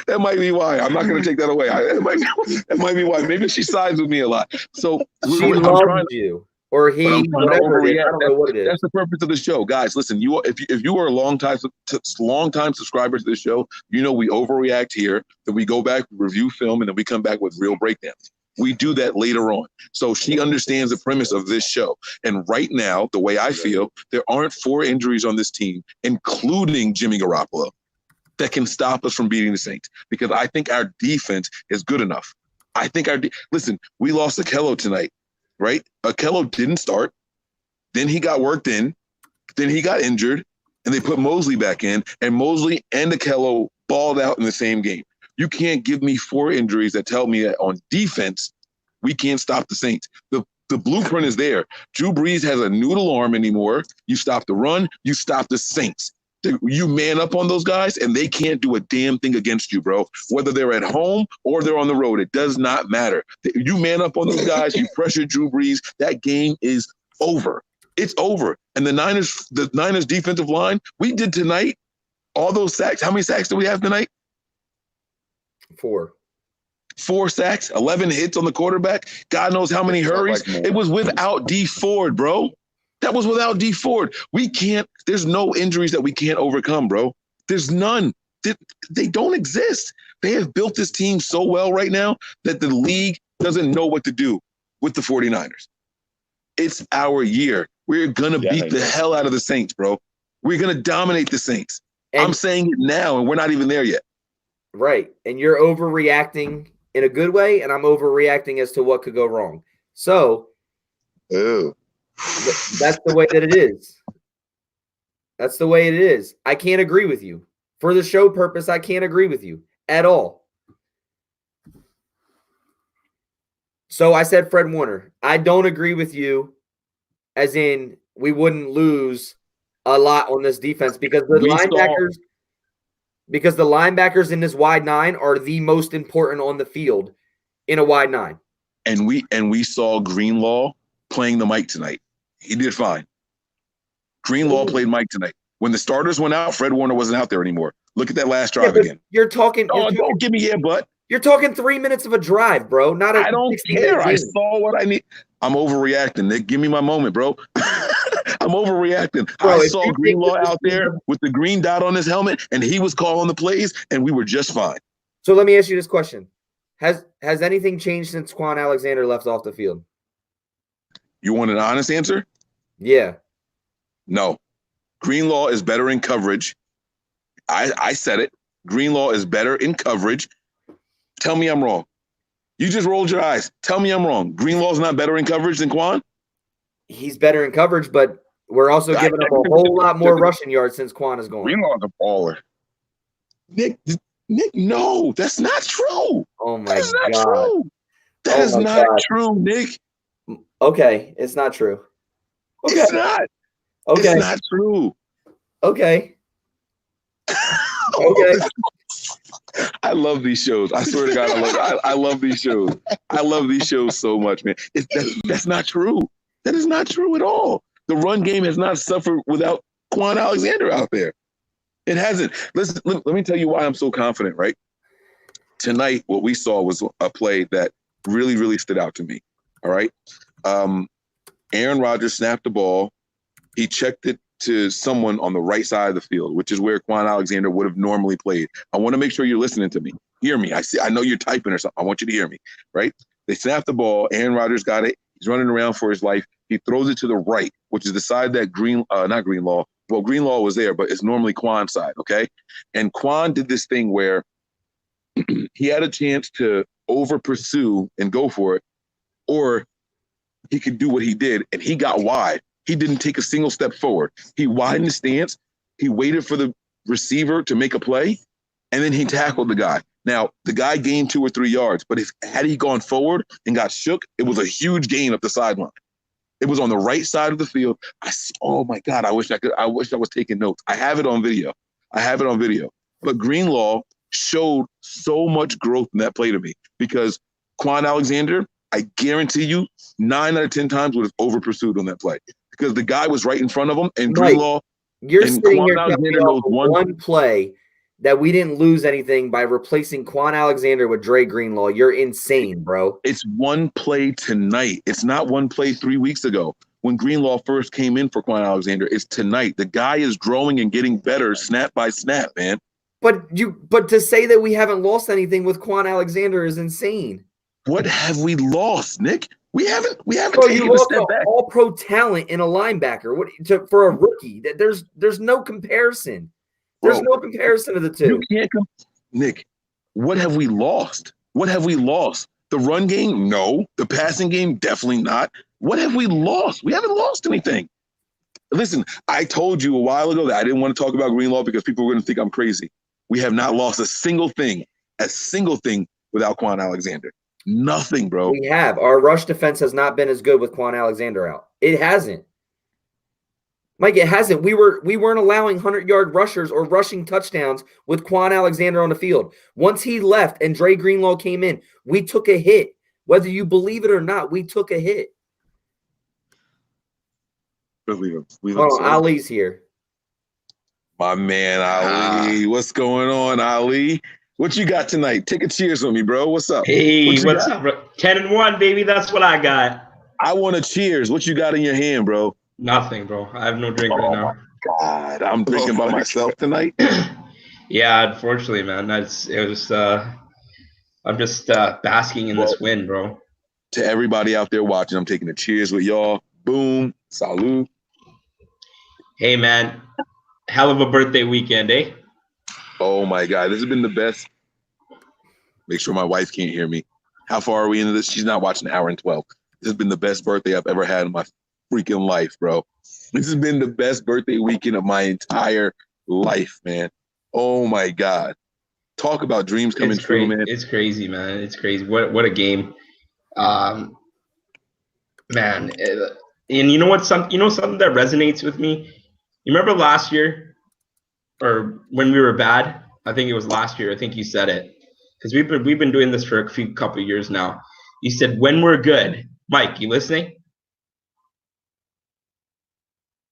that might be why. I'm not going to take that away. That might be why. Maybe she sides with me a lot. So she loves you, or he, whatever it is. I don't know what it is. That's the purpose of the show, guys. Listen, if you are a long time subscriber to the show, you know we overreact here. Then we go back, review film, and then we come back with real breakdowns. We do that later on. So she understands the premise of this show. And right now, the way I feel, there aren't 4 injuries on this team, including Jimmy Garoppolo, that can stop us from beating the Saints. Because I think our defense is good enough. I think listen, we lost Akello tonight, right? Akello didn't start. Then he got worked in. Then he got injured. And they put Mosley back in. And Mosley and Akello balled out in the same game. You can't give me 4 injuries that tell me that on defense, we can't stop the Saints. The blueprint is there. Drew Brees has a noodle arm anymore. You stop the run, you stop the Saints. You man up on those guys, and they can't do a damn thing against you, bro. Whether they're at home or they're on the road, it does not matter. You man up on those guys, you pressure Drew Brees, that game is over. It's over. And the Niners defensive line, we did tonight, all those sacks. How many sacks do we have tonight? 4 sacks, 11 hits on the quarterback. God knows how many hurries. It was without D Ford, bro. That was without D Ford. There's no injuries that we can't overcome, bro. There's none. They don't exist. They have built this team so well right now that the league doesn't know what to do with the 49ers. It's our year. We're going to beat the hell out of the Saints, bro. We're going to dominate the Saints. I'm saying it now, and we're not even there yet. Right. And you're overreacting in a good way, and I'm overreacting as to what could go wrong. So that's the way that it is. That's the way it is. I can't agree with you. For the show purpose, I can't agree with you at all. So I said Fred Warner. I don't agree with you, as in we wouldn't lose a lot on this defense because the linebackers in this wide 9 are the most important on the field in a wide 9. And we saw Greenlaw playing the mic tonight. He did fine. Greenlaw played Mike tonight. When the starters went out, Fred Warner wasn't out there anymore. Look at that last drive again. Don't give me butt. You're talking 3 minutes of a drive, bro. I don't care. I saw what I need. I'm overreacting, Nick. Give me my moment, bro. I'm overreacting. Bro, I saw Greenlaw out there with the green dot on his helmet, and he was calling the plays, and we were just fine. So let me ask you this question. Has anything changed since Quan Alexander left off the field? You want an honest answer? Yeah. No. Greenlaw is better in coverage. I said it. Greenlaw is better in coverage. Tell me I'm wrong. You just rolled your eyes. Tell me I'm wrong. Greenlaw's not better in coverage than Quan? He's better in coverage, but we're also giving up a whole lot more rushing yards since Quan is gone. Greenlaw's a baller. Nick, no, that's not true. Oh my God. True. That is not true, Nick. Okay, it's not true. Okay. It's not. Okay. It's not true. Okay. Okay. I love these shows. I swear to God, I love these shows. I love these shows so much, man. That's not true. That is not true at all. The run game has not suffered without Quan Alexander out there. It hasn't. Listen, let me tell you why I'm so confident, right? Tonight, what we saw was a play that really, really stood out to me. All right. Aaron Rodgers snapped the ball he checked it to someone on the right side of the field, which is where Quan Alexander would have normally played. I want to make sure you're listening to me. Hear me. I know you're typing or something. I want you to hear me, right? They snap the ball. Aaron Rodgers got it. He's running around for his life. He throws it to the right, which is the side that Greenlaw. Well, Greenlaw was there, but it's normally Quan's side, okay? And Quan did this thing where he had a chance to over pursue and go for it, or he could do what he did, and he got wide. He didn't take a single step forward. He widened the stance. He waited for the receiver to make a play, and then he tackled the guy. Now, the guy gained 2 or 3 yards, but had he gone forward and got shook, it was a huge gain up the sideline. It was on the right side of the field. Oh my God, I wish I was taking notes. I have it on video. But Greenlaw showed so much growth in that play to me because Quan Alexander, I guarantee you, 9 out of 10 times would have over pursued on that play because the guy was right in front of him, and Greenlaw. You're sitting here telling me one play that we didn't lose anything by replacing Quan Alexander with Dre Greenlaw. You're insane, bro. It's one play tonight. It's not one play 3 weeks ago when Greenlaw first came in for Quan Alexander. It's tonight. The guy is growing and getting better snap by snap, man. But to say that we haven't lost anything with Quan Alexander is insane. What have we lost, Nick? We haven't Bro, taken a step back. All-pro talent in a linebacker. For a rookie, there's no comparison. There's no comparison to the two. You can't Nick, what have we lost? The run game? No. The passing game? Definitely not. What have we lost? We haven't lost anything. Listen, I told you a while ago that I didn't want to talk about Greenlaw because people were going to think I'm crazy. We have not lost a single thing without Quan Alexander. Nothing, bro. We have. Our rush defense has not been as good with Quan Alexander out. It hasn't. Mike, it hasn't. We weren't allowing 100-yard rushers or rushing touchdowns with Quan Alexander on the field. Once he left and Dre Greenlaw came in, we took a hit. Whether you believe it or not, we took a hit. Believe him. Ali's here. My man, Ali. What's going on, Ali? What you got tonight? Take a cheers with me, bro. What's up? Hey, what's up, bro? 10-1, baby. That's what I got. I want a cheers. What you got in your hand, bro? Nothing, bro. I have no drink right now. God, I'm drinking by myself tonight. Yeah, unfortunately, man. I'm just basking in this win, bro. To everybody out there watching, I'm taking a cheers with y'all. Boom. Salud. Hey, man. Hell of a birthday weekend, eh? Oh, my God. This has been the best. Make sure my wife can't hear me. How far are we into this? She's not watching 1 hour and 12. This has been the best birthday I've ever had in my freaking life, bro. This has been the best birthday weekend of my entire life, man. Oh, my God. Talk about dreams coming true, man. It's crazy, man. It's crazy. What a game. Man. And you know what? Something that resonates with me? You remember last year or when we were bad? I think it was last year. I think you said it. Because we've been doing this for a couple of years now. You said, when we're good. Mike, you listening?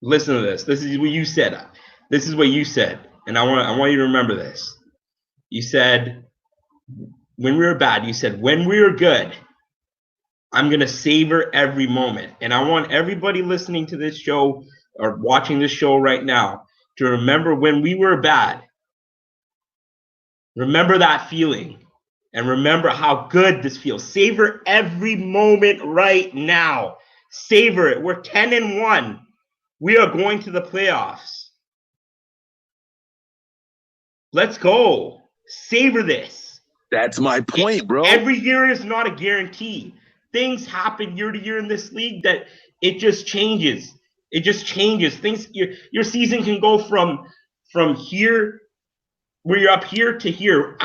Listen to this. This is what you said. This is what you said. And I want you to remember this. You said, when we were bad, you said, when we were good, I'm going to savor every moment. And I want everybody listening to this show or watching this show right now to remember when we were bad. Remember that feeling. And remember how good this feels. Savor every moment right now. Savor it. We're 10-1. We are going to the playoffs. Let's go. Savor this. That's my point, bro. Every year is not a guarantee. Things happen year to year in this league that it just changes. It just changes. Things. Your season can go from here, where you're up here, to here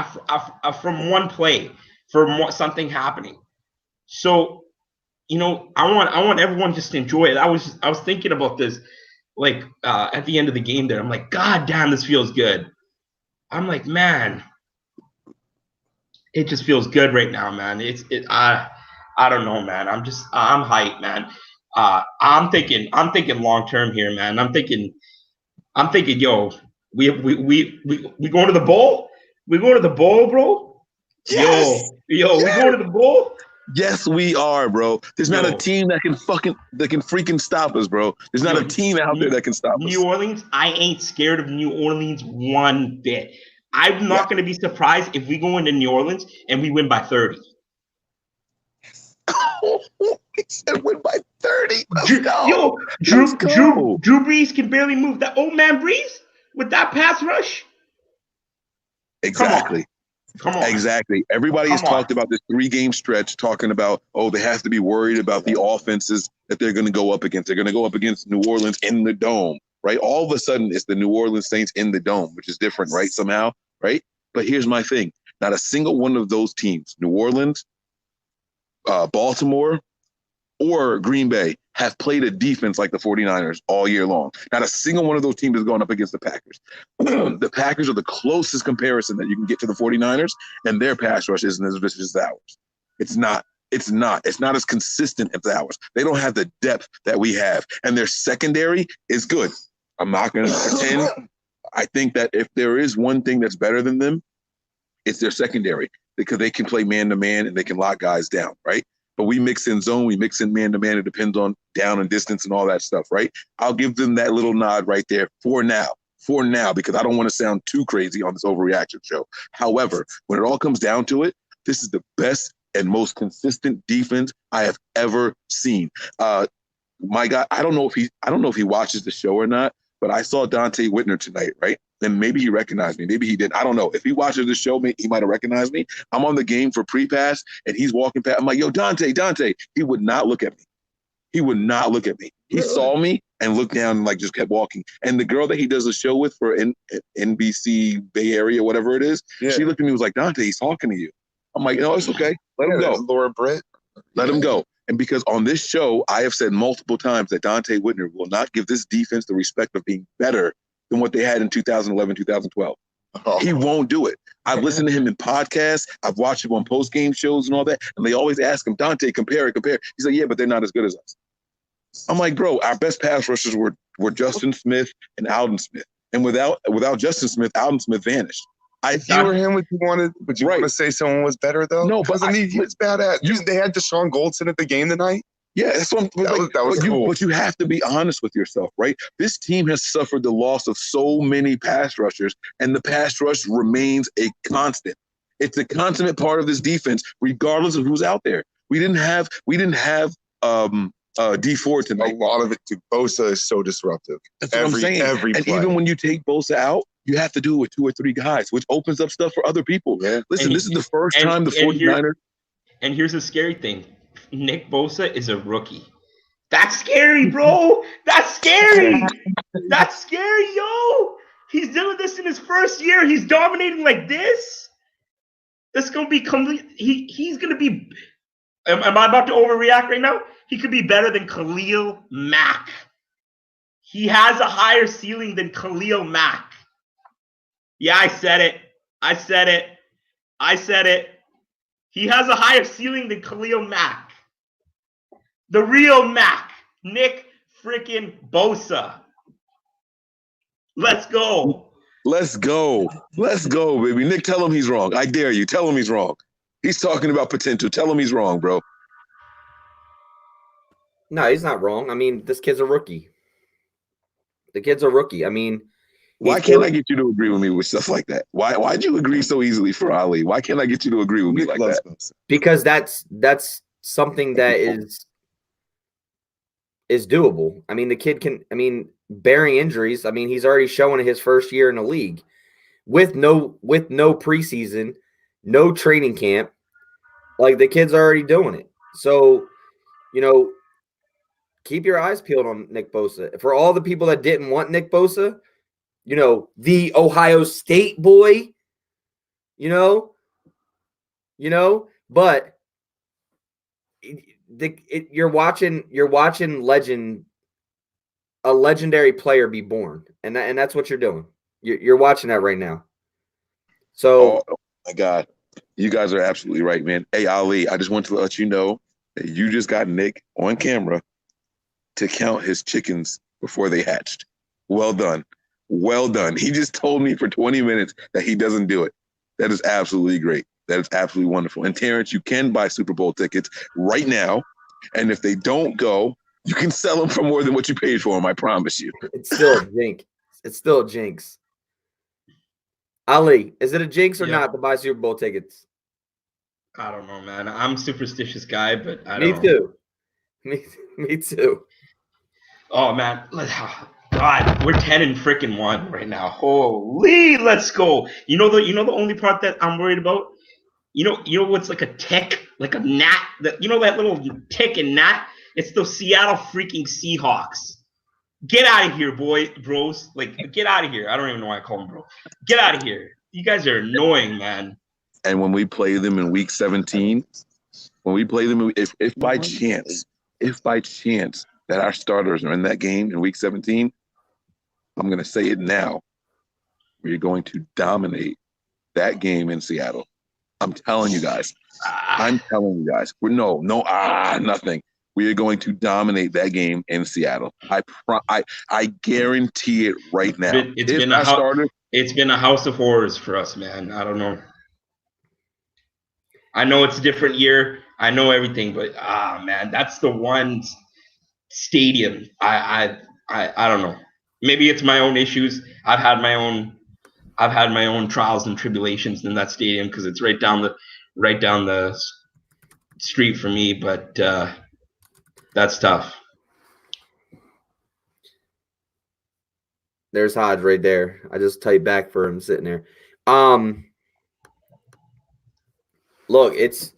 from one play, from something happening. So, I want everyone just to enjoy it. I was thinking about this, like at the end of the game there. I'm like, God damn, this feels good. I'm like, man, it just feels good right now, man. I don't know, man. I'm hyped, man. I'm thinking long term here, man. I'm thinking, yo, we going to the bowl? We going to the bowl, bro? Yes. Yo, we going to the bowl? Yes, we are, bro. There's not a team that can freaking stop us, bro. There's not a team out there that can stop us. New Orleans, I ain't scared of New Orleans one bit. I'm not going to be surprised if we go into New Orleans and we win by 30. He said win by 30. Drew Brees can barely move. That old man Brees with that pass rush. Exactly. Come on. Exactly. Everybody has talked about this 3-game stretch, talking about, they have to be worried about the offenses that they're going to go up against. They're going to go up against New Orleans in the dome, right? All of a sudden, it's the New Orleans Saints in the dome, which is different, right? Somehow, right? But here's my thing. Not a single one of those teams, New Orleans, Baltimore, or Green Bay, have played a defense like the 49ers all year long. Not a single one of those teams is going up against the Packers. The Packers are the closest comparison that you can get to the 49ers, and their pass rush isn't as vicious as ours. It's not. It's not as consistent as ours. They don't have the depth that we have, and their secondary is good. I'm not going to pretend. I think that if there is one thing that's better than them, it's their secondary, because they can play man-to-man and they can lock guys down, right? But we mix in zone, we mix in man-to-man. It depends on down and distance and all that stuff, right? I'll give them that little nod right there for now, because I don't want to sound too crazy on this overreaction show. However, when it all comes down to it, this is the best and most consistent defense I have ever seen. My God, I don't know if he watches the show or not, but I saw Dante Whitner tonight, right? And maybe he recognized me. Maybe he didn't. I don't know. If he watches the show, he might have recognized me. I'm on the game for pre-pass, and he's walking past. I'm like, yo, Dante. He would not look at me. He saw me and looked down and just kept walking. And the girl that he does the show with for NBC Bay Area, whatever it is, she looked at me and was like, Dante, he's talking to you. I'm like, no, it's okay. Let him go. Laura Britt. Let him go. And because on this show, I have said multiple times that Dante Whitner will not give this defense the respect of being better than what they had in 2011, 2012. He won't do it. I've listened to him in podcasts. I've watched him on post-game shows and all that. And they always ask him, Dante, compare. He's like, yeah, but they're not as good as us. I'm like, bro, our best pass rushers were Justin Smith and Alden Smith. And without Justin Smith, Alden Smith vanished. If you were him, would you want to say someone was better, though? No, but it's badass. They had Deshaun Goldson at the game tonight. Yeah, that's what that was cool. But you have to be honest with yourself, right? This team has suffered the loss of so many pass rushers, and the pass rush remains a constant. It's a consummate part of this defense, regardless of who's out there. We didn't have D Ford tonight. A lot of it to Bosa is so disruptive. That's what I'm saying. And play. Even when you take Bosa out, you have to do it with 2 or 3 guys, which opens up stuff for other people. Yeah. Listen, this is the first time the 49ers. And here's the scary thing. Nick Bosa is a rookie. That's scary, bro. That's scary. That's scary, yo. He's doing this in his first year. He's dominating like this. That's going to be he's going to be. Am I about to overreact right now? He could be better than Khalil Mack. He has a higher ceiling than Khalil Mack. Yeah, I said it. He has a higher ceiling than Khalil Mack. The real Mac, Nick freaking Bosa. Let's go. Let's go, baby. Nick, tell him he's wrong. I dare you. Tell him he's wrong. He's talking about potential. Tell him he's wrong, bro. No, he's not wrong. I mean, this kid's a rookie. I mean, why can't I get you to agree with me with stuff like that? Why'd you agree so easily for Ali? Why can't I get you to agree with me like that? Because that's something that is doable. I mean, the kid can, bearing injuries, he's already showing his first year in the league with no preseason, no training camp. Like, the kid's already doing it. So, keep your eyes peeled on Nick Bosa. For all the people that didn't want Nick Bosa, the Ohio State boy, but you're watching a legendary player be born, and that's what you're doing. You're watching that right now. So, oh my God, you guys are absolutely right, man. Hey, Ali, I just want to let you know that you just got Nick on camera to count his chickens before they hatched. Well done. He just told me for 20 minutes that he doesn't do it. That is absolutely great. That is absolutely wonderful. And Terrence, you can buy Super Bowl tickets right now. And if they don't go, you can sell them for more than what you paid for them. I promise you. It's still a jinx. It's still a jinx. Ali, is it a jinx or not to buy Super Bowl tickets? I don't know, man. I'm a superstitious guy, but I don't know. Too. Me too. Oh man, God, we're 10-1 right now. Holy, let's go. You know the only part that I'm worried about. You know what's like a tick, like a gnat. That that little tick and gnat. It's the Seattle freaking Seahawks. Get out of here, bros. Like, get out of here. I don't even know why I call them bro. Get out of here. You guys are annoying, man. And when we play them in week 17, if by chance that our starters are in that game in week 17, I'm going to say it now. We're going to dominate that game in Seattle. I'm telling you guys. Nothing. We are going to dominate that game in Seattle. I guarantee it right now. It's been a house of horrors for us, man. I don't know. I know it's a different year. I know everything, but man, that's the one stadium. I don't know. Maybe it's my own issues. I've had my own trials and tribulations in that stadium because it's right down the street for me. But that's tough. There's Hodge right there. I just typed back for him sitting there. Look, it's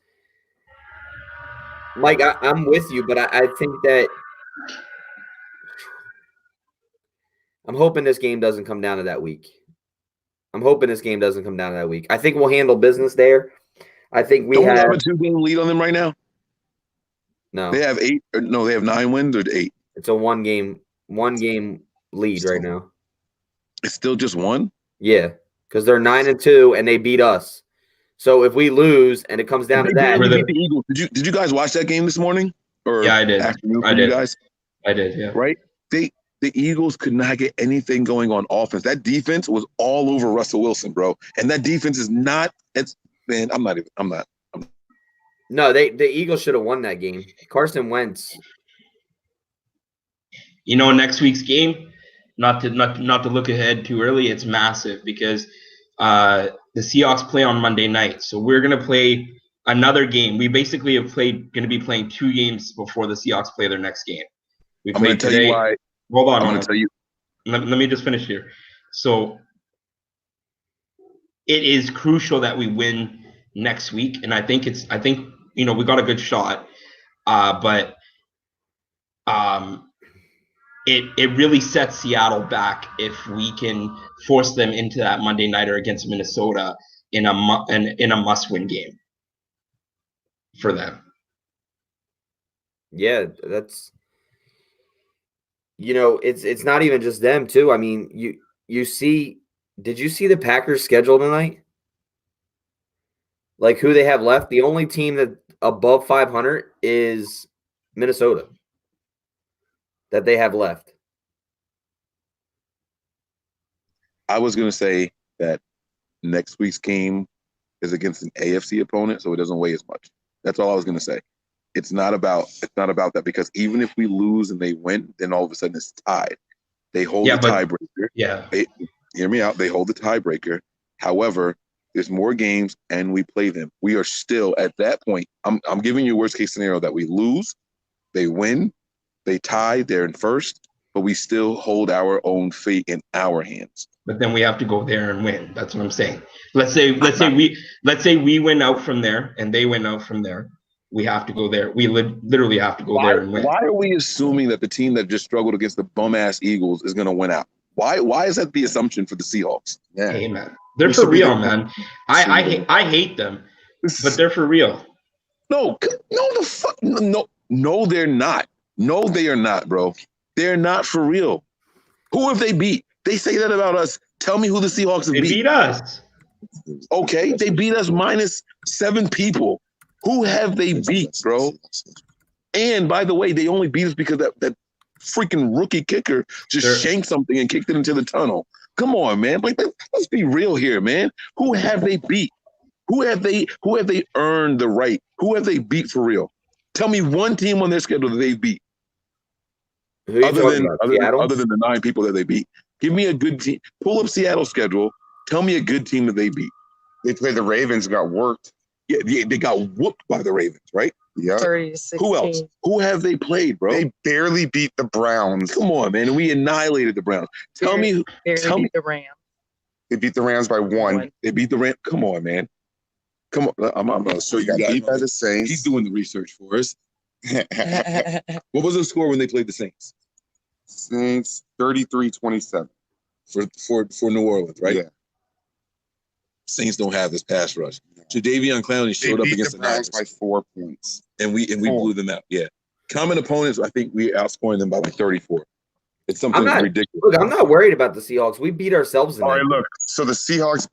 Mike. I'm with you, but I think that I'm hoping this game doesn't come down to that week. I think we'll handle business there. I think we have a 2-game lead on them right now. No, they have 8. No, they have 9 wins or 8. It's a one game lead right now. It's still just one. Yeah, because they're 9-2 and they beat us. So if we lose and it comes down to that, the Eagles. Did you guys watch that game this morning? Or yeah, I did. I did. You guys? I did. Yeah. Right. The Eagles could not get anything going on offense. That defense was all over Russell Wilson, bro. And that defense is not. I'm not. No, the Eagles should have won that game. Carson Wentz. Next week's game, not to look ahead too early, it's massive because the Seahawks play on Monday night. So we're going to play another game. We basically going to be playing 2 games before the Seahawks play their next game. We played today. Tell you why. Hold on. I'm going to tell you. Let me just finish here. So it is crucial that we win next week. And I think we got a good shot. But it really sets Seattle back if we can force them into that Monday nighter against Minnesota in a must-win game for them. Yeah, that's it's not even just them too. I mean, did you see the Packers schedule tonight? Like who they have left? The only team that above 500 is Minnesota. That they have left. I was going to say that next week's game is against an AFC opponent, so it doesn't weigh as much. That's all I was going to say. It's not about that because even if we lose and they win, then all of a sudden it's tied. They hold the tiebreaker. Yeah. Hear me out. They hold the tiebreaker. However, there's more games and we play them. We are still at that point. I'm giving you worst case scenario that we lose, they win, they tie, they're in first, but we still hold our own fate in our hands. But then we have to go there and win. That's what I'm saying. Let's say we win out from there and they win out from there. We have to go there. We literally have to go there and win. Why are we assuming that the team that just struggled against the bum-ass Eagles is going to win out? Why is that the assumption for the Seahawks? Yeah. Hey, man. They're for real, man. I hate them, but they're for real. No, they're not. No, they are not, bro. They're not for real. Who have they beat? They say that about us. Tell me who the Seahawks have beat. They beat us. Okay, they beat us minus 7 people. Who have they beat, bro? And by the way, they only beat us because that freaking rookie kicker just shanked something and kicked it into the tunnel. Come on, man. Like, let's be real here, man. Who have they beat? Who have they earned the right? Who have they beat for real? Tell me one team on their schedule that they beat. Other than the 9 people that they beat. Give me a good team. Pull up Seattle's schedule. Tell me a good team that they beat. They played the Ravens and got worked. Yeah, they got whooped by the Ravens, right? Yeah. 30-16. Who else? Who have they played, bro? They barely beat the Browns. Come on, man. We annihilated the Browns. Tell me. Beat the Rams. They beat the Rams by 1. They beat the Rams. Come on, man. Come on. I'm going to show you guys. Beat by the Saints. He's doing the research for us. What was the score when they played the Saints? Saints 33-27 for New Orleans, right? Yeah. Saints don't have this pass rush. Jadeveon Clowney showed up against the Browns Niners by 4 points, and we blew them out. Yeah, common opponents. I think we outscored them by like 34. It's something ridiculous. Look, I'm not worried about the Seahawks. We beat ourselves in all that. right, look. So the Seahawks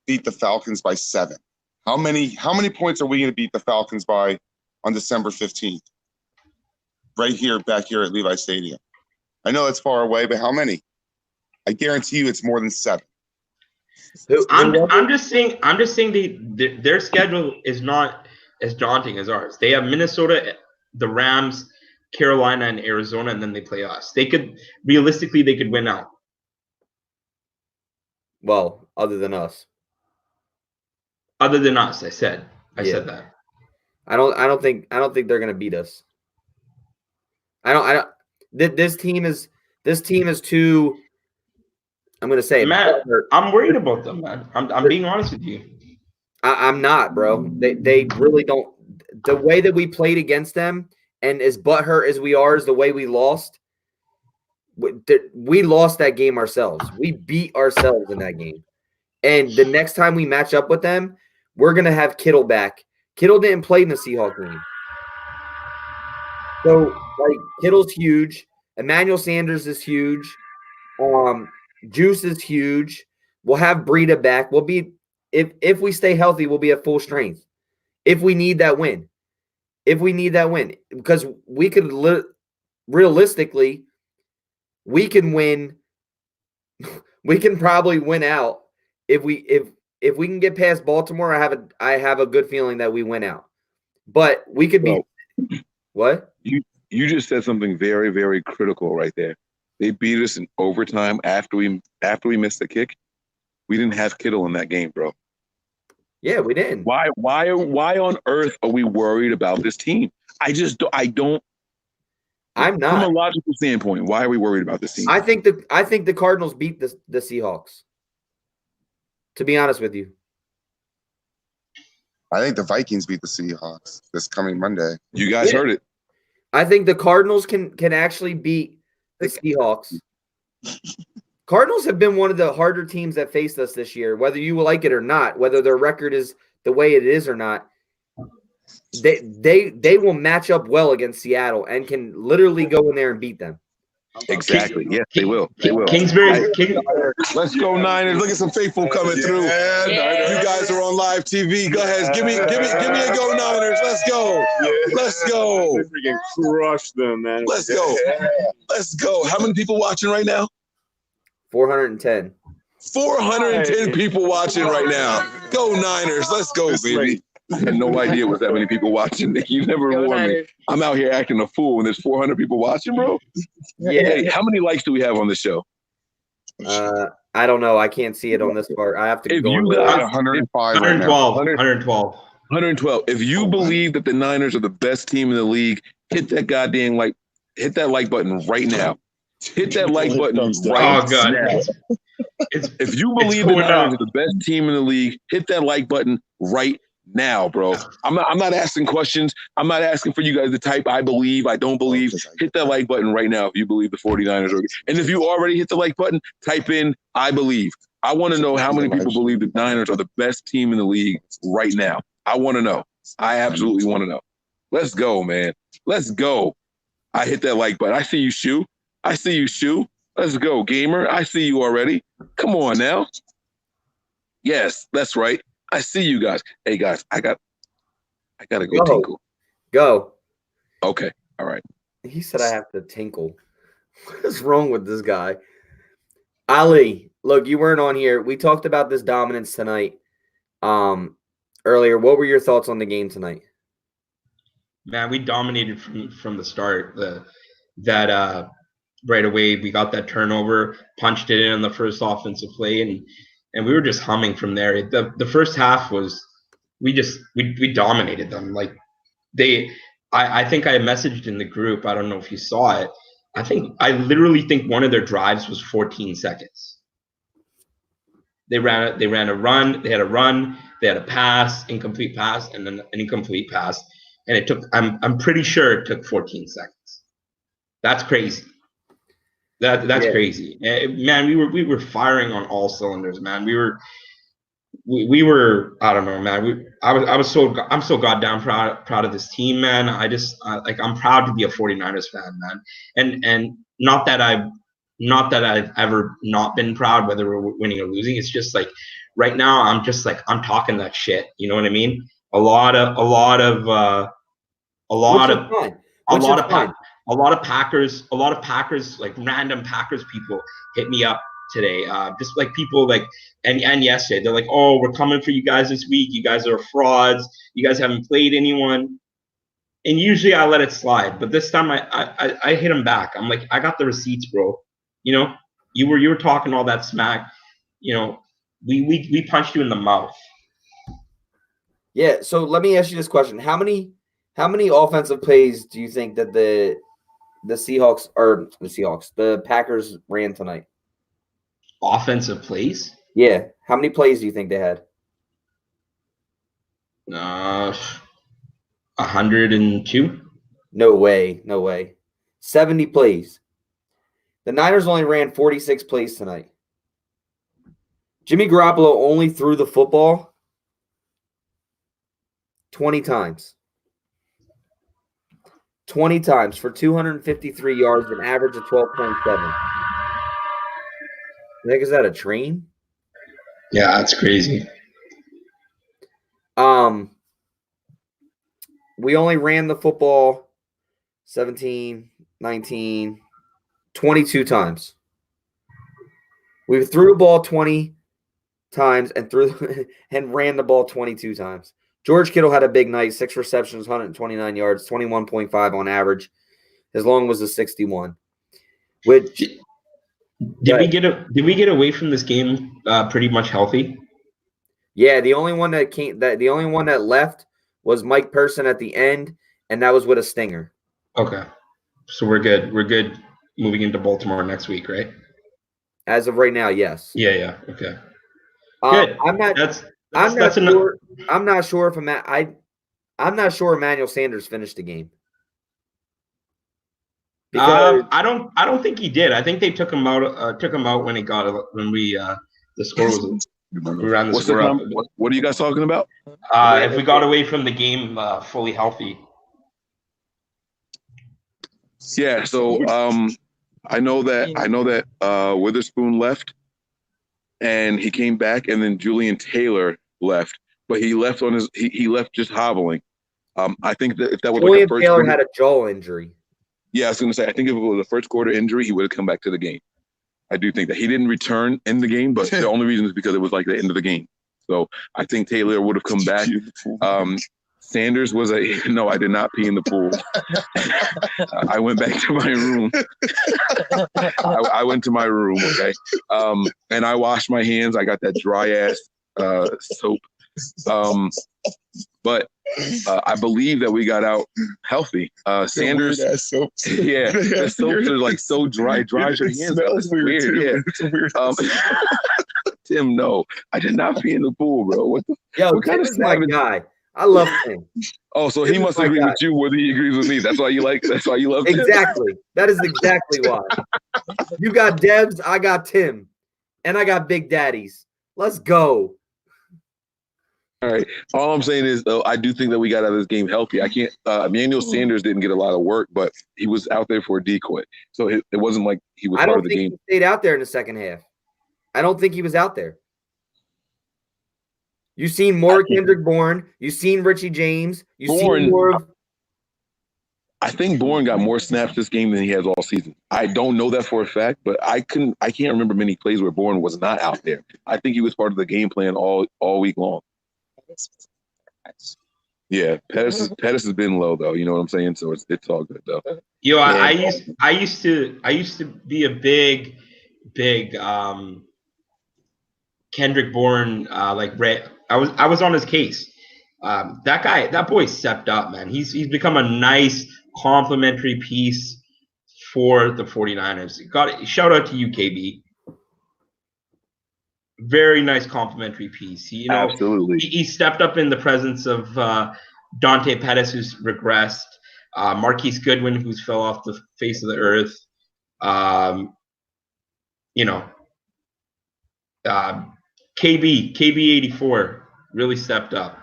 beat the Falcons by 7. How many points are we going to beat the Falcons by on December 15th? Right here, back here at Levi Stadium. I know it's far away, but how many? I guarantee you, it's more than 7. I'm just saying their schedule is not as daunting as ours. They have Minnesota, the Rams, Carolina, and Arizona, and then they play us. They could win out. Well, other than us. Other than us, I said that. I don't think they're gonna beat us. This team is too. I'm gonna say, Matt, I'm worried about them, man. I'm being honest with you. I'm not, bro. They really don't. The way that we played against them, and as butthurt as we are, is the way we lost. We lost that game ourselves. We beat ourselves in that game. And the next time we match up with them, we're gonna have Kittle back. Kittle didn't play in the Seahawks game, so like Kittle's huge. Emmanuel Sanders is huge. Juice is huge. We'll have Breida back. We'll be if we stay healthy, we'll be at full strength. If we need that win, because we could realistically, we can win. We can probably win out if we can get past Baltimore. I have a good feeling that we win out, but we could be what you just said something very, very critical right there. They beat us in overtime after we missed the kick. We didn't have Kittle in that game, bro. Yeah, we didn't. Why on earth are we worried about this team? I'm not. From a logical standpoint, why are we worried about this team? I think the Cardinals beat the Seahawks. To be honest with you. I think the Vikings beat the Seahawks this coming Monday. You guys heard it. I think the Cardinals can actually beat the Seahawks. Cardinals have been one of the harder teams that faced us this year, whether you like it or not, whether their record is the way it is or not. They will match up well against Seattle and can literally go in there and beat them. Exactly. Yes, they will. They will. Kingsbury. Let's go Niners. Look at some faithful coming through. You guys are on live TV. Go ahead. Give me a go Niners. Let's go. Let's go. They freaking crushed them, man. Let's go. Let's go. How many people watching right now? 410. 410 people watching right now. Go Niners. Let's go, baby. I had no idea it was that many people watching. You never warned me. I'm out here acting a fool when there's 400 people watching, bro. Yeah. Hey, how many likes do we have on the show? I don't know. I can't see it on this part. I have to go. 105 right now. 112. If you believe that the Niners are the best team in the league, hit that goddamn hit that like button right now. Hit that like button right now. If you believe the Niners are the best team in the league, hit that like button right now, bro. I'm not asking questions. I'm not asking for you guys to type I believe, I don't believe. Hit that like button right now if you believe the 49ers are. And if you already hit the like button, type in I believe. I want to know how many people believe the Niners are the best team in the league right now. I want to know. I absolutely want to know. Let's go, man. Let's go. I hit that like button. I see you, Shoe. Let's go, gamer. I see you already. Come on now. Yes, that's right. I see you guys. Hey guys, I gotta go tinkle. Go. Okay. All right. He said I have to tinkle. What is wrong with this guy? Ali, look, you weren't on here. We talked about this dominance tonight. earlier. What were your thoughts on the game tonight? Man, we dominated from the start. Right away we got that turnover, punched it in on the first offensive play, and we were just humming from there. The first half was we dominated them. Like I think I messaged in the group. I don't know if you saw it. I literally think one of their drives was 14 seconds. They ran a run. They had a run. They had a pass, incomplete pass, and then an incomplete pass. And it took. I'm pretty sure it took 14 seconds. That's crazy. That's crazy. Man, we were firing on all cylinders. Man, we were. I don't know, man. I'm so goddamn proud of this team, man. I'm proud to be a 49ers fan, man. And not that I've ever not been proud, whether we're winning or losing. It's just like right now I'm just like I'm talking that shit. You know what I mean? A lot of Packers, like random Packers people hit me up today. Just like people like and yesterday, they're like, "Oh, we're coming for you guys this week. You guys are frauds. You guys haven't played anyone." And usually I let it slide, but this time I hit them back. I'm like, I got the receipts, bro. You know, you were talking all that smack. You know, we punched you in the mouth. Yeah. So let me ask you this question: How many offensive plays do you think that the Packers ran tonight? Offensive plays? Yeah. How many plays do you think they had? 102. No way. 70 plays. The Niners only ran 46 plays tonight. Jimmy Garoppolo only threw the football 20 times. 20 times for 253 yards, an average of 12.7. Nick, is that a train? Yeah, that's crazy. We only ran the football 17, 19, 22 times. We threw the ball 20 times and ran the ball 22 times. George Kittle had a big night, 6 receptions, 129 yards, 21.5 on average. His long was a 61. Which did we get away from this game pretty much healthy? Yeah, the only one that left was Mike Person at the end, and that was with a stinger. Okay. So we're good. We're good moving into Baltimore next week, right? As of right now, yes. Yeah. Okay. Good. I'm not sure if Emmanuel Sanders finished the game. Because I don't think he did. I think they took him out when the score was we ran the score up. What are you guys talking about? If we got away from the game fully healthy. Yeah, so I know that Witherspoon left and he came back, and then Julian Taylor left, but he left he left just hobbling. I think that if that was Julian Taylor had a jaw injury. Yeah, I was going to say, I think if it was a first quarter injury, he would have come back to the game. I do think that he didn't return in the game, but the only reason is because it was like the end of the game. So I think Taylor would have come back. Sanders was no, I did not pee in the pool. I went back to my room. I went to my room, okay? And I washed my hands. I got that dry ass soap. But I believe that we got out healthy. Sanders, the soaps are like so dry your hands out. It's weird. Yeah. It's a weird Tim, no, I did not pee in the pool, bro. What Tim is my guy. I love Tim. Oh, so he must agree with you whether he agrees with me. That's why you love Tim. Exactly. That is exactly why. You got Debs, I got Tim, and I got Big Daddies. Let's go. All right. All I'm saying is, though, I do think that we got out of this game healthy. I can't. Emmanuel Sanders didn't get a lot of work, but he was out there for a decoy, so it wasn't like he was part of the game. He stayed out there in the second half. I don't think he was out there. You've seen more Kendrick Bourne. You've seen Richie James. You've seen more of. I think Bourne got more snaps this game than he has all season. I don't know that for a fact, but I can't remember many plays where Bourne was not out there. I think he was part of the game plan all week long. Yeah, Pettis has been low though. You know what I'm saying? So it's all good though. Yo, I used to be a big Kendrick Bourne I was on his case. That boy stepped up, man. He's become a nice complementary piece for the 49ers. Shout out to you, KB. Very nice complimentary piece. Absolutely. He stepped up in the presence of Dante Pettis, who's regressed, Marquise Goodwin, who's fell off the face of the earth. KB84 really stepped up.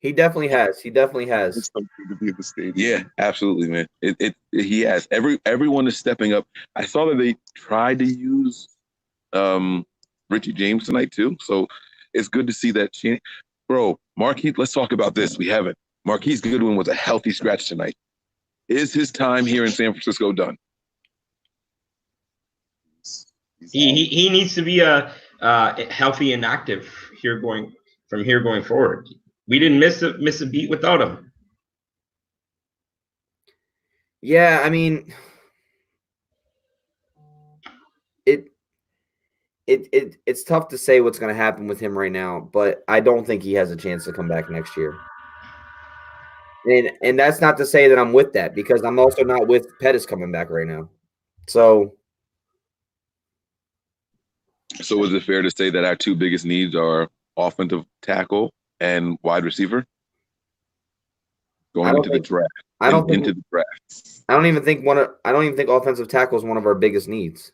He definitely has. It's so good to be at the stadium. Yeah, absolutely, man. He has. Everyone is stepping up. I saw that they tried to use Richie James tonight too. So it's good to see that. Bro, Marquise, let's talk about this. We haven't. Marquise Goodwin was a healthy scratch tonight. Is his time here in San Francisco done? He needs to be healthy and active going forward. We didn't miss a beat without him. Yeah, I mean, it's tough to say what's going to happen with him right now, but I don't think he has a chance to come back next year. And that's not to say that I'm with that, because I'm also not with Pettis coming back right now. So is it fair to say that our two biggest needs are offensive tackle and wide receiver going into the draft? I don't think offensive tackle is one of our biggest needs.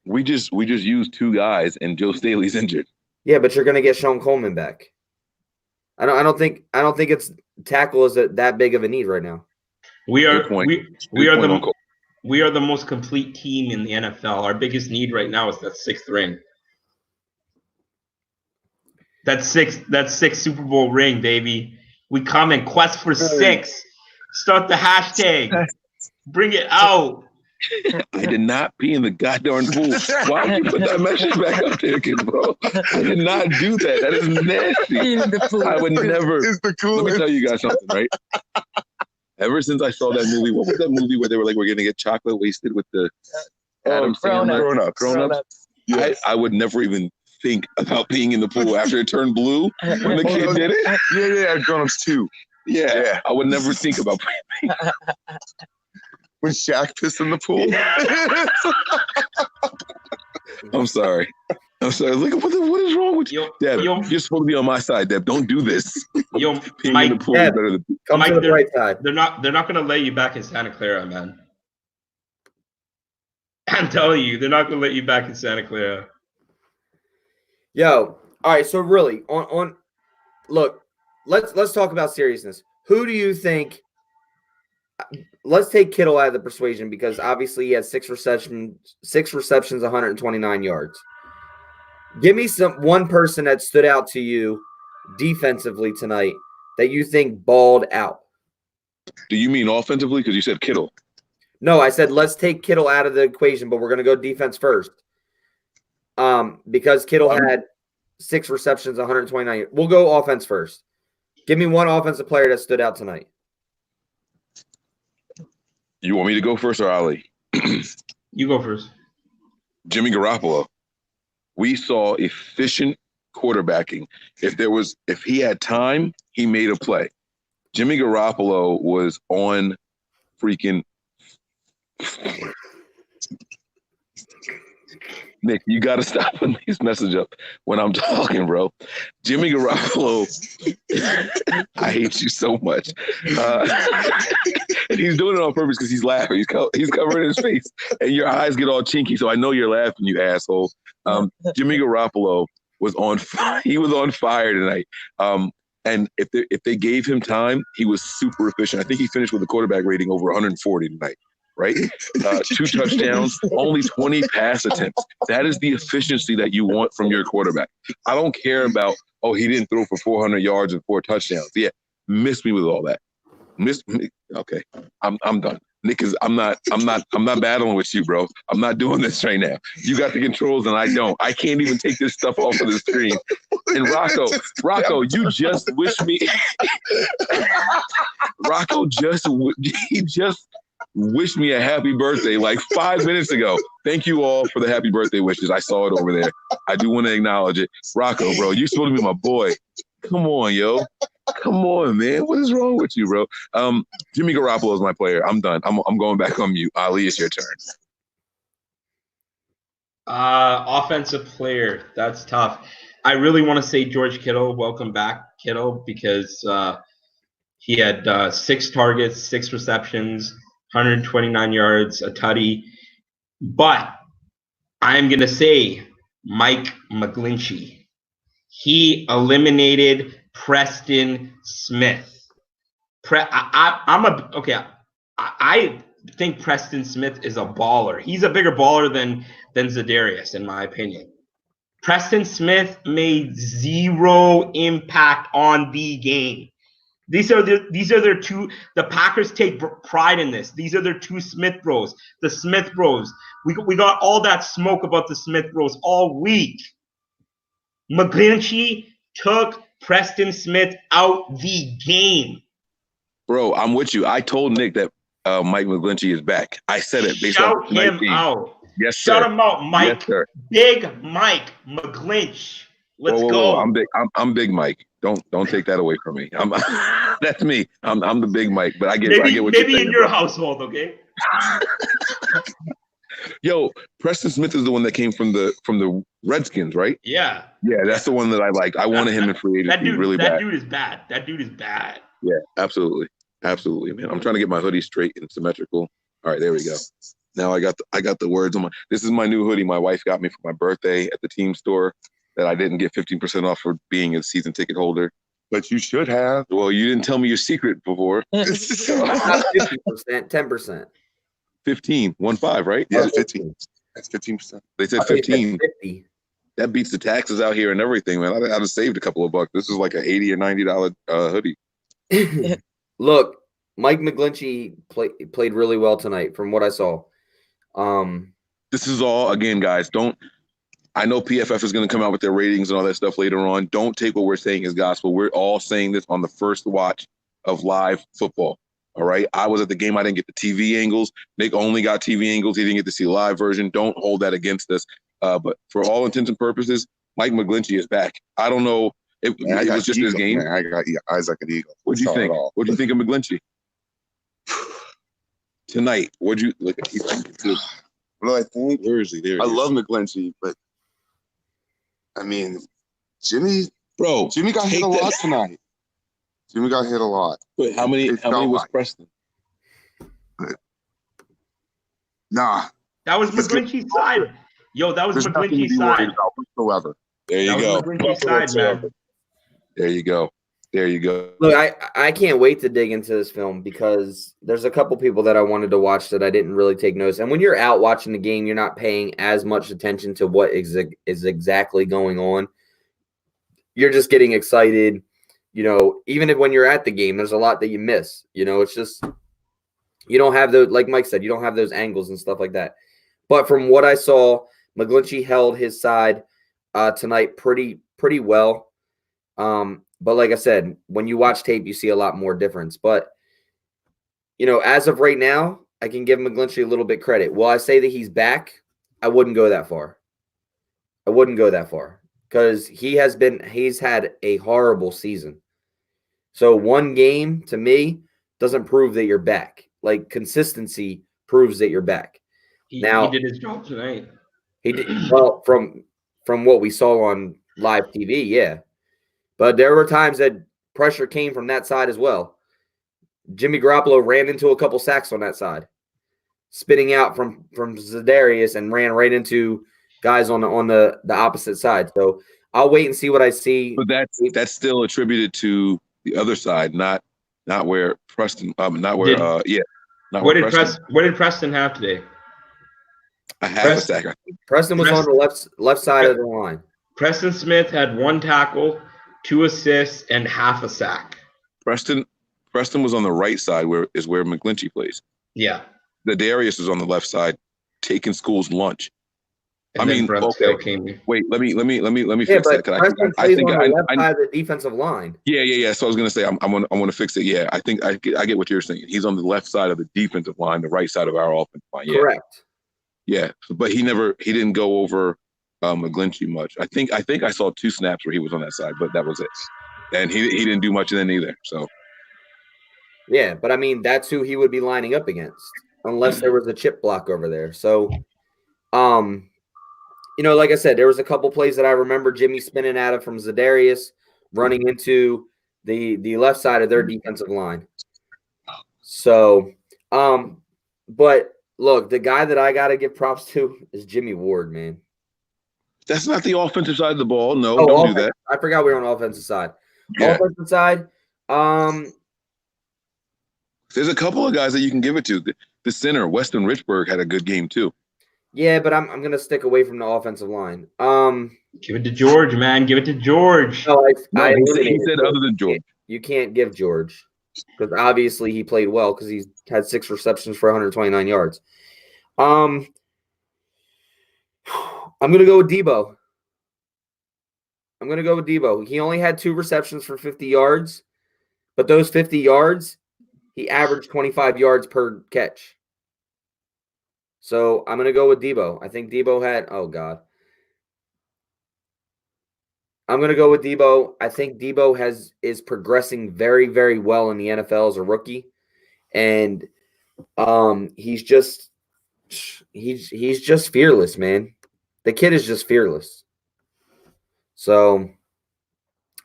We just used two guys, and Joe Staley's injured. Yeah, but you're going to get Sean Coleman back. I don't think it's tackle is that big of a need right now. We are the most complete team in the NFL. Our biggest need right now is that sixth ring. That sixth Super Bowl ring, baby. We come and quest for 6. Start the hashtag. Bring it out. I did not pee in the goddamn pool. Why would you put that message back up there, kid, bro? I did not do that. That is nasty. I would never. Let me tell you guys something, right? Ever since I saw that movie, what was that movie where they were like, we're going to get chocolate wasted with the Adam Sandler? Grown Ups. Yes. I would never even think about peeing in the pool after it turned blue when the kid did it. Yeah, Grown Ups 2. Yeah, I would never think about peeing. When Shaq pissed in the pool. I'm sorry. Look, what is wrong with you? Deb, you're supposed to be on my side, Deb. Don't do this. Mike, in the pool is better than come to the right side. They're not going to let you back in Santa Clara, man. I'm telling you, they're not going to let you back in Santa Clara. Yo, all right. So really, look, let's talk about seriousness. Who do you think? Let's take Kittle out of the persuasion, because obviously he had 6 receptions, 129 yards. Give me one person that stood out to you defensively tonight that you think balled out. Do you mean offensively? Because you said Kittle. No, I said let's take Kittle out of the equation, but we're going to go defense first. Because Kittle had 6 receptions, 129. We'll go offense first. Give me one offensive player that stood out tonight. You want me to go first or Ali? You go first. Jimmy Garoppolo. We saw efficient quarterbacking. If he had time, he made a play. Jimmy Garoppolo was on freaking Nick, you got to stop putting these messages up when I'm talking, bro. Jimmy Garoppolo, I hate you so much. And he's doing it on purpose because he's laughing. He's covering his face, and your eyes get all chinky. So I know you're laughing, you asshole. Jimmy Garoppolo was on fire. He was on fire tonight. And if they gave him time, he was super efficient. I think he finished with a quarterback rating over 140 tonight. Right? 2 touchdowns, only 20 pass attempts. That is the efficiency that you want from your quarterback. I don't care about, he didn't throw for 400 yards and 4 touchdowns. Yeah, miss me with all that. Okay, I'm done. Nick is I'm not battling with you, bro. I'm not doing this right now. You got the controls and I don't. I can't even take this stuff off of the screen. And Rocco, you just wish me he just wished me a happy birthday like 5 minutes ago. Thank you all for the happy birthday wishes. I saw it over there. I do want to acknowledge it. Rocco, bro, you're supposed to be my boy. Come on, yo. Come on, man. What is wrong with you, bro? Jimmy Garoppolo is my player. I'm done. I'm going back on mute. Ali, it's your turn. Offensive player. That's tough. I really want to say George Kittle. Welcome back, Kittle, because he had 6 targets, 6 receptions, 129 yards, a tutty. But I'm going to say Mike McGlinchey. He eliminated Preston Smith. I think Preston Smith is a baller. He's a bigger baller than Za'Darius, in my opinion. Preston Smith made 0 impact on the game. These are their two. The Packers take pride in this. These are their 2 Smith bros. The Smith bros. We got all that smoke about the Smith bros all week. McGlinchey took Preston Smith out the game. Bro, I'm with you. I told Nick that Mike McGlinchey is back. I said it. Shout him out. Yes, sir. Shout him out, Mike. Yes, sir. Big Mike McGlinch. Let's whoa. go. I'm Big Mike. Don't take that away from me. That's me. I'm the Big Mike. But I get what you're saying, in your household, okay? Yo, Preston Smith is the one that came from the Redskins, right? Yeah. Yeah, that's the one that I like. I wanted him in free agency really bad. That dude is bad. That dude is bad. Yeah, absolutely, man. I'm trying to get my hoodie straight and symmetrical. All right, there we go. Now I got the words on my. This is my new hoodie. My wife got me for my birthday at the team store that I didn't get 15% off for being a season ticket holder. But you should have. Well, you didn't tell me your secret before. 50%, 10%. 15, 1-5, right? Yeah, 15. That's 15%. They said 15. 50. That beats the taxes out here and everything, man. I'd have saved a couple of bucks. This is like an $80 or $90 hoodie. Look, Mike McGlinchey played really well tonight from what I saw. This is all, again, guys, I know PFF is going to come out with their ratings and all that stuff later on. Don't take what we're saying as gospel. We're all saying this on the first watch of live football. All right. I was at the game. I didn't get the TV angles. Nick only got TV angles. He didn't get to see the live version. Don't hold that against us. But for all intents and purposes, Mike McGlinchey is back. I don't know if it was just his game. Man, I got eyes like an eagle. What do you think? What do you think of McGlinchey tonight? What'd you look at? What do I think? Where is he? There. I love McGlinchey, but I mean, Jimmy got hit a lot tonight. Jimmy got hit a lot. But how many was Preston? Nah. That was McGlinchey's side. Yo, that was McGlinchey's side. Whatsoever. There you go. McGlinchey's side, man. There you go. Look, I can't wait to dig into this film because there's a couple people that I wanted to watch that I didn't really take notice. And when you're out watching the game, you're not paying as much attention to what is exactly going on. You're just getting excited. You know, even when you're at the game, there's a lot that you miss. You know, it's just you don't have those, like Mike said, you don't have those angles and stuff like that. But from what I saw, McGlinchey held his side tonight pretty well. But like I said, when you watch tape, you see a lot more difference. But, you know, as of right now, I can give McGlinchey a little bit credit. Will I say that he's back? I wouldn't go that far. Because he's had a horrible season. So one game, to me, doesn't prove that you're back. Like, consistency proves that you're back. He did his job tonight. He did well from what we saw on live TV, yeah. But there were times that pressure came from that side as well. Jimmy Garoppolo ran into a couple sacks on that side, spitting out from Za'Darius and ran right into guys on the opposite side. So I'll wait and see what I see. But that's still attributed to the other side, not where Preston. What did Preston have today? I have a sack. Preston was on the left side of the line. Preston Smith had 1 tackle, 2 assists, and half a sack. Preston was on the right side where McGlinchey plays. Yeah. The Darius is on the left side, taking school's lunch. And then Brunskill came in. Wait, let me Yeah, fix that. but Preston plays on the left I side of the defensive line. Yeah. So I was gonna say I'm gonna fix it. Yeah, I think I get what you're saying. He's on the left side of the defensive line, the right side of our offensive line. Yeah. Correct. Yeah, but he didn't go over McGlinchey much. I think I saw 2 snaps where he was on that side, but that was it. And he didn't do much then either. So yeah, but I mean that's who he would be lining up against, unless there was a chip block over there. So, like I said, there was a couple plays that I remember Jimmy spinning out of from Zadarius running into the left side of their defensive line. So, but look, the guy that I got to give props to is Jimmy Ward, man. that's not the offensive side of the ball. No, don't do that. I forgot we were on the offensive side. Yeah. Offensive side, there's a couple of guys that you can give it to. The center, Weston Richburg, had a good game too. Yeah, but I'm going to stick away from the offensive line. Give it to George, man. Give it to George. No, he said other than George. You can't give George because obviously he played well because he had 6 receptions for 129 yards. I'm going to go with Debo. He only had 2 receptions for 50 yards, but those 50 yards, he averaged 25 yards per catch. So I'm going to go with Debo. I think Debo had – oh, God. I'm going to go with Debo. I think Debo is progressing very, very well in the NFL as a rookie. And he's just fearless, man. The kid is just fearless. So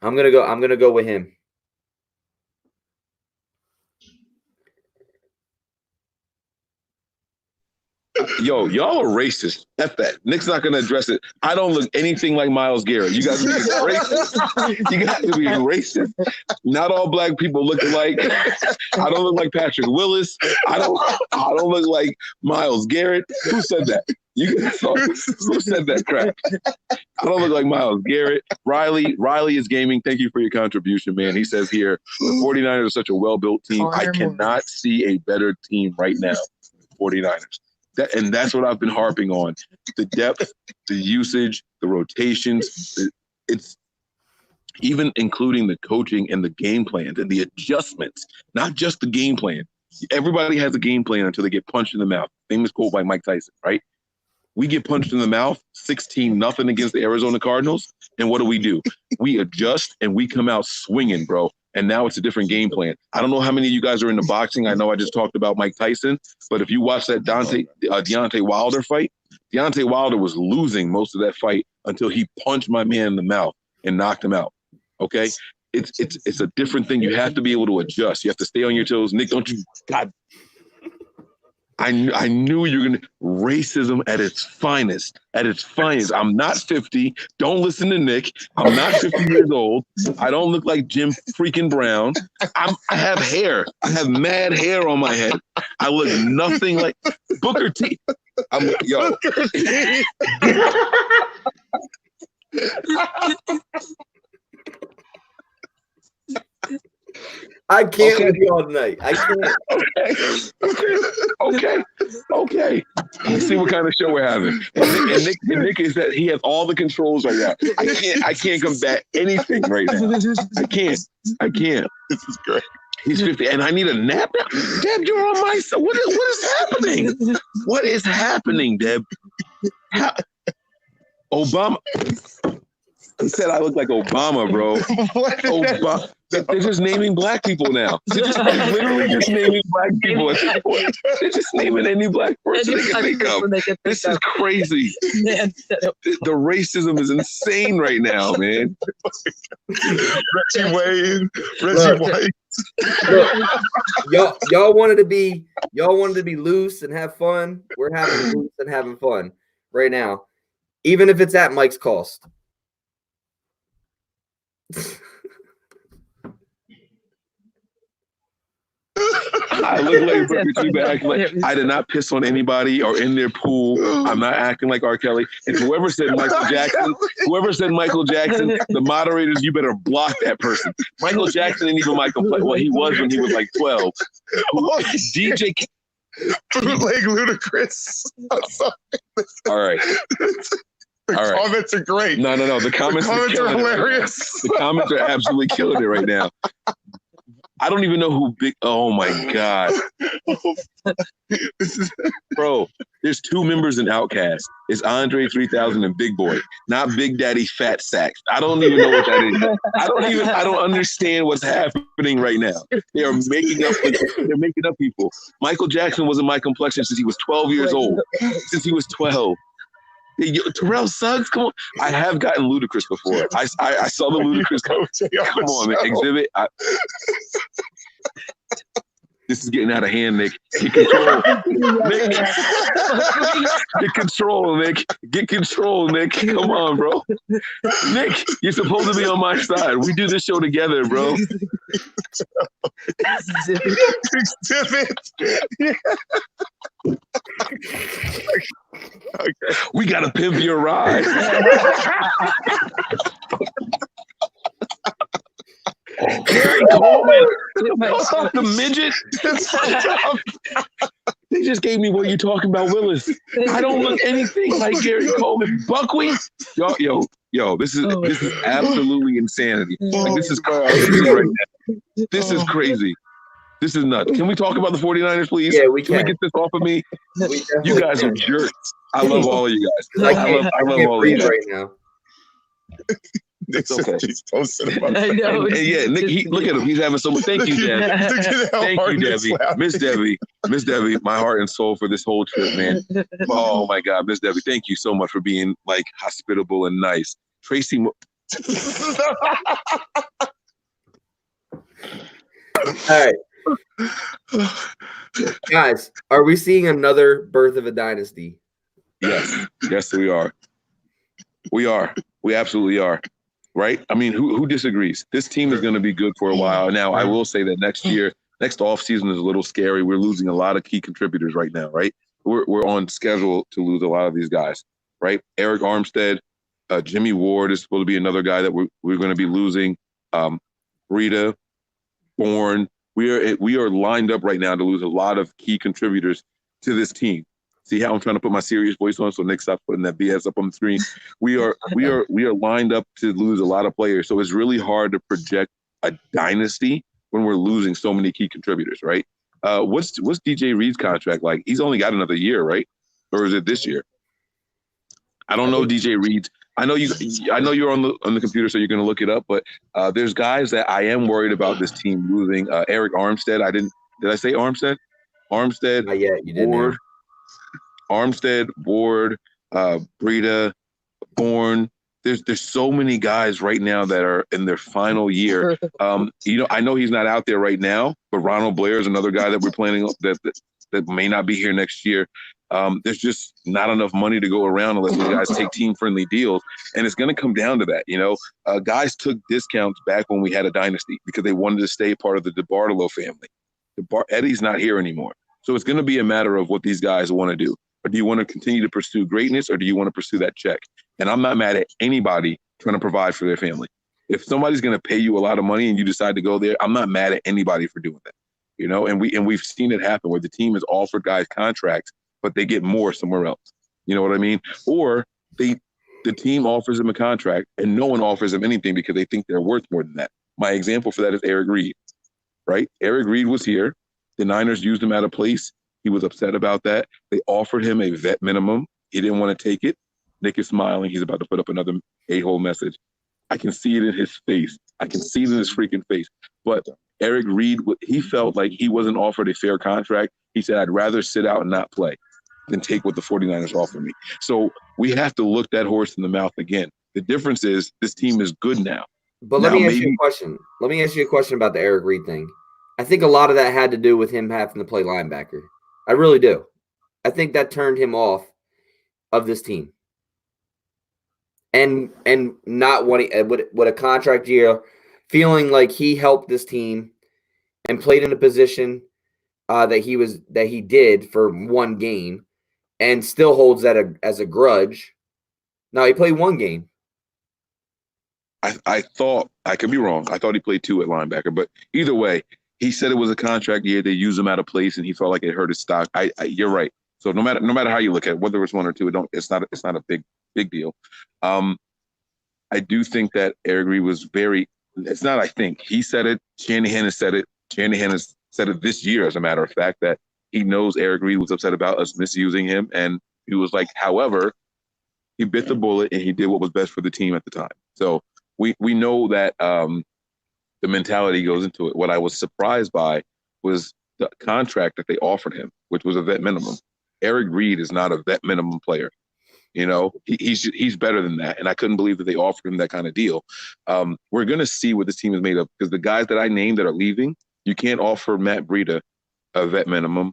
I'm going to go with him. Yo, y'all are racist. F that. Nick's not going to address it. I don't look anything like Myles Garrett. You guys are racist. You guys are being racist. Not all black people look alike. I don't look like Patrick Willis. I don't look like Myles Garrett. Who said that? Who said that crap? I don't look like Myles Garrett. Riley is gaming. Thank you for your contribution, man. He says here, the 49ers are such a well-built team. I cannot see a better team right now. 49ers. And that's what I've been harping on. The depth, the usage, the rotations, it's even including the coaching and the game plan and the adjustments, not just the game plan. Everybody has a game plan until they get punched in the mouth. Famous quote by Mike Tyson, right? We get punched in the mouth, 16-0 against the Arizona Cardinals. And what do? We adjust and we come out swinging, bro. And now it's a different game plan. I don't know how many of you guys are into boxing. I know I just talked about Mike Tyson, but if you watch that Deontay Wilder fight, Deontay Wilder was losing most of that fight until he punched my man in the mouth and knocked him out. Okay? It's a different thing. You have to be able to adjust. You have to stay on your toes. Nick, don't you – God – I knew you were going to racism at its finest. I'm not 50. Don't listen to Nick. I'm not 50 years old. I don't look like Jim freaking Brown. I have hair. I have mad hair on my head. I look nothing like Booker T. Booker T. I can't with you all night. I can't. Okay. Let's see what kind of show we're having. And Nick is that he has all the controls right now. I can't combat anything right now. I can't. This is great. He's 50, and I need a nap now. Deb, you're on my side. What is happening? What is happening, Deb? Obama. He said I look like Obama, bro. Obama. They're just naming black people now. They're literally just naming black people at this point. They're just naming any black person they can think of. This is crazy. The racism is insane right now, man. Reggie White. Look, y'all wanted to be loose and have fun. We're having loose and having fun right now, even if it's at Mike's cost. I look like Booker T, but acting like I did not piss on anybody or in their pool. I'm not acting like R. Kelly. And whoever said Michael Jackson, the moderators, you better block that person. Michael Jackson ain't even my complaint. Well, he was when he was like 12. Bootleg Ludacris. I'm sorry. All right. The All right. comments are great. No. The comments are killing hilarious. The comments are absolutely killing it right now. I don't even know who big. Oh my God, bro! There's two members in Outkast. It's Andre 3000 and Big Boy, not Big Daddy Fat Sacks. I don't even know what that is. I don't understand what's happening right now. They are making up. They're making up people. Michael Jackson wasn't my complexion since he was 12 years old. Since he was 12. Hey, Terrell Suggs, come on. I have gotten Ludacris before. I saw the Ludacris. Come on, man. Exhibit. This is getting out of hand, Nick. Get control. Nick. Get control, Nick. Get control, Nick. Come on, bro. Nick, you're supposed to be on my side. We do this show together, bro. Exhibit. Yeah. Okay. We gotta pimp your ride. Gary Coleman. The midget. They just gave me what you talking about, Willis. I don't look anything like Gary Coleman. Buckwheat. Yo. This is absolutely insanity. Like, this is crazy right now. This is crazy. This is nuts. Can we talk about the 49ers, please? Yeah, we can. Can we get this off of me? You guys are jerks. I love all of you guys. I love all of you guys. Right now. It's okay. He's posting about I know. And yeah, Nick, look at him. He's having so much. Thank you, Debbie. Thank you, Debbie. Miss Debbie, my heart and soul for this whole trip, man. Oh my God, Miss Debbie, thank you so much for being like hospitable and nice. Tracy. All right. Guys, are we seeing another birth of a dynasty? Yes, we are. We absolutely are. Right? I mean, who disagrees? This team is going to be good for a while. Now, I will say that next offseason is a little scary. We're losing a lot of key contributors right now, right? We're on schedule to lose a lot of these guys, right? Eric Armstead, Jimmy Ward is supposed to be another guy that we're going to be losing. Rita, Bourne. We are lined up right now to lose a lot of key contributors to this team. See how I'm trying to put my serious voice on so Nick stops putting that BS up on the screen. We are lined up to lose a lot of players. So it's really hard to project a dynasty when we're losing so many key contributors, right? What's DJ Reed's contract like? He's only got another year, right? Or is it this year? I don't know DJ Reed's. I know you're on the computer, so you're going to look it up. But there's guys that I am worried about this team losing. Eric Armstead. Did I say Armstead? Armstead. Not yet. You did. Ward. Armstead, Ward, Breida, Bourne. There's so many guys right now that are in their final year. I know he's not out there right now, but Ronald Blair is another guy that we're planning that may not be here next year. There's just not enough money to go around unless you guys take team-friendly deals, and it's going to come down to that. Guys took discounts back when we had a dynasty because they wanted to stay part of the DeBartolo family. Eddie's not here anymore, so it's going to be a matter of what these guys want to do. Or do you want to continue to pursue greatness, or do you want to pursue that check? And I'm not mad at anybody trying to provide for their family. If somebody's going to pay you a lot of money and you decide to go there, I'm not mad at anybody for doing that. And we've seen it happen where the team has offered guys contracts, but they get more somewhere else. You know what I mean? Or the team offers them a contract and no one offers them anything because they think they're worth more than that. My example for that is Eric Reed, right? Eric Reed was here. The Niners used him at a place. He was upset about that. They offered him a vet minimum. He didn't want to take it. Nick is smiling. He's about to put up another a-hole message. I can see it in his face. I can see it in his freaking face. But Eric Reed, he felt like he wasn't offered a fair contract. He said, I'd rather sit out and not play than take what the 49ers offer me. So we have to look that horse in the mouth again. The difference is this team is good now. But let me ask you a question. Let me ask you a question about the Eric Reed thing. I think a lot of that had to do with him having to play linebacker. I really do. I think that turned him off of this team. And not wanting with a contract year, feeling like he helped this team and played in a position that he did for one game and still holds that as a grudge. Now, he played one game. I thought, I could be wrong. I thought he played two at linebacker, but either way, He said it was a contract year. They used him out of place, and he felt like it hurt his stock. You're right. So no matter how you look at it, whether it's one or two, it's not a big deal. I do think that Eric Reid was very. It's not. I think he said it. Shanahan has said it. Shanahan has said it this year, as a matter of fact, that he knows Eric Reid was upset about us misusing him, and he was like, however, he bit the bullet and he did what was best for the team at the time. So we know that the mentality goes into it. What I was surprised by was the contract that they offered him, which was a vet minimum. Eric Reid is not a vet minimum player. You know, he's better than that. And I couldn't believe that they offered him that kind of deal. We're going to see what this team is made of, because the guys that I named that are leaving, you can't offer Matt Breida a vet minimum.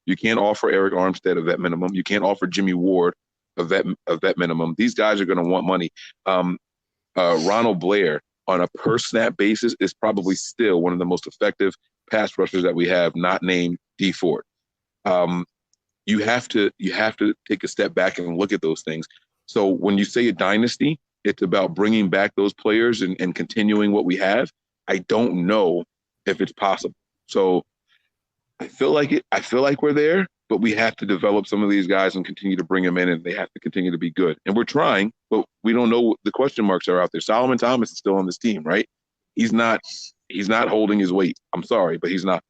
You can't offer Eric Armstead a vet minimum. You can't offer Jimmy Ward a vet minimum. These guys are going to want money. Ronald Blair, on a per snap basis, is probably still one of the most effective pass rushers that we have, not named D Ford. You have to take a step back and look at those things. So when you say a dynasty, it's about bringing back those players and continuing what we have. I don't know if it's possible. So I feel like we're there, but we have to develop some of these guys and continue to bring them in, and they have to continue to be good. And we're trying, but we don't know what the question marks are out there. Solomon Thomas is still on this team, right? He's not holding his weight. I'm sorry, but he's not.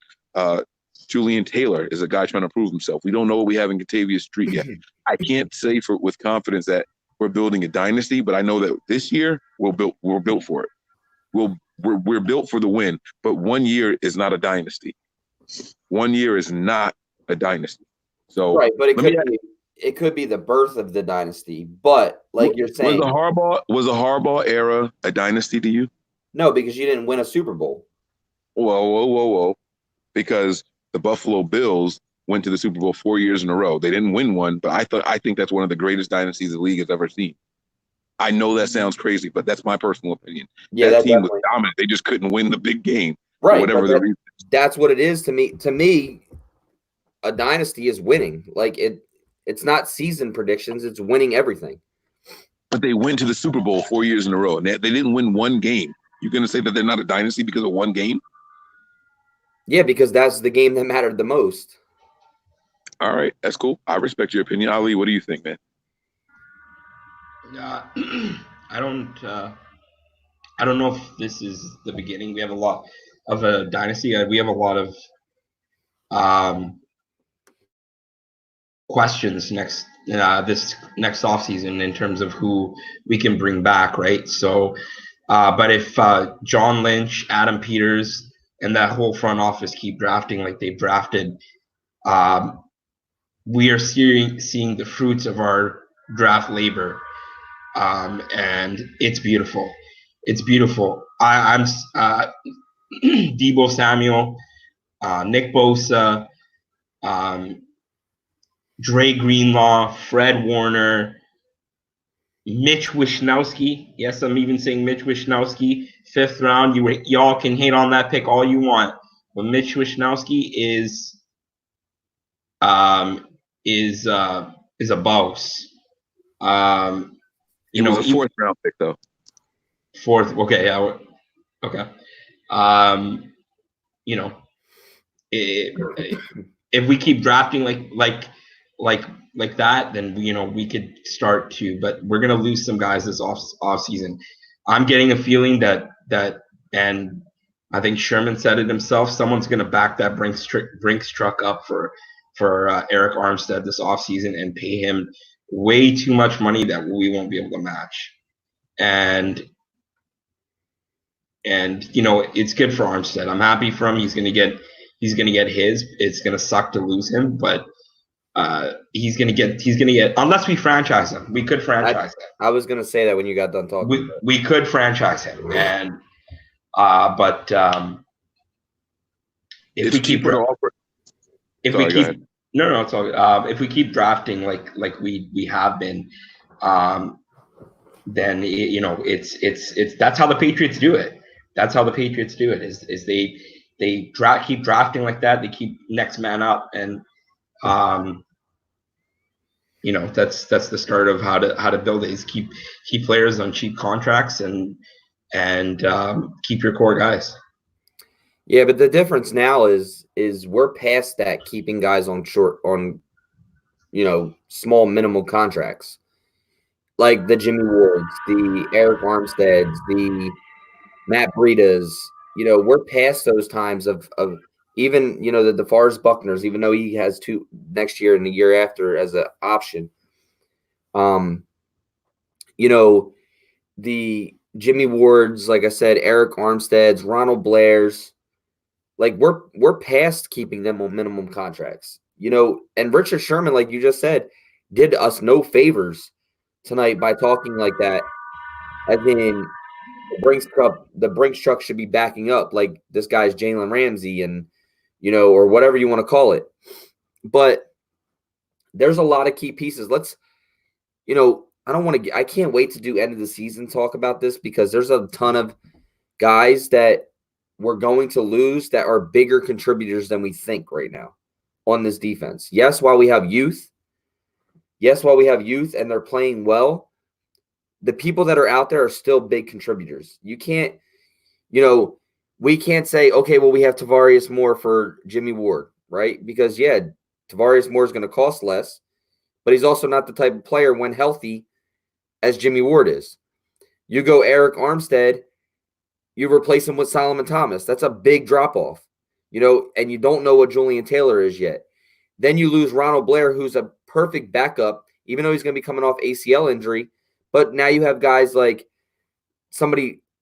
Julian Taylor is a guy trying to prove himself. We don't know what we have in Katavius Street yet. I can't say with confidence that we're building a dynasty, but I know that this year we're built for it. We're built for the win, but 1 year is not a dynasty. 1 year is not a dynasty. So right, but it could be the birth of the dynasty. But like you're saying, was a Harbaugh era a dynasty to you? No, because you didn't win a Super Bowl. Whoa. Because the Buffalo Bills went to the Super Bowl 4 years in a row. They didn't win one, but I think that's one of the greatest dynasties the league has ever seen. I know that sounds crazy, but that's my personal opinion. Yeah, that team was dominant. They just couldn't win the big game. Right. Whatever the reason. That's what it is to me. To me, a dynasty is winning. Like it's not season predictions, it's winning everything. But they went to the Super Bowl 4 years in a row, and they didn't win one game. You're going to say that they're not a dynasty because of one game? Yeah, because that's the game that mattered the most. All right, that's cool. I respect your opinion. Ali, what do you think, man? I don't know if this is the beginning. We have a lot of a dynasty. We have a lot of questions this next offseason in terms of who we can bring back, right? So, but if John Lynch, Adam Peters, and that whole front office keep drafting like they've drafted, we are seeing the fruits of our draft labor, and it's beautiful. It's beautiful. I'm Deebo Samuel, Nick Bosa, Dre Greenlaw, Fred Warner, Mitch Wishnowsky. Yes, I'm even saying Mitch Wishnowsky. 5th round. Y'all can hate on that pick all you want, but Mitch Wishnowsky is a boss. It was a 4th round pick, though. 4th. Okay. Yeah. Okay. If we keep drafting like that, then we could start to. But we're gonna lose some guys this off season. I'm getting a feeling that and I think Sherman said it himself. Someone's gonna back that Brinks truck up for Eric Armstead this off season and pay him way too much money that we won't be able to match. And it's good for Armstead. I'm happy for him. He's gonna get his. It's gonna suck to lose him, but he's gonna get unless we franchise him. We could franchise him. I was gonna say that when you got done talking. We could franchise him, and but if we keep if we keep drafting like we have been, then it's that's how the Patriots do it. That's how the Patriots do it. Is they keep drafting like that. They keep next man up, and that's the start of how to build it. Is keep players on cheap contracts and keep your core guys. Yeah, but the difference now is we're past that keeping guys on small minimal contracts. Like the Jimmy Wards, the Eric Armsteads, the Matt Breidas, we're past those times of even, the DeForest Buckners, even though he has 2 next year and the year after as an option. The Jimmy Wards, like I said, Eric Armsteads, Ronald Blairs, like we're past keeping them on minimum contracts. And Richard Sherman, like you just said, did us no favors tonight by talking like that, as in the Brinks truck should be backing up like this guy's Jalen Ramsey and, or whatever you want to call it. But there's a lot of key pieces. I can't wait to do end of the season talk about this, because there's a ton of guys that we're going to lose that are bigger contributors than we think right now on this defense. Yes, while we have youth and they're playing well, the people that are out there are still big contributors. You can't, we can't say, okay, well, we have Tavarius Moore for Jimmy Ward, right? Because, Tavarius Moore is going to cost less, but he's also not the type of player when healthy as Jimmy Ward is. You go Eric Armstead, you replace him with Solomon Thomas. That's a big drop-off, and you don't know what Julian Taylor is yet. Then you lose Ronald Blair, who's a perfect backup, even though he's going to be coming off ACL injury. But now you have guys like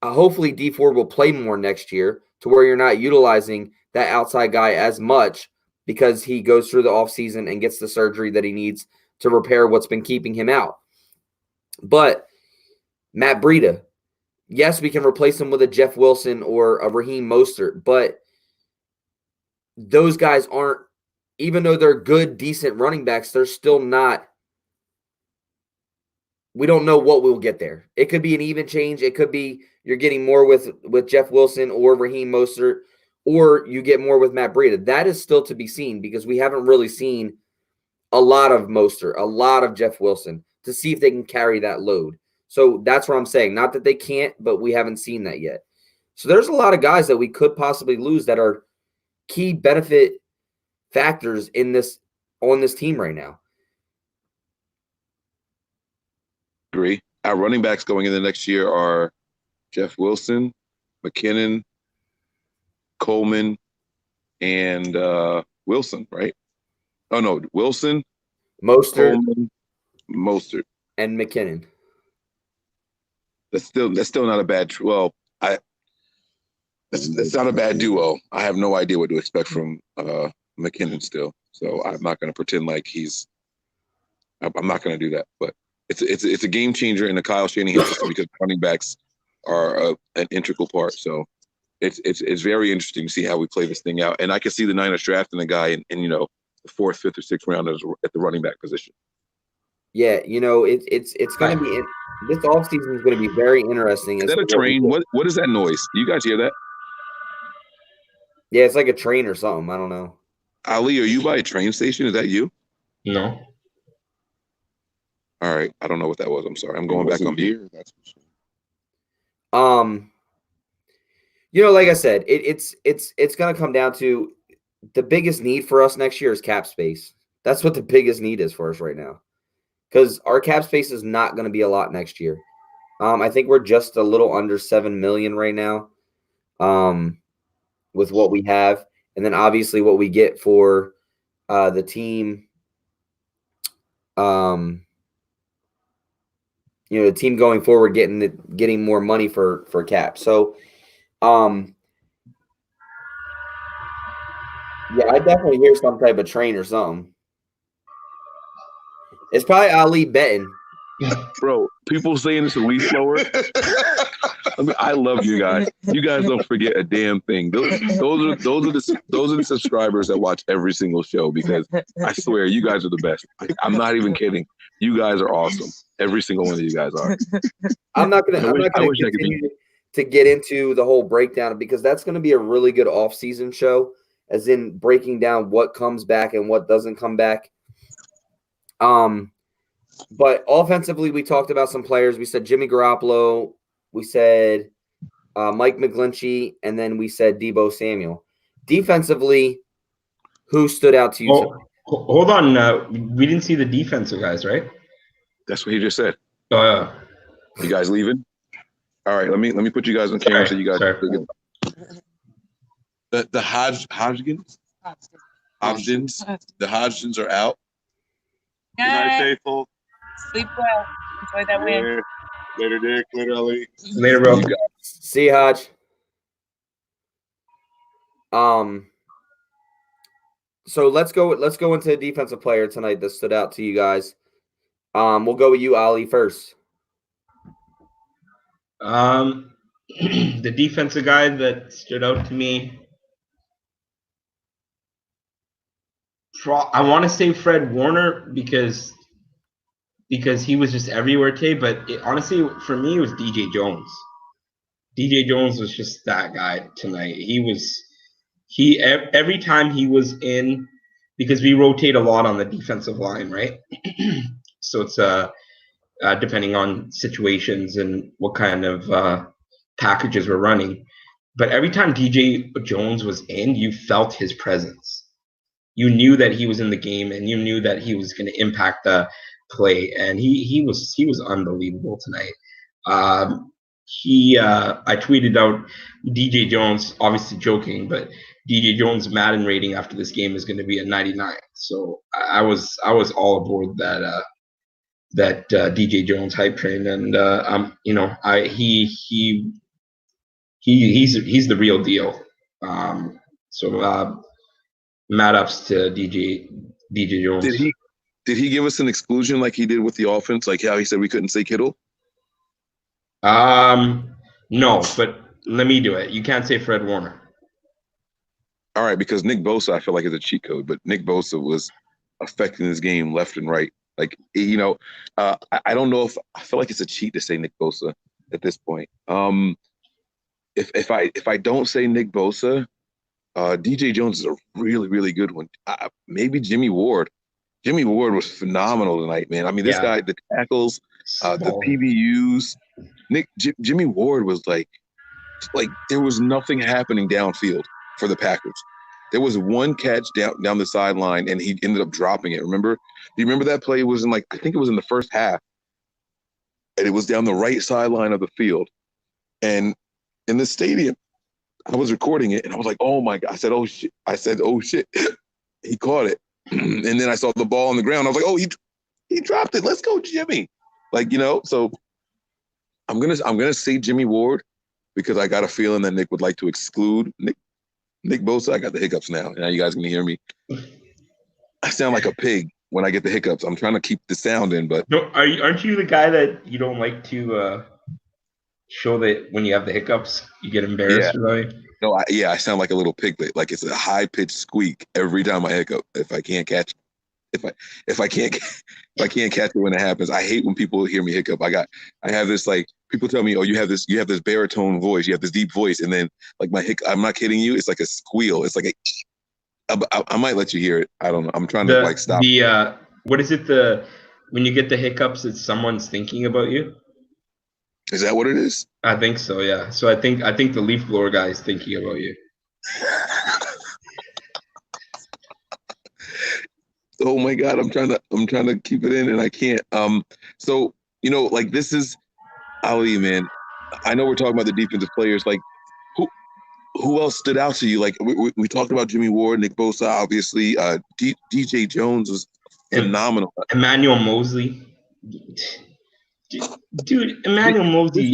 hopefully D Ford will play more next year, to where you're not utilizing that outside guy as much, because he goes through the offseason and gets the surgery that he needs to repair what's been keeping him out. But Matt Breida, yes, we can replace him with a Jeff Wilson or a Raheem Mostert, but those guys aren't, even though they're good, decent running backs, they're still not. We don't know what we'll get there. It could be an even change. It could be you're getting more with Jeff Wilson or Raheem Mostert, or you get more with Matt Breida. That is still to be seen, because we haven't really seen a lot of Mostert, a lot of Jeff Wilson, to see if they can carry that load. So that's what I'm saying. Not that they can't, but we haven't seen that yet. So there's a lot of guys that we could possibly lose that are key benefit factors on this team right now. Agree. Our running backs going in the next year are Jeff Wilson, McKinnon, Coleman, and Wilson, right? Oh no, Wilson, Mostert, Coleman, Mostert, and McKinnon. That's still not a bad. That's not a bad duo. I have no idea what to expect from McKinnon still, so I'm not going to pretend like I'm not going to do that. But it's a game changer in the Kyle Shanahan system, because running backs are an integral part. So it's very interesting to see how we play this thing out. And I can see the Niners drafting a guy in the 4th, 5th, or 6th round at the running back position. Yeah, it's going to be this offseason is going to be very interesting. Is that a train? What is that noise? Do you guys hear that? Yeah, it's like a train or something. I don't know. Ali, are you by a train station? Is that you? No. All right, I don't know what that was. I'm sorry. I'm going back on mute. That's for sure. Like I said, it's going to come down to the biggest need for us next year is cap space. That's what the biggest need is for us right now, because our cap space is not going to be a lot next year. I think we're just a little under $7 million right now, with what we have, and then obviously what we get for the team. The team going forward getting more money for cap. So, I definitely hear some type of train or something. It's probably Ali betting. Bro, people saying it's a week slower. I love you guys. You guys don't forget a damn thing. Those are the subscribers that watch every single show, because I swear you guys are the best. I'm not even kidding. You guys are awesome. Every single one of you guys are. I'm not gonna continue to get into the whole breakdown, because that's gonna be a really good off-season show, as in breaking down what comes back and what doesn't come back. But offensively, we talked about some players. We said Jimmy Garoppolo. We said Mike McGlinchey, and then we said Deebo Samuel. Defensively, who stood out to you? Hold on. We didn't see the defensive guys, right? That's what he just said. Oh, You guys leaving? All right, let me put you guys on camera so you guys. The Hodgins, the Hodgins are out. Good night, faithful. Sleep well. Enjoy that win. Later, Dick. Later, Ellie. Later, bro. See you, Hodge. So let's go into a defensive player tonight that stood out to you guys. We'll go with you, Ali, first. The defensive guy that stood out to me, I want to say Fred Warner because he was just everywhere today. But honestly, for me, it was DJ Jones. DJ Jones was just that guy tonight. Every time he was in, because we rotate a lot on the defensive line, right? So it's depending on situations and what kind of packages we're running. But every time DJ Jones was in, you felt his presence. You knew that he was in the game, and you knew that he was going to impact the play. And he was unbelievable tonight. I tweeted out DJ Jones, obviously joking, but DJ Jones' Madden rating after this game is going to be a 99. So I was all aboard that DJ Jones hype train, and he's the real deal. Mad ups to DJ Jones. Did he give us an exclusion like he did with the offense, like how he said we couldn't say Kittle? No, but let me do it. You can't say Fred Warner. All right, because Nick Bosa, I feel like is a cheat code, but Nick Bosa was affecting this game left and right. Like, I don't know if I feel like it's a cheat to say Nick Bosa at this point. If I don't say Nick Bosa, DJ Jones is a really, really good one. Maybe Jimmy Ward. Jimmy Ward was phenomenal tonight, man. I mean, this guy, the tackles, the PBUs. Jimmy Ward was like there was nothing happening downfield for the Packers. There was one catch down the sideline, and he ended up dropping it. Remember? Do you remember that play? It was I think it was in the first half, and it was down the right sideline of the field. And in the stadium, I was recording it, and I was like, "Oh my God!" I said, "Oh shit!" He caught it, and then I saw the ball on the ground. I was like, "Oh, he dropped it. Let's go, Jimmy!" So I'm gonna say Jimmy Ward because I got a feeling that Nick would like to exclude Nick Bosa. I got the hiccups now. Now you guys can hear me. I sound like a pig when I get the hiccups. I'm trying to keep the sound in, but no, aren't you the guy that you don't like to show that when you have the hiccups you get embarrassed? Yeah. Right? No, I sound like a little piglet. Like it's a high pitched squeak every time I hiccup. If I can't catch it. If I can't catch it when it happens, I hate when people hear me hiccup. I have this people tell me, "Oh, you have this baritone voice, you have this deep voice," and then my I'm not kidding you, it's like a squeal. It's like I might let you hear it. I don't know. I'm trying to stop. What is it? When you get the hiccups, it's someone's thinking about you. Is that what it is? I think so. Yeah. So I think the leaf blower guy is thinking about you. Oh my God, I'm trying to keep it in and I can't. So this is Ali, man. I know we're talking about the defensive players. Like, who else stood out to you? Like, we talked about Jimmy Ward, Nick Bosa, obviously. DJ Jones was phenomenal. Emmanuel Mosley, dude. Emmanuel Mosley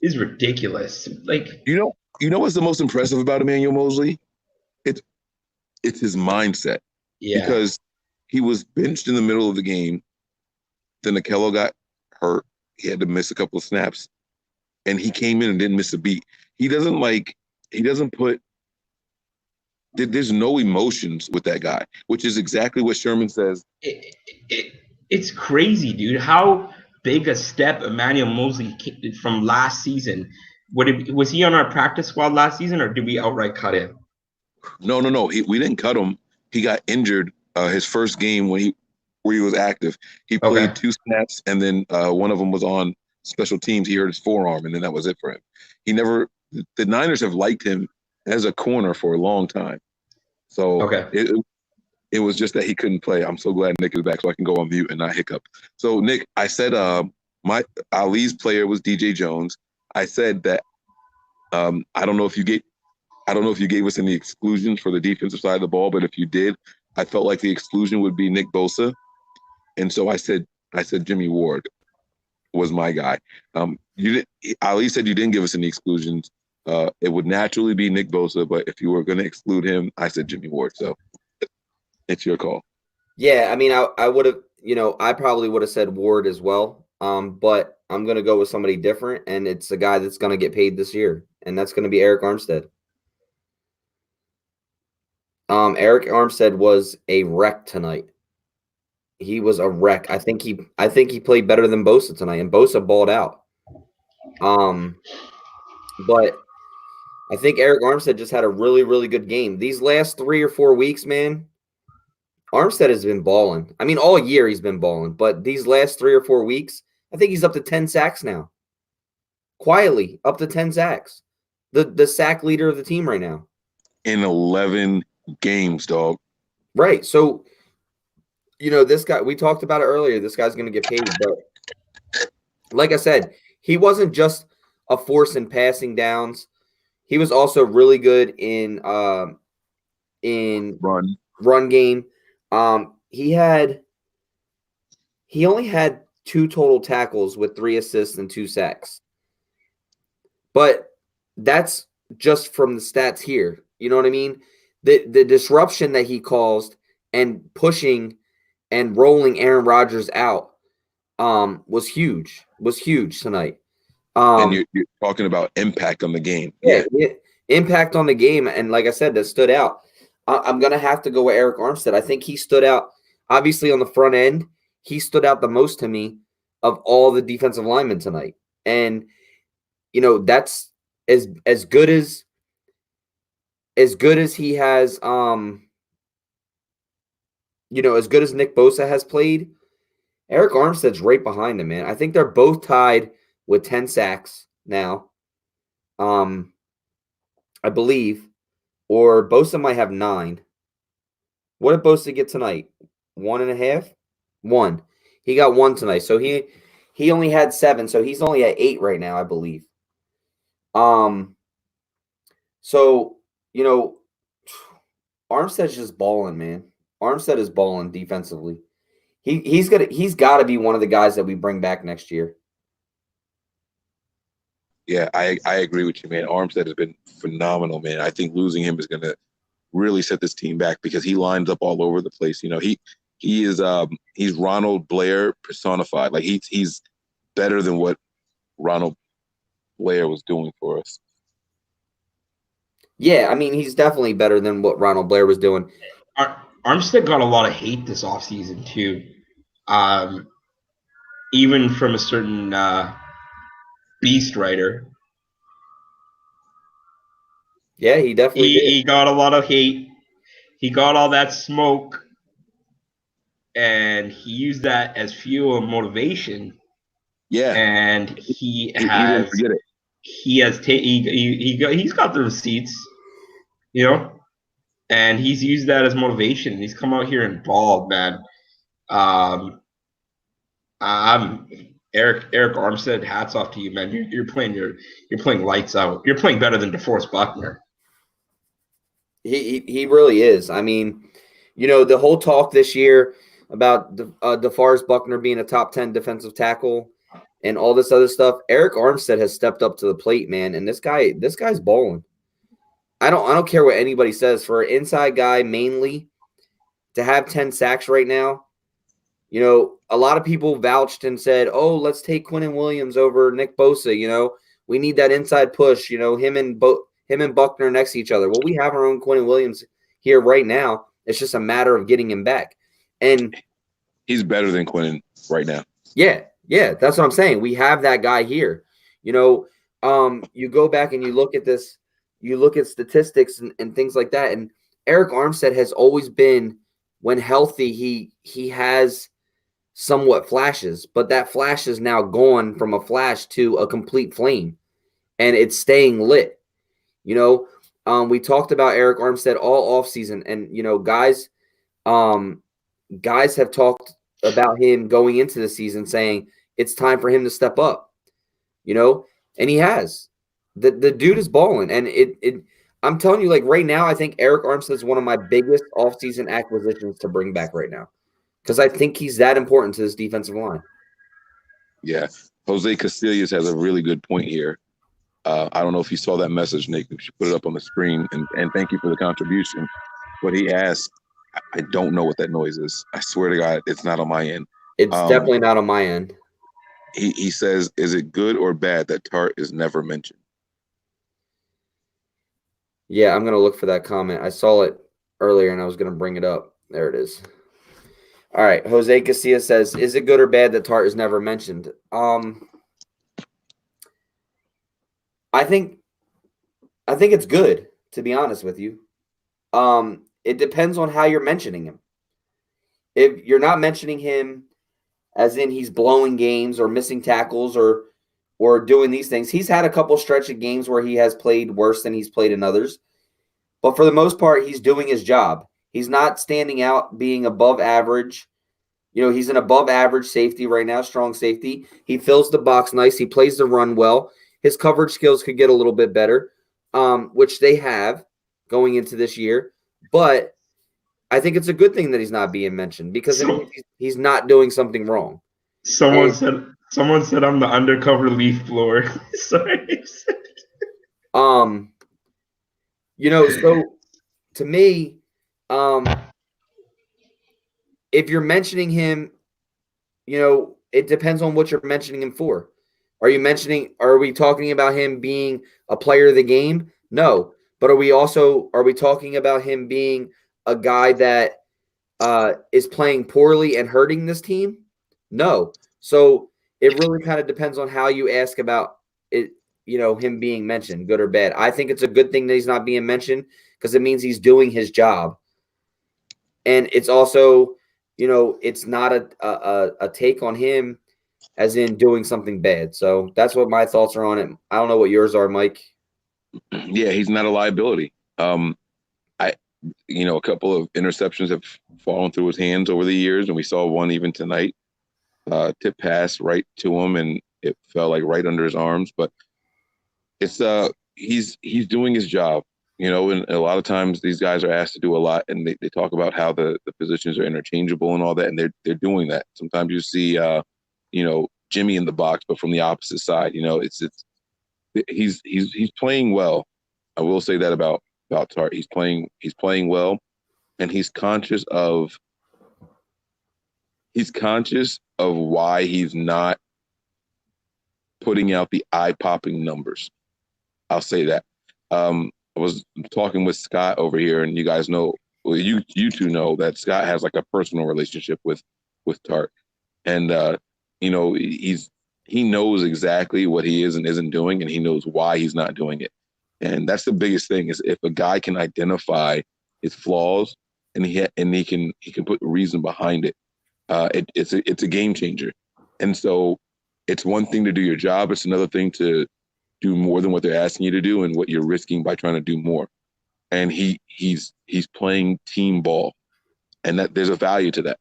is ridiculous. Like, you know what's the most impressive about Emmanuel Mosley? It's his mindset. Yeah. Because he was benched in the middle of the game. Then Akello got hurt. He had to miss a couple of snaps. And he came in and didn't miss a beat. There's no emotions with that guy, which is exactly what Sherman says. It's crazy, dude. How big a step Emmanuel Mosley from last season. Was he on our practice squad last season, or did we outright cut him? No. We didn't cut him. He got injured his first game where he was active. He played 2 snaps, and then one of them was on special teams, he hurt his forearm, and then that was it for him. The Niners have liked him as a corner for a long time. So it was just that he couldn't play. I'm so glad Nick is back so I can go on mute and not hiccup. So, Nick, I said my Ali's player was DJ Jones. I said that I don't know if you gave us any exclusions for the defensive side of the ball, but if you did, I felt like the exclusion would be Nick Bosa. And so I said Jimmy Ward was my guy. Ali said you didn't give us any exclusions. It would naturally be Nick Bosa, but if you were going to exclude him, I said Jimmy Ward. So it's your call. Yeah, I mean, I would have, I probably would have said Ward as well. But I'm going to go with somebody different, and it's the guy that's going to get paid this year, and that's going to be Eric Armstead. Eric Armstead was a wreck tonight. He was a wreck. I think he played better than Bosa tonight, and Bosa balled out. But I think Eric Armstead just had a really, really good game. These last 3 or 4 weeks, man, Armstead has been balling. I mean, all year he's been balling, but these last 3 or 4 weeks, I think he's up to 10 sacks now. Quietly, up to 10 sacks. The sack leader of the team right now. In 11 games, dog. Right. So, this guy, we talked about it earlier. This guy's going to get paid. But like I said, he wasn't just a force in passing downs. He was also really good in run game. He only had 2 total tackles with 3 assists and 2 sacks. But that's just from the stats here. You know what I mean? The disruption that he caused and pushing and rolling Aaron Rodgers out was huge tonight. And you're talking about impact on the game. Yeah, impact on the game. And like I said, that stood out. I'm going to have to go with Eric Armstead. I think he stood out, obviously, on the front end. He stood out the most to me of all the defensive linemen tonight. And, that's as good as he has, as good as Nick Bosa has played, Eric Armstead's right behind him, man. I think they're both tied with 10 sacks now. I believe. Or Bosa might have 9. What did Bosa get tonight? 1.5? 1. He got 1 tonight. So he only had 7. So he's only at 8 right now, I believe. So, Armstead's just balling, man. Armstead is balling defensively. He's got to be one of the guys that we bring back next year. Yeah, I agree with you, man. Armstead has been phenomenal, man. I think losing him is going to really set this team back because he lines up all over the place. He's Ronald Blair personified. Like he's better than what Ronald Blair was doing for us. Yeah, I mean, he's definitely better than what Ronald Blair was doing. Armstead got a lot of hate this offseason, too. Even from a certain beast writer. Yeah, he definitely did. He got a lot of hate. He got all that smoke, and he used that as fuel and motivation. Yeah, and he's got the receipts, and he's used that as motivation. He's come out here and balled, man. Eric Armstead, hats off to you, man. You're playing lights out. You're playing better than DeForest Buckner. He really is. I mean, the whole talk this year about DeForest Buckner being a top 10 defensive tackle and all this other stuff. Eric Armstead has stepped up to the plate, man, and this guy's balling. I don't care what anybody says. For an inside guy, mainly to have 10 sacks right now. A lot of people vouched and said, "Oh, let's take Quinnen Williams over Nick Bosa." We need that inside push. Him and Buckner next to each other. Well, we have our own Quinnen Williams here right now. It's just a matter of getting him back, and he's better than Quinnen right now. Yeah, that's what I'm saying. We have that guy here. You go back and you look at this. You look at statistics and things like that. And Eric Armstead has always been, when healthy, he has somewhat flashes, but that flash is now gone from a flash to a complete flame, and it's staying lit. You know, we talked about Eric Armstead all offseason, and guys have talked about him going into the season saying it's time for him to step up, and he has. The dude is balling, and I'm telling you, like right now, I think Eric Armstead is one of my biggest offseason acquisitions to bring back right now, because I think he's that important to this defensive line. Yeah. Jose Casillas has a really good point here. I don't know if you saw that message, Nick. You should put it up on the screen, and thank you for the contribution. But he asked, I don't know what that noise is. I swear to God, it's not on my end. It's definitely not on my end. He says, is it good or bad that Tartt is never mentioned? Yeah, I'm going to look for that comment. I saw it earlier, and I was going to bring it up. There it is. All right. Jose Casillas says, is it good or bad that Tartt is never mentioned? I think it's good, to be honest with you. It depends on how you're mentioning him. If you're not mentioning him as in he's blowing games or missing tackles or doing these things, he's had a couple stretch of games where he has played worse than he's played in others. But for the most part, he's doing his job. He's not standing out being above average. He's an above average safety right now, strong safety. He fills the box nice. He plays the run well. His coverage skills could get a little bit better, which they have going into this year. But I think it's a good thing that he's not being mentioned, because he's not doing something wrong. Someone said I'm the undercover leaf blower. Sorry. So to me, if you're mentioning him, it depends on what you're mentioning him for. Are we talking about him being a player of the game? No. But are we talking about him being a guy that is playing poorly and hurting this team? No. So it really kind of depends on how you ask about it, him being mentioned, good or bad. I think it's a good thing that he's not being mentioned, because it means he's doing his job. And it's also, it's not a take on him as in doing something bad. So that's what my thoughts are on it. I don't know what yours are, Mike. Yeah, he's not a liability. A couple of interceptions have fallen through his hands over the years, and we saw one even tonight. Tip pass right to him, and it fell like right under his arms. But it's he's doing his job, and a lot of times these guys are asked to do a lot, and they talk about how the positions are interchangeable and all that, and they're doing that. Sometimes you see Jimmy in the box, but from the opposite side. He's playing well. I will say that about Tartt. He's playing well, and he's conscious of why he's not putting out the eye-popping numbers. I'll say that. I was talking with Scott over here, and you guys know, well, you two know that Scott has like a personal relationship with Tartt, and he knows exactly what he is and isn't doing, and he knows why he's not doing it. And that's the biggest thing, is if a guy can identify his flaws and he can put reason behind it, it's a game changer. And so it's one thing to do your job. It's another thing to do more than what they're asking you to do and what you're risking by trying to do more. And he's playing team ball, and that there's a value to that.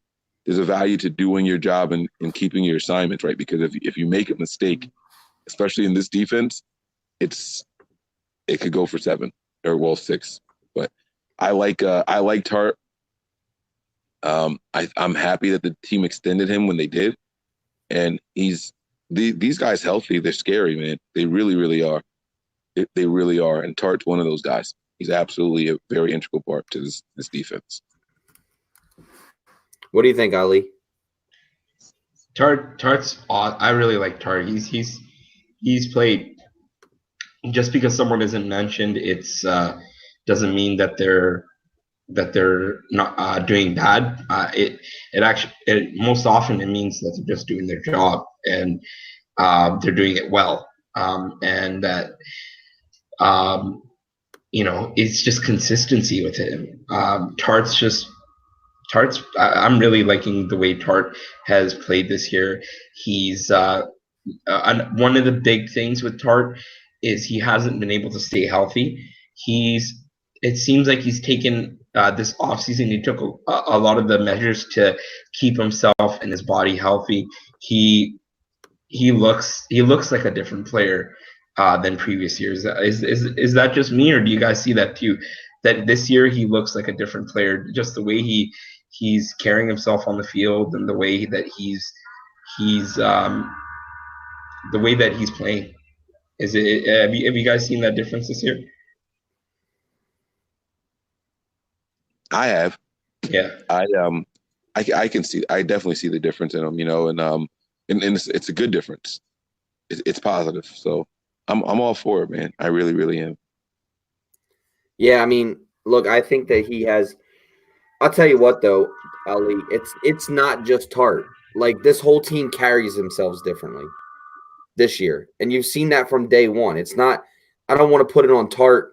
There's a value to doing your job and keeping your assignments, right? Because if you make a mistake, especially in this defense, it could go for 7 or 6. But I like Tartt. I'm happy that the team extended him when they did, and these guys healthy. They're scary, man. They really, really are. They really are. And Tartt's one of those guys. He's absolutely a very integral part to this defense. What do you think, Ali? Tartt's I really like Tartt. He's played. Just because someone isn't mentioned, it's doesn't mean that they're not doing bad. It most often it means that they're just doing their job, and they're doing it well, and that it's just consistency with him. Tartt's just I'm really liking the way Tartt has played this year. He's one of the big things with Tartt is he hasn't been able to stay healthy. It seems like he's taken this offseason, he took a lot of the measures to keep himself and his body healthy. He looks like a different player than previous years. Is that just me, or do you guys see that too? That this year he looks like a different player, just the way he's carrying himself on the field and the way that he's playing. Have you guys seen that difference this year? I have. Yeah. I can see. I definitely see the difference in him. And it's a good difference. It's positive. So I'm all for it, man. I really, really am. Yeah, I mean, look, I think that he has. I'll tell you what, though, Ali, it's not just Tartt. Like, this whole team carries themselves differently this year, and you've seen that from day one. It's not. I don't want to put it on Tartt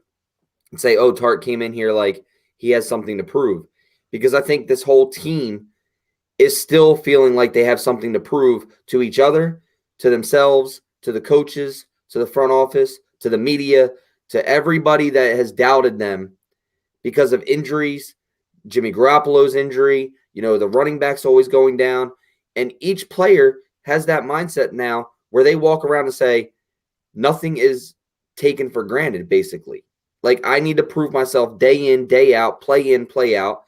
and say, "Oh, Tartt came in here like he has something to prove," because I think this whole team is still feeling like they have something to prove to each other, to themselves, to the coaches, to the front office, to the media, to everybody that has doubted them because of injuries. Jimmy Garoppolo's injury, the running back's always going down. And each player has that mindset now where they walk around and say, nothing is taken for granted, basically. Like, I need to prove myself day in, day out, play in, play out.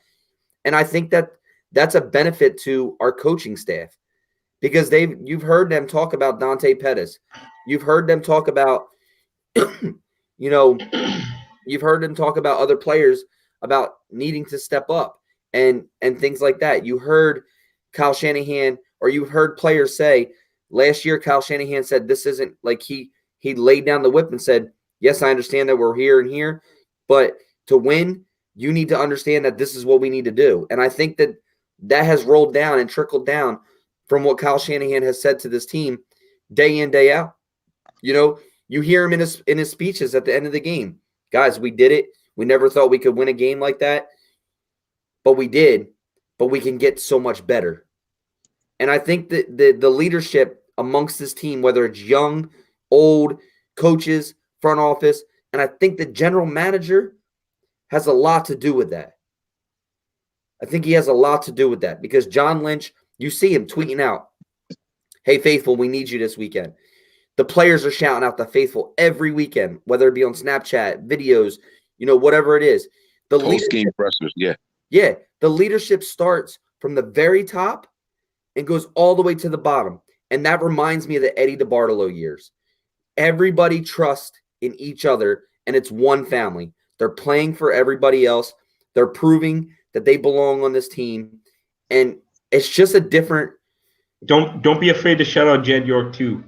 And I think that that's a benefit to our coaching staff because you've heard them talk about Dante Pettis. You've heard them talk about, you've heard them talk about other players about needing to step up and things like that. You heard Kyle Shanahan, or you've heard players say last year, Kyle Shanahan said, this isn't like he laid down the whip and said, yes, I understand that we're here and here, but to win, you need to understand that this is what we need to do. And I think that has rolled down and trickled down from what Kyle Shanahan has said to this team day in, day out. You hear him in his speeches at the end of the game. Guys, we did it. We never thought we could win a game like that, but we did. But we can get so much better. And I think that the leadership amongst this team, whether it's young, old, coaches, front office, and I think the general manager has a lot to do with that. I think he has a lot to do with that because John Lynch, you see him tweeting out, hey, Faithful, we need you this weekend. The players are shouting out the Faithful every weekend, whether it be on Snapchat, videos, whatever it is. The post-game pressers, yeah. Yeah, the leadership starts from the very top and goes all the way to the bottom. And that reminds me of the Eddie DeBartolo years. Everybody trusts in each other, and it's one family. They're playing for everybody else. They're proving that they belong on this team. And it's just a different. Don't be afraid to shout out Jed York too.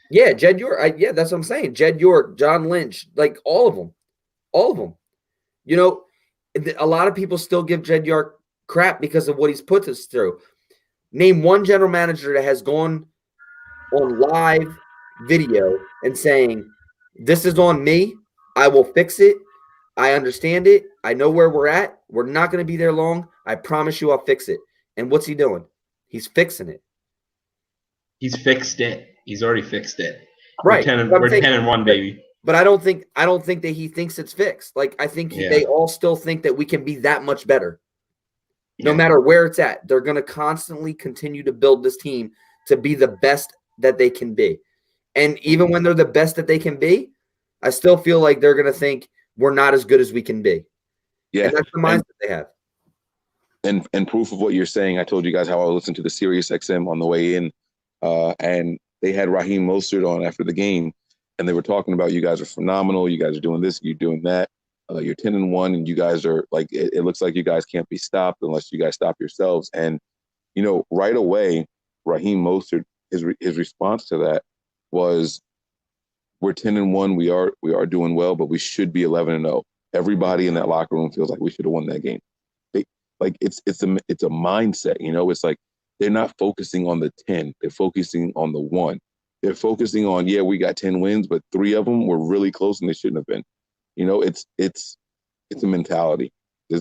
Yeah, Jed York. Yeah, that's what I'm saying. Jed York, John Lynch, like all of them. All of them. A lot of people still give Jed York crap because of what he's put us through. Name one general manager that has gone on live video and saying, this is on me. I will fix it. I understand it. I know where we're at. We're not going to be there long. I promise you I'll fix it. And what's he doing? He's fixing it. He's fixed it. He's already fixed it. Right. We're 10-1, baby. But I don't think that he thinks it's fixed. Like, I think they all still think that we can be that much better. No matter where it's at, they're going to constantly continue to build this team to be the best that they can be. And even when they're the best that they can be, I still feel like they're going to think we're not as good as we can be. Yeah. And that's the mindset they have. And proof of what you're saying, I told you guys how I listened to the Sirius XM on the way in, and they had Raheem Mostert on after the game, and they were talking about you guys are phenomenal, you guys are doing this, you're doing that, you're 10-1, and you guys are like it looks like you guys can't be stopped unless you guys stop yourselves. And right away, Raheem Mostert, his response to that was, we're 10-1, we are doing well, but we should be 11-0. Everybody in that locker room feels like we should have won that game. It's a mindset, it's like they're not focusing on the 10, they're focusing on the 1. They're focusing on, we got 10 wins, but 3 of them were really close and they shouldn't have been. It's a mentality.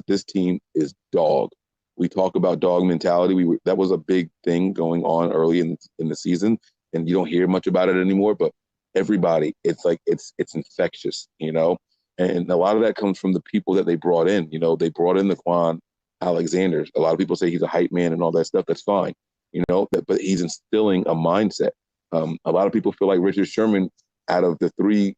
This team is dog, We talk about dog mentality. That was a big thing going on early in the season, and you don't hear much about it anymore. But everybody, it's like it's infectious, you know. And a lot of that comes from the people that they brought in. You know, they brought in the Quan Alexander. A lot of people say he's a hype man and all that stuff. That's fine, you know. But he's instilling a mindset. A lot of people feel like Richard Sherman, out of the three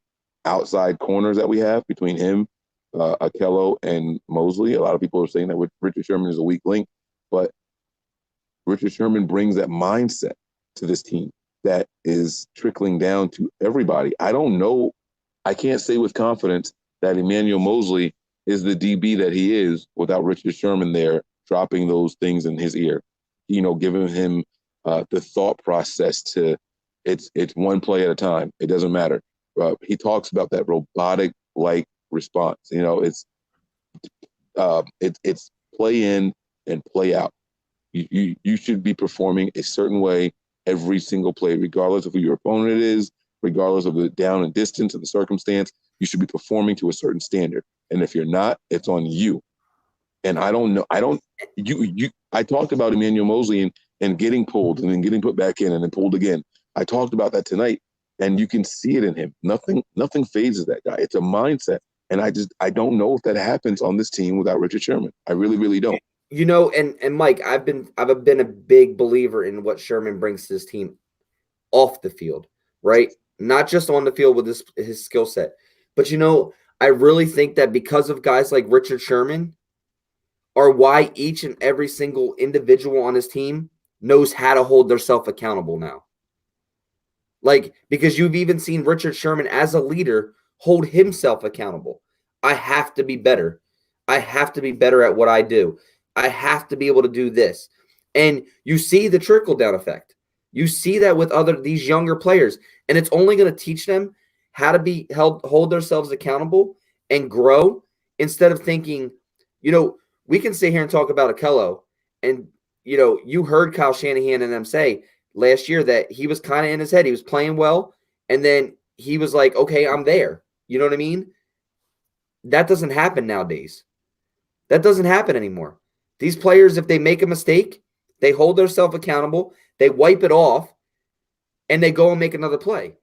outside corners that we have between him, Akello, and Mosley, a lot of people are saying that Richard Sherman is a weak link, but Richard Sherman brings that mindset to this team that is trickling down to everybody. I don't know. I can't say with confidence that Emmanuel Mosley is the DB that he is without Richard Sherman there dropping those things in his ear, you know, giving him the thought process to it's one play at a time. It doesn't matter. He talks about that robotic-like response. You know, it's play in and play out. You should be performing a certain way every single play, regardless of who your opponent is, regardless of the down and distance and the circumstance. You should be performing to a certain standard. And if you're not, it's on you. And I don't know. I talked about Emmanuel Mosley and getting pulled and then getting put back in and then pulled again. I talked about that tonight, and you can see it in him. Nothing phases that guy. It's a mindset. And I don't know if that happens on this team without Richard Sherman. I really, really don't. You know, and Mike, I've been a big believer in what Sherman brings to this team off the field, right? Not just on the field with his skill set. But, you know, I really think that because of guys like Richard Sherman are why each and every single individual on his team knows how to hold themselves accountable now. Like, because you've even seen Richard Sherman as a leader hold himself accountable. I have to be better. I have to be better at what I do. I have to be able to do this. And you see the trickle-down effect. You see that with these younger players. And it's only going to teach them how to hold themselves accountable and grow instead of thinking, you know, we can sit here and talk about Akello. And, you know, you heard Kyle Shanahan and them say last year that he was kind of in his head. He was playing well. And then he was like, okay, I'm there. You know what I mean? That doesn't happen nowadays. That doesn't happen anymore. These players, if they make a mistake, they hold themselves accountable, they wipe it off, and they go and make another play.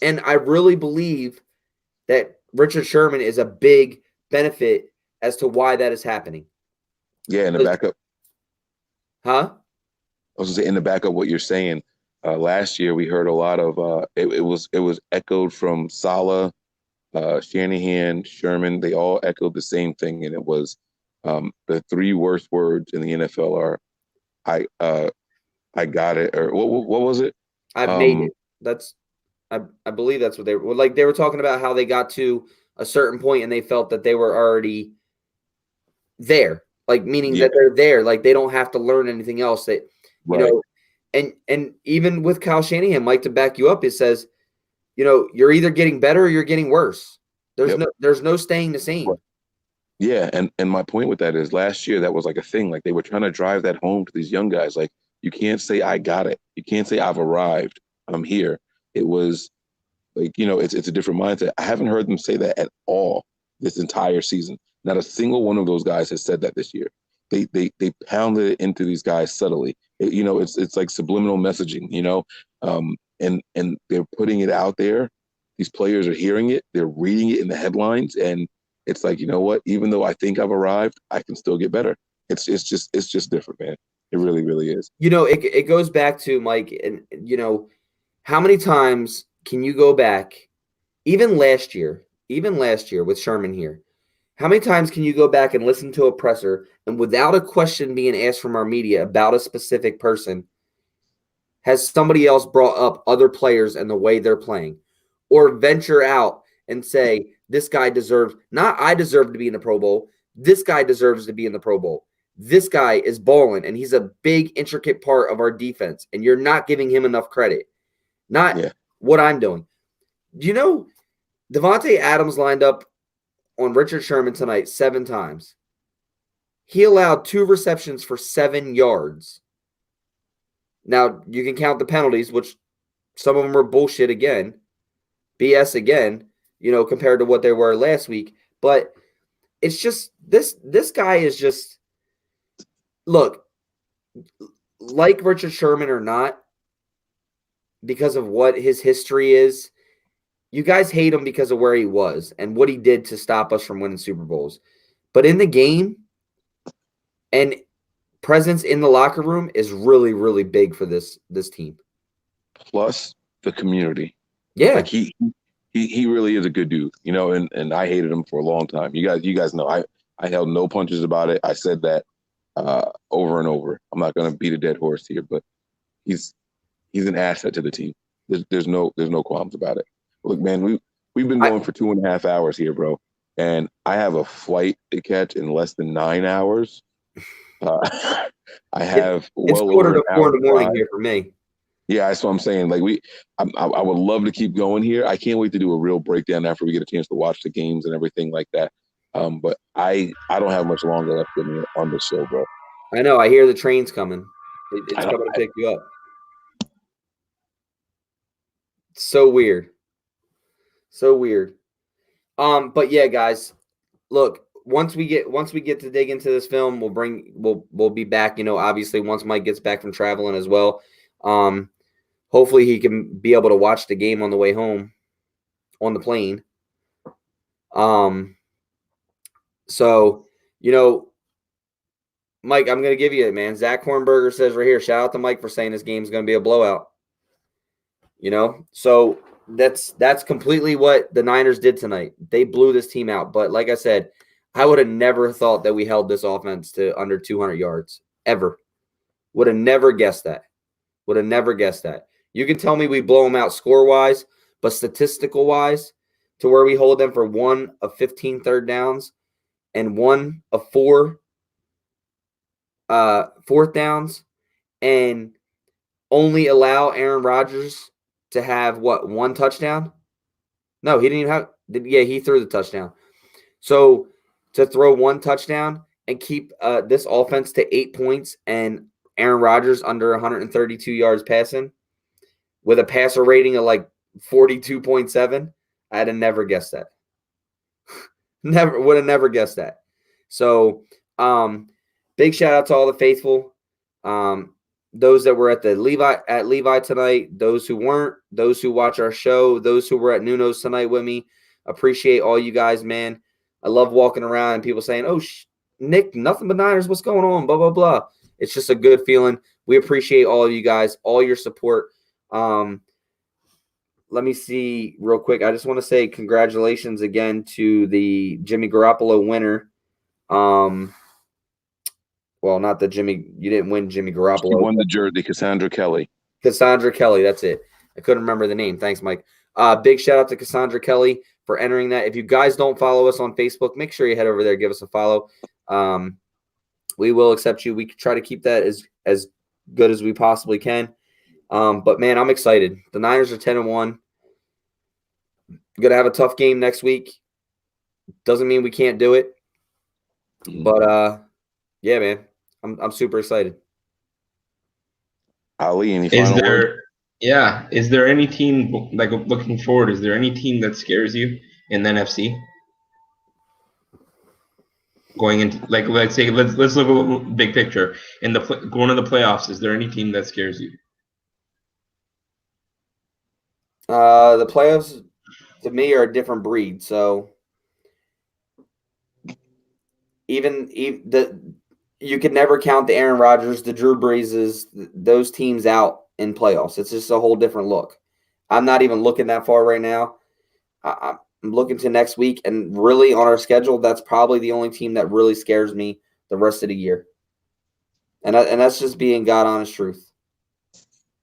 And I really believe that Richard Sherman is a big benefit as to why that is happening. Yeah, in the backup. Huh? I was going to say, in the back of what you're saying, last year we heard a lot of it was echoed from Saleh, Shanahan, Sherman. They all echoed the same thing, and it was the three worst words in the NFL are I got it, or what was it? I've made it. That's I believe that's what they were like. They were talking about how they got to a certain point and they felt that they were already there, like meaning that they're there, like they don't have to learn anything else. That you know, and even with Kyle Shanahan, Mike, to back you up, it says, you know, you're either getting better or you're getting worse. There's no staying the same. Yeah, and my point with that is last year that was like a thing. Like they were trying to drive that home to these young guys. Like you can't say I got it. You can't say I've arrived. I'm here. It was like, you know, it's a different mindset. I haven't heard them say that at all this entire season. Not a single one of those guys has said that this year. They pounded it into these guys subtly. You know, it's like subliminal messaging, you know, and they're putting it out there. These players are hearing it. They're reading it in the headlines, and it's like, you know what? Even though I think I've arrived, I can still get better. It's just different, man. It really, really is. You know, it goes back to Mike, and you know, how many times can you go back, even last year with Sherman here? How many times can you go back and listen to a presser and without a question being asked from our media about a specific person, has somebody else brought up other players and the way they're playing, or venture out and say, this guy deserves, not I deserve to be in the Pro Bowl, this guy deserves to be in the Pro Bowl. This guy is balling, and he's a big, intricate part of our defense, and you're not giving him enough credit. Not what I'm doing. Do you know Devontae Adams lined up on Richard Sherman tonight 7 times? He allowed 2 receptions for 7 yards. Now, you can count the penalties, which some of them were bullshit again, BS again, you know, compared to what they were last week. But it's just this guy is just look, like Richard Sherman or not, because of what his history is, you guys hate him because of where he was and what he did to stop us from winning Super Bowls. But in the game and presence in the locker room is really, really big for this team. Plus the community. Yeah. Like he really is a good dude, you know, and I hated him for a long time. You guys know I held no punches about it. I said that over and over. I'm not going to beat a dead horse here, but he's an asset to the team. There's no qualms about it. Look, man, we've been going for 2.5 hours here, bro, and I have a flight to catch in less than 9 hours. I have it's quarter to 4 in the morning here for me. Yeah, that's what I'm saying. Like I would love to keep going here. I can't wait to do a real breakdown after we get a chance to watch the games and everything like that. But I don't have much longer left on this show, bro. I know. I hear the train's coming. It's coming to pick you up. So weird. So weird. But yeah, guys, look, once we get to dig into this film, we'll be back, you know, obviously once Mike gets back from traveling as well. Hopefully he can be able to watch the game on the way home on the plane. So, you know, Mike, I'm going to give you it, man. Zach Hornberger says right here, shout out to Mike for saying this game's going to be a blowout. You know, so that's completely what the Niners did tonight. They blew this team out. But like I said, I would have never thought that we held this offense to under 200 yards ever. Would have never guessed that. Would have never guessed that. You can tell me we blow them out score-wise, but statistical-wise, to where we hold them for 1 of 15 third downs and 1 of 4 fourth downs, and only allow Aaron Rodgers to have, what, 1 touchdown? No, he didn't even have – yeah, he threw the touchdown. So to throw 1 touchdown and keep this offense to 8 points and Aaron Rodgers under 132 yards passing with a passer rating of like 42.7, I'd have never guessed that. Would have never guessed that. So big shout out to all the faithful. Those that were at Levi tonight, those who weren't, those who watch our show, those who were at Nuno's tonight with me. Appreciate all you guys, man. I love walking around and people saying, oh, Nick, nothing but Niners. What's going on? Blah, blah, blah. It's just a good feeling. We appreciate all of you guys, all your support. Let me see real quick. I just want to say congratulations again to the Jimmy Garoppolo winner. Well, not the Jimmy. You didn't win Jimmy Garoppolo. She won the jersey, Cassandra Kelly. Cassandra Kelly, that's it. I couldn't remember the name. Thanks, Mike. Big shout out to Cassandra Kelly for entering that. If you guys don't follow us on Facebook, make sure you head over there, give us a follow. We will accept you. We try to keep that as good as we possibly can. But man, I'm excited. The Niners are 10-1. Gonna have a tough game next week. Doesn't mean we can't do it. But yeah, man, I'm super excited. Ali, any final word? Yeah. Is there any team, like, looking forward, is there any team that scares you in the NFC? Going into, like, let's look a little big picture. Going to the playoffs, is there any team that scares you? The playoffs to me are a different breed. So even you can never count the Aaron Rodgers, the Drew Breeses, those teams out in playoffs. It's just a whole different look. I'm not even looking that far right now. I'm looking to next week, and really on our schedule, that's probably the only team that really scares me the rest of the year. And that's just being God honest truth.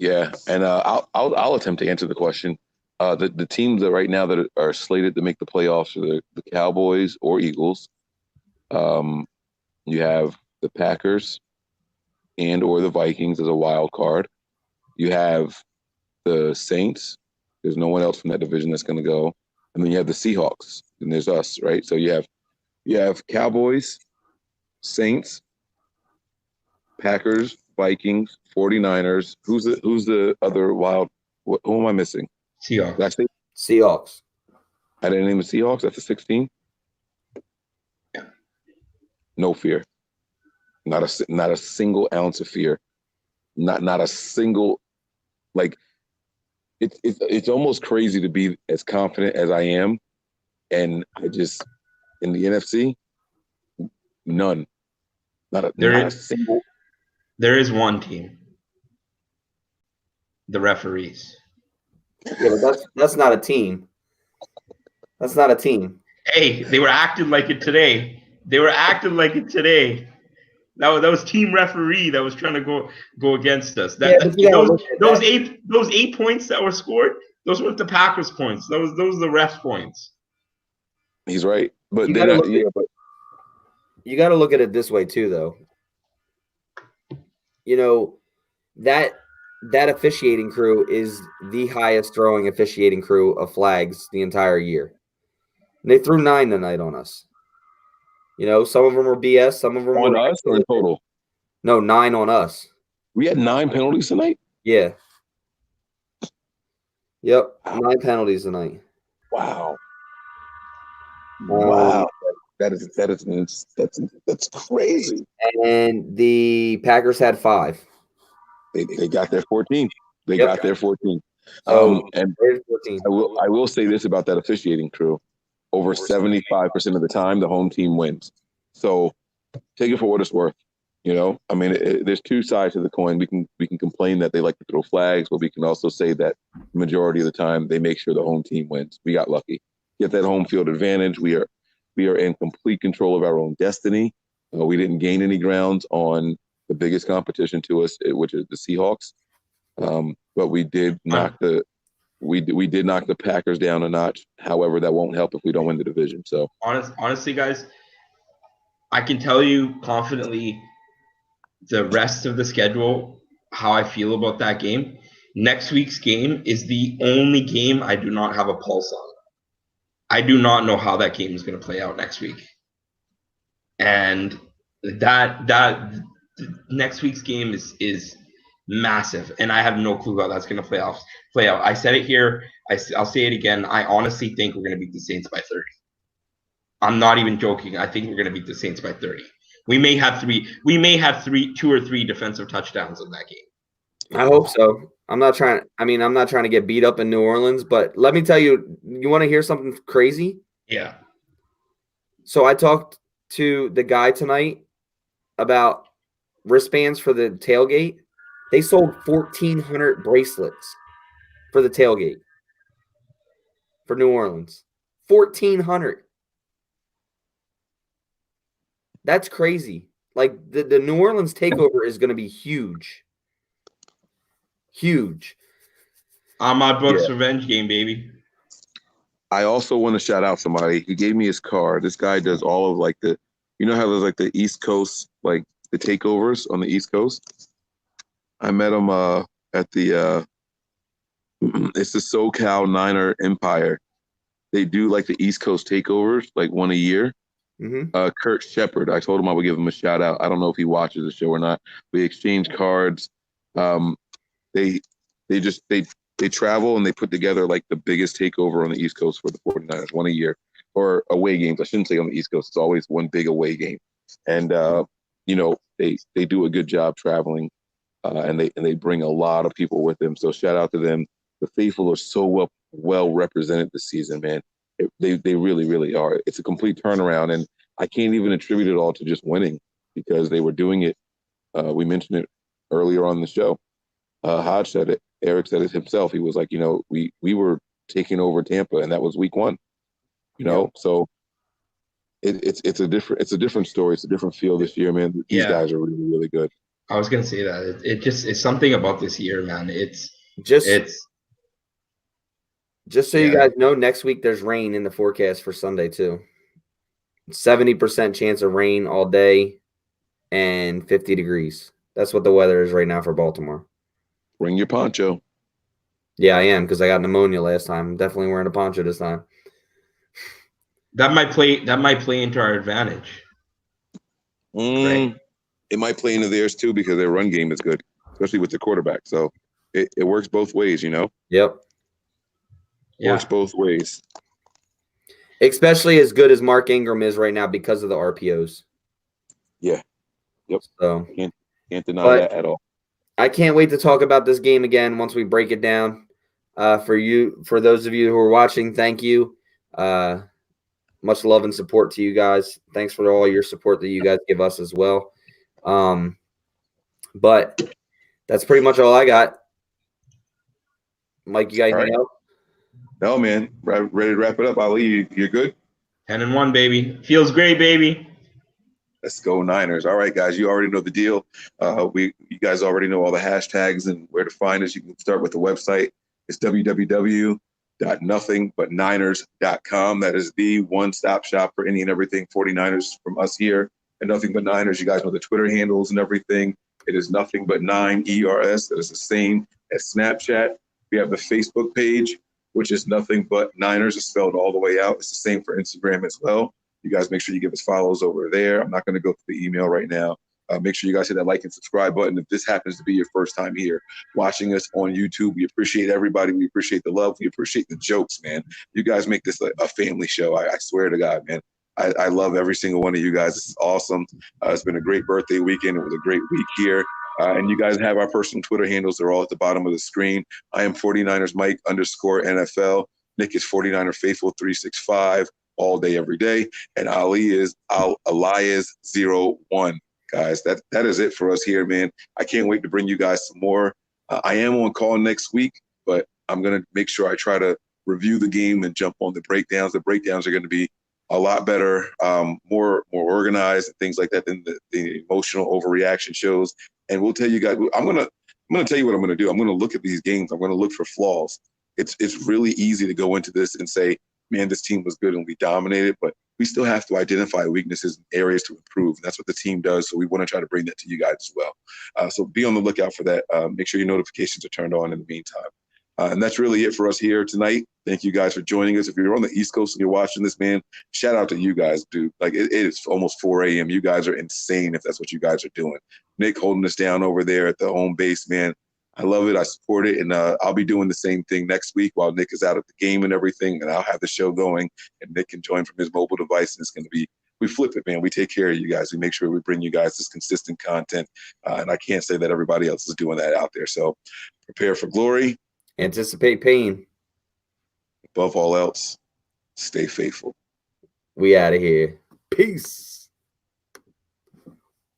Yeah, and I'll attempt to answer the question. The teams that right now that are slated to make the playoffs are the Cowboys or Eagles. You have the Packers and or the Vikings as a wild card. You have the Saints. There's no one else from that division that's going to go. And then you have the Seahawks, and there's us, right? So you have Cowboys, Saints, Packers, Vikings, 49ers. Who's the other wild? Who am I missing? Seahawks. Seahawks. I didn't name the Seahawks. That's the 16. Yeah. No fear. Not a single ounce of fear. Not a single, like, it's almost crazy to be as confident as I am, and I just in the NFC, none. Not a single. There is one team. The referees. Yeah, but that's not a team. That's not a team. Hey, they were acting like it today. That was team referee that was trying to go against us. Those 8 points that were scored, those weren't the Packers points. Those are the refs points. He's right, but you got to look at it this way too, though. You know, that officiating crew is the highest throwing officiating crew of flags the entire year. And they threw 9 tonight on us. You know, some of them were BS, some of them on were us or in total. No, 9 on us. We had 9 penalties tonight. Yeah. Yep, 9 penalties tonight. Wow. Wow. That's crazy. And the Packers had 5. They got their 14. They got their 14. And 14. I will say this about that officiating crew. Over 75% of the time, the home team wins. So take it for what it's worth. You know, I mean, there's 2 sides to the coin. We can complain that they like to throw flags, but we can also say that the majority of the time they make sure the home team wins. We got lucky. Get that home field advantage. We are in complete control of our own destiny. We didn't gain any grounds on the biggest competition to us, which is the Seahawks. But we did knock we did knock the Packers down a notch. However, that won't help if we don't win the division. So honestly, guys, I can tell you confidently the rest of the schedule, how I feel about that game. Next week's game is the only game I do not have a pulse on. I do not know how that game is going to play out next week. And that next week's game is massive, and I have no clue how that's going to play out. I said it here. I'll say it again. I honestly think we're going to beat the Saints by 30. I'm not even joking. I think we're going to beat the Saints by 30. We may have 2 or 3 defensive touchdowns in that game. I hope so. I'm not trying to get beat up in New Orleans, but let me tell you, you want to hear something crazy? Yeah. So I talked to the guy tonight about wristbands for the tailgate. They sold 1,400 bracelets for the tailgate for New Orleans. 1,400. That's crazy. Like the New Orleans takeover is going to be huge. Huge. On my books, revenge game, baby. I also want to shout out somebody. He gave me his card. This guy does all of like the, you know how there's like the East Coast, like the takeovers on the East Coast. I met him at the it's the SoCal Niner Empire. They do like the East Coast takeovers, like one a year. Mm-hmm. Kurt Shepard. I told him I would give him a shout out. I don't know if he watches the show or not. We exchange cards. They travel and they put together like the biggest takeover on the East Coast for the 49ers, one a year, or away games. I shouldn't say on the East Coast. It's always one big away game. And, you know, they do a good job traveling and they bring a lot of people with them. So shout out to them. The faithful are so well represented this season, man. They really, really are. It's a complete turnaround. And I can't even attribute it all to just winning because they were doing it. We mentioned it earlier on the show. Hodge said it. Eric said it himself. He was like, you know, we were taking over Tampa, and that was week 1. You know, so it's a different story. It's a different feel this year, man. These guys are really, really good. I was gonna say that it's something about this year, man. Just so you guys know, next week there's rain in the forecast for Sunday too. 70% chance of rain all day, and 50 degrees. That's what the weather is right now for Baltimore. Bring your poncho. Yeah, I am because I got pneumonia last time. I'm definitely wearing a poncho this time. That might play into our advantage. Right? It might play into theirs too because their run game is good, especially with the quarterback. So it works both ways, you know. Yep. Works both ways. Especially as good as Mark Ingram is right now because of the RPOs. Yeah. Yep. So can't deny but that at all. I can't wait to talk about this game again once we break it down. For those of you who are watching, thank you. Much love and support to you guys. Thanks for all your support that you guys give us as well. But that's pretty much all I got. Mike, you got anything else? No, man. Ready to wrap it up. Ali, you're good? 10-1, baby. Feels great, baby. Let's go Niners. All right, guys, you already know the deal. You guys already know all the hashtags and where to find us. You can start with the website. It's www.nothingbutniners.com. That is the one-stop shop for any and everything 49ers from us here and Nothing But Niners. You guys know the Twitter handles and everything. It is Nothing But 9 ERS. That is the same as Snapchat. We have the Facebook page, which is Nothing But Niners. It's spelled all the way out. It's the same for Instagram as well. You guys make sure you give us follows over there. I'm not going to go through the email right now. Make sure you guys hit that like and subscribe button. If this happens to be your first time here watching us on YouTube, we appreciate everybody. We appreciate the love. We appreciate the jokes, man. You guys make this a family show. I swear to God, man. I love every single one of you guys. This is awesome. It's been a great birthday weekend. It was a great week here. And you guys have our personal Twitter handles. They're all at the bottom of the screen. I am 49ers Mike _NFL. Nick is 49er Faithful 365 all day, every day. And Ali is Elias01. Guys, that is it for us here, man. I can't wait to bring you guys some more. I am on call next week, but I'm going to make sure I try to review the game and jump on the breakdowns. The breakdowns are going to be a lot better, more organized and things like that than the emotional overreaction shows. And we'll tell you guys, I'm going to tell you what I'm going to do. I'm going to look at these games. I'm going to look for flaws. It's really easy to go into this and say, man, this team was good and we dominated, but we still have to identify weaknesses and areas to improve. And that's what the team does. So we want to try to bring that to you guys as well. So be on the lookout for that. Make sure your notifications are turned on in the meantime. And that's really it for us here tonight. Thank you guys for joining us. If you're on the East Coast and you're watching this, man, shout out to you guys, dude. Like it is almost 4 a.m. You guys are insane if that's what you guys are doing. Nick holding us down over there at the home base, man. I love it. I support it. And I'll be doing the same thing next week while Nick is out at the game and everything. And I'll have the show going and Nick can join from his mobile device. And it's going to be, we flip it, man. We take care of you guys. We make sure we bring you guys this consistent content. And I can't say that everybody else is doing that out there. So prepare for glory. Anticipate pain. Above all else, stay faithful. We out of here. Peace.